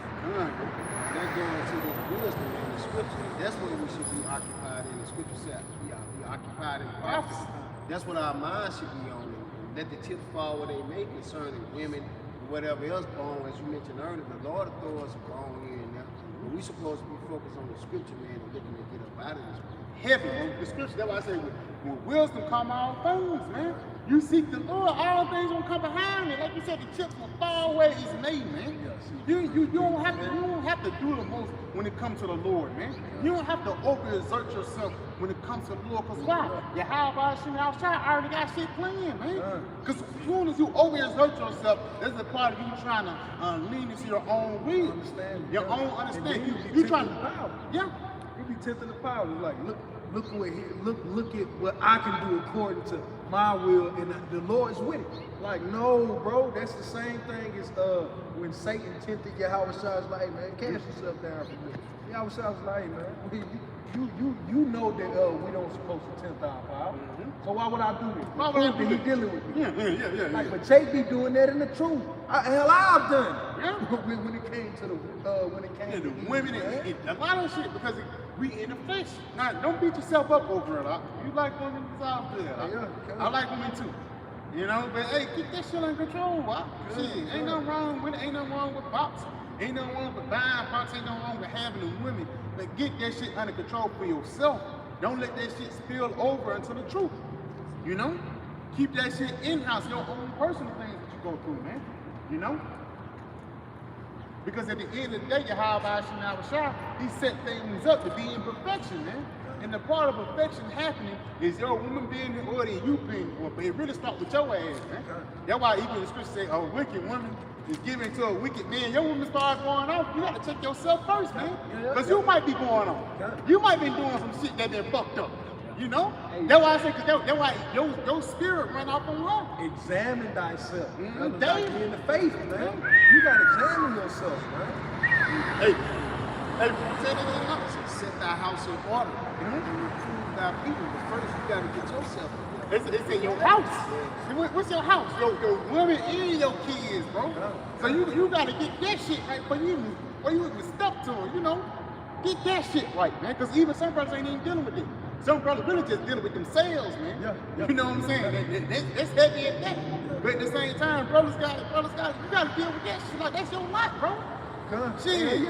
They're going into this wisdom in the scripture. That's what we should be occupied in. The scripture says we occupied in prophecy. That's what our mind should be on. And let the chips fall where they may concerning women and whatever else bone, as you mentioned earlier. The Lord will throw us a bone here and there. But we we supposed to be focused on the scripture, man, and looking to get up out of this. Heavy on the scripture. That's why I say when wisdom come all things, man. You seek the Lord, all things gonna come behind it. Like you said, the chips will fall where it's made, man. You don't have to do the most when it comes to the Lord, man. You don't have to overexert yourself when it comes to the Lord. Cause why? Your how about outside already got shit playing, man. Cause as soon as you overexert yourself, that's the part of you trying to lean into your own will, your own understanding. You trying to power. Yeah. You be tempting the power. Like, look at what I can do according to my will, and the Lord's with it. Like, no, bro, that's the same thing as when Satan tempted Yahweh Shai, was like, hey, man, cast yourself down from this. Yahweh Shai was like, hey, man, you know that we don't supposed to tempt our power. So why would I do this? Why would I do He this? dealing with me. Yeah. Like, but Jake be doing that in the truth. I've done it. Yeah. when it came to The women and a lot of shit because we in the flesh. Now, don't beat yourself up over it. You like women, it's all good. I like women too. You know, but hey, keep that shit under control. Shit, ain't nothing wrong with it. Ain't nothing wrong with bops. Ain't nothing wrong with buying bops. Ain't nothing wrong with having the women. But get that shit under control for yourself. Don't let that shit spill over into the truth. You know? Keep that shit in-house, your own personal things that you go through, man. You know? Because at the end of the day, Yahweh Shai, he set things up to be in perfection, man. And the part of perfection happening is your woman being in order and you being in order. But it really starts with your ass, man. That's why even the scripture say a wicked woman is given to a wicked man. Your woman starts going off. You got to check yourself first, man. Because you might be going on. You might be doing some shit that been fucked up. You know? That's why I say, because that's why your spirit run off on her. Examine thyself. Mm-hmm. Like be in the faith, man. You got to examine yourself, man. Hey, Say that in house. Set thy house in order and reprove thy people. But first, you got to get yourself together. it's in your house. What's your house? Your women and your kids, bro. So you got to get that shit right for you even step to it, you know? Get that shit right, man. Because even some brothers ain't even dealing with it. Some brothers really just dealing with themselves, man. You know what I'm saying? That's heavy at that. But at the same time, brothers got it. You got to deal with that shit. Like, that's your lot, bro. Shit.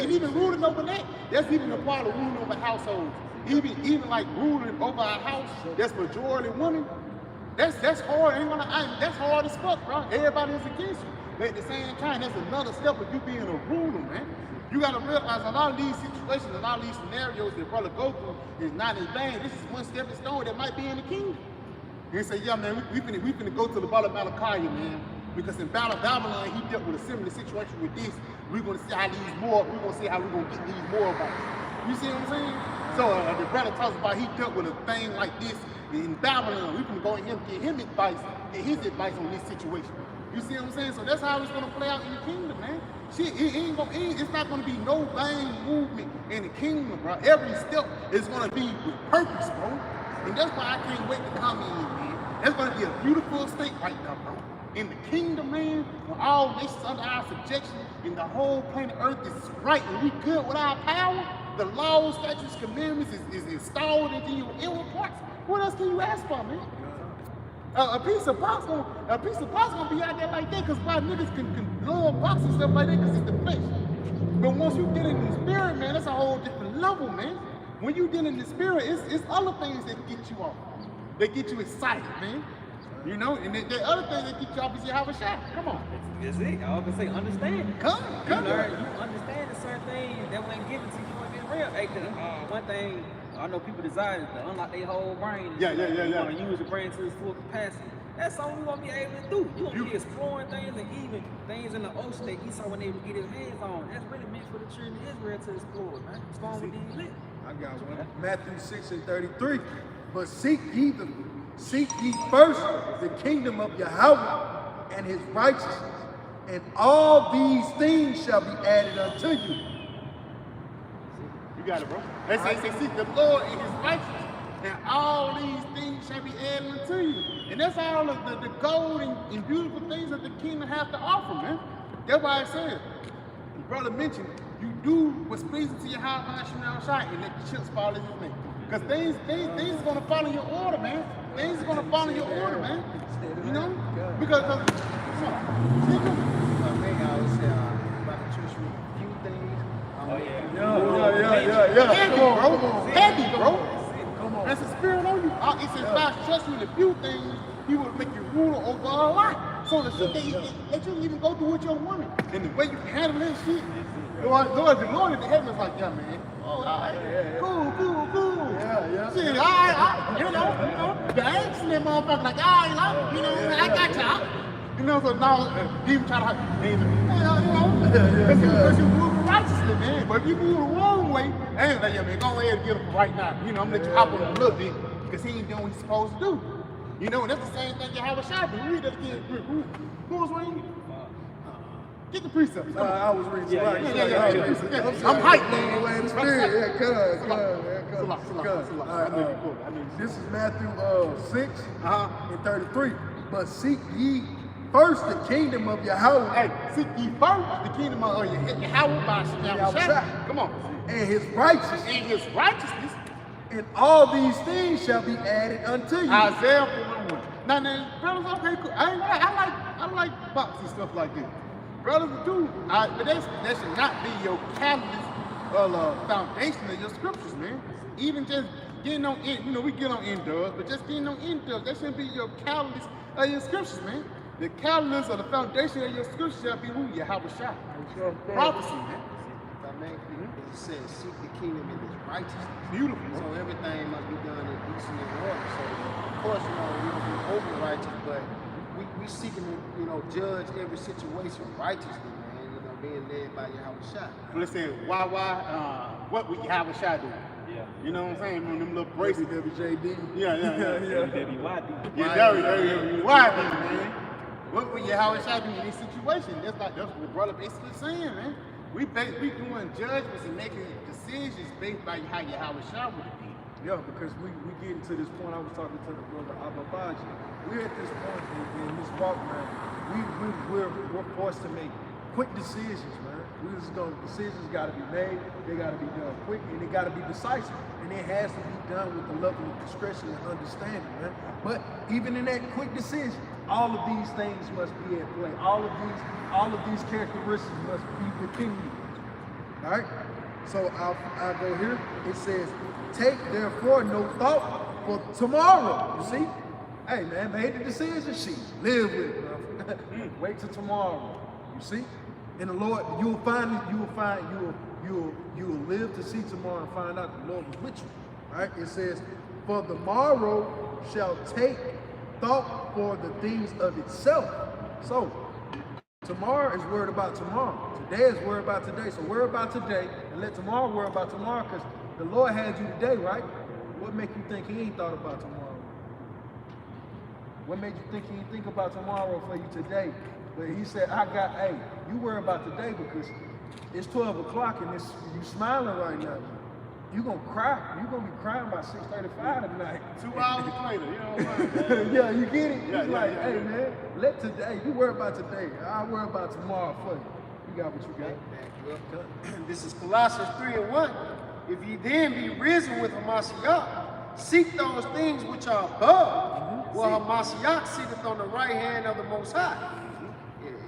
And even ruling over that, that's even a part of ruling over households. Even like ruling over a house that's majority women, that's hard. That's hard as fuck, bro. Everybody is against you. But at the same time, that's another step of you being a ruler, man. You gotta realize a lot of these situations, a lot of these scenarios that brother go through is not in vain. This is one stepping stone that might be in the kingdom. And he say, yeah, man, we finna go to the Bala Malachi, man. Because in Babylon, he dealt with a similar situation with this. We're gonna see how we're gonna get these more about it. You see what I'm saying? So the brother talks about he dealt with a thing like this in Babylon. We can go and get him advice, get his advice on this situation. You see what I'm saying? So that's how it's gonna play out in the kingdom, man. Shit, it's not gonna be no vain movement in the kingdom, bro. Every step is gonna be with purpose, bro. And that's why I can't wait to come in, man. That's gonna be a beautiful state right now, bro. In the kingdom, man, when all nations under our subjection and the whole planet Earth is right and we good with our power, the laws, statutes, commandments is installed into your inward parts. What else can you ask for, man? A piece of box gonna be out there like that because why niggas can love box and stuff like that because it's the flesh. But once you get in the spirit, man, that's a whole different level, man. When you get in the spirit, it's other things that get you off. They get you excited, man. You know, and the other thing that get you off is you have a shot. Come on. That's it. I always say understand. Come. You understand a certain thing that wasn't given to you in real. Hey, one thing I know people desire is to unlock their whole brain. Yeah. You want to use the brain to its full capacity. That's something we gonna be able to do. You gonna be exploring things and even things in the ocean that Esau wasn't able to get his hands on. That's really meant for the children of Israel to explore, man. Exploring with these lit. I got one. Matthew 6:33. But seek ye first the kingdom of Yahweh and his righteousness, and all these things shall be added unto you. You got it, bro. They say seek the Lord and his righteousness, and all these things shall be added unto you. And that's all of the gold and beautiful things that the kingdom have to offer, man. That's why I said, the brother mentioned, you do what's pleasing to your house, and let the chips fall in his name. Because things are going to follow your order, man. Things are going to follow your order, man. You know? Because, I think I always say about the church with a few things, Heavy, bro. Heavy, bro. Come on. That's the spirit on you. It says, God trust you in a few things, He will make you ruler over a lot. So the shit that you even go through with your woman, and the way you handle that shit, the Lord in the heavens like, yeah, man. Oh, all right. Cool. Yeah. Shit, all right, you know, the angst in that motherfucker, like, all right, you know, I got y'all. You know, so now, even try to, because you move righteously, man. But if you move the wrong way, I ain't like, yeah, man, go ahead and get him right now. You know, I'm gonna let you hop on him a little bit, because he ain't doing what he's supposed to do. You know, and that's the same thing you have a shot. Read that again. Who was reading? Get the precepts. I was reading. Yeah. I'm hyped, man. This is Matthew 6 and 33. But seek ye first the kingdom of Yahweh. Hey, seek ye first the kingdom of Yahweh by Shem. Come on. And his righteousness. And his righteousness. And all these things shall be added unto you. Isaiah 41. Now, brothers, okay, cool. I like boxy stuff like this. Brothers do, but that should not be your catalyst or foundation of your scriptures, man. Even just getting on, we get on indubs, but just getting on indubs, that shouldn't be your catalyst of your scriptures, man. The catalyst or the foundation of your scriptures shall be who? Yahweh Shai. Prophecy, man. If I may, it says, seek the kingdom in His righteousness. Beautiful. So everything must be done in decent and order. So, of course, we don't be over righteous, but we seeking to, judge every situation righteously, man. Being led by Yahweh Shai. Let's say, what would Yahweh Shai do? Yeah. You know what I'm saying? Them little bracelets. WWJD. Yeah. WWYD. WWYD, man. What would Yahweh Shai do in this situation? That's what brother basically saying, man. We doing judgments and making decisions based by how Yahweh Shai would be. Yeah, because we get into this point. I was talking to the brother Ababaji. We're at this point in this walk, man. We're forced to make quick decisions, man. Decisions got to be made. They got to be done quick, and they got to be decisive. And it has to be done with the level of discretion and understanding, man. But even in that quick decision, all of these things must be at play. All of these characteristics must be within you. All right. So I'll go here. It says, take therefore no thought for tomorrow. You see? Hey man, made the decision. She live with it, bro. Wait till tomorrow. You see? And the Lord, you'll live to see tomorrow and find out the Lord was with you. Right? It says, for the morrow shall take thought for the things of itself. So tomorrow is worried about tomorrow. Today is worried about today. So worry about today and let tomorrow worry about tomorrow, because the Lord had you today, right? What make you think He ain't thought about tomorrow? What made you think He didn't think about tomorrow for you today? But He said, hey, you worry about today because it's 12 o'clock and you smiling right now. You're going to cry. You're going to be crying by 6:35 tonight. 2 hours later, you know what I'm saying? Yeah, you get it? Hey, man, let today, you worry about today. I'll worry about tomorrow for you. You got what you got. This is Colossians 3:1. If ye then be risen with Hamashiach, seek those things which are above, where Hamashiach sitteth on the right hand of the Most High.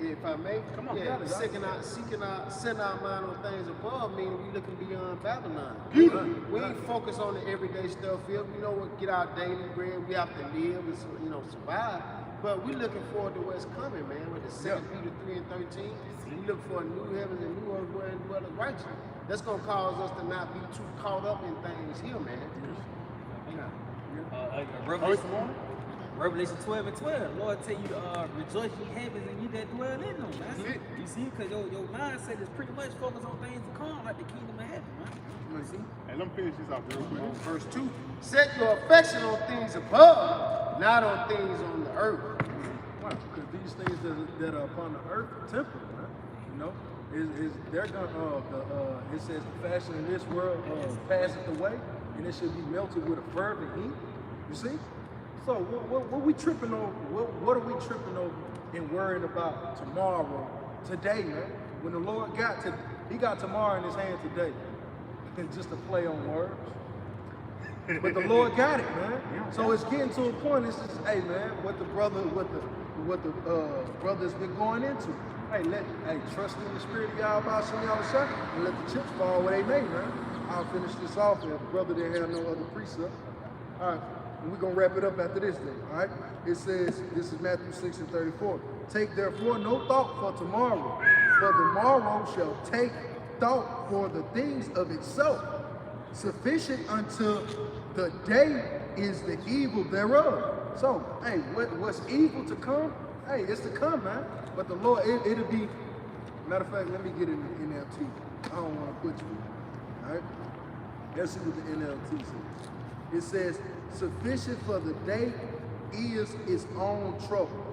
If I may, come on, setting our mind on things above, meaning we looking beyond Babylon. We ain't focused on the everyday stuff here. We know what get our daily bread. We have to live and survive. But we looking forward to what's coming, man. With the 2 Peter 3 and 13, we look for a new heaven and new earth where dwelleth righteousness. That's gonna cause us to not be too caught up in things here, man. Revelation 12 and 12. Lord tell you to rejoice ye heavens and you that dwell in them, man. You see, because your mindset is pretty much focused on things to come, like the kingdom of heaven, man. You see? And let me finish this out real quick. Verse 2, set your affection on things above, not on things on the earth. Why? Because these things that are upon the earth are temporal, man. They're gonna it says the fashion in this world passeth away, and it should be melted with a fervent heat. You see? So what we tripping over? What are we tripping over and worrying about tomorrow, today, man? When the Lord He got tomorrow in His hand today, and just a play on words. But the Lord got it, man. So it's getting to a point. It's just, hey, man, what the brother's been going into. Hey, trust in the spirit of y'all about some y'all and let the chips fall where they may, man. I'll finish this off if brother didn't have no other precept. All right, and we're gonna wrap it up after this then, all right? It says, this is Matthew 6:34. Take therefore no thought for tomorrow shall take thought for the things of itself. Sufficient unto the day is the evil thereof. So, hey, what's evil to come? Hey, it's to come, man. But the Lord, it'll be, matter of fact, let me get in the NLT. I don't want to butcher it. All right? Let's see what the NLT says. It says, sufficient for the day is its own trouble.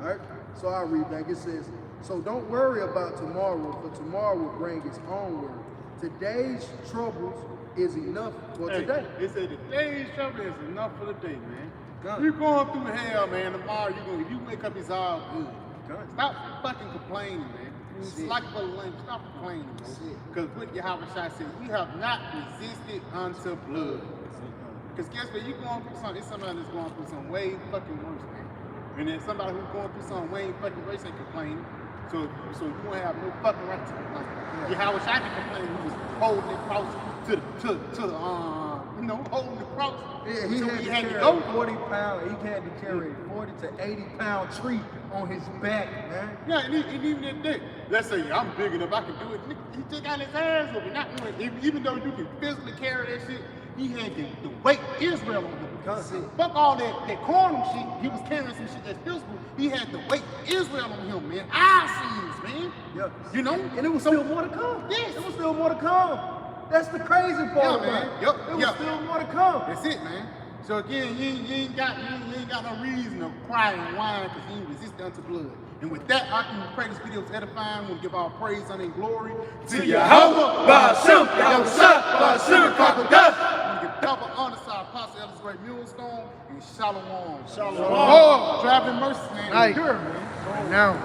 All right? So I'll read back. It says, so don't worry about tomorrow, for tomorrow will bring its own worry. Today's troubles is enough for today. It said the day's trouble is enough for the day, man. God. You're going through hell, man. Tomorrow if you wake up, it's all good. God. Stop fucking complaining, man. It's like for the lame. Stop complaining, bro. Because what Yahweh Shai said, we have not resisted unto blood. Because guess what? You're going through something. It's somebody that's going through something way fucking worse, man. And then somebody who's going through something way fucking worse ain't complaining. So you won't have no fucking right to complain. Yahweh Shai can complain. He was holding the cross to the holding the cross. Yeah, he had to go. 40 pounds. He had to carry a 40 to 80 pound tree on his back, man. Yeah, and even that day, let's say I'm big enough, I can do it. He just got his ass over. Not even though you can physically carry that shit, he had the weight of Israel on him. Fuck all that carnal shit. He was carrying some shit that's physical. He had the weight of Israel on him, man. Our sins, man. Yeah. You know? And it was still more to come. Yes. It was still more to come. That's the crazy part, man. man. Yep. It was still more to come. That's it, man. So again, you ain't got no reason to cry and whine because you ain't resisted unto blood. And with that, I can pray this video is edifying. We'll give all praise, honor, and glory to Yahweh, Ba'ashem, Yahusha, Ba'ashem, Kakadash. We give double honor to our Apostle Ellis Great Millstone and Shalom. Shalom. Traveling mercy, man. Right. Endure, man. Now.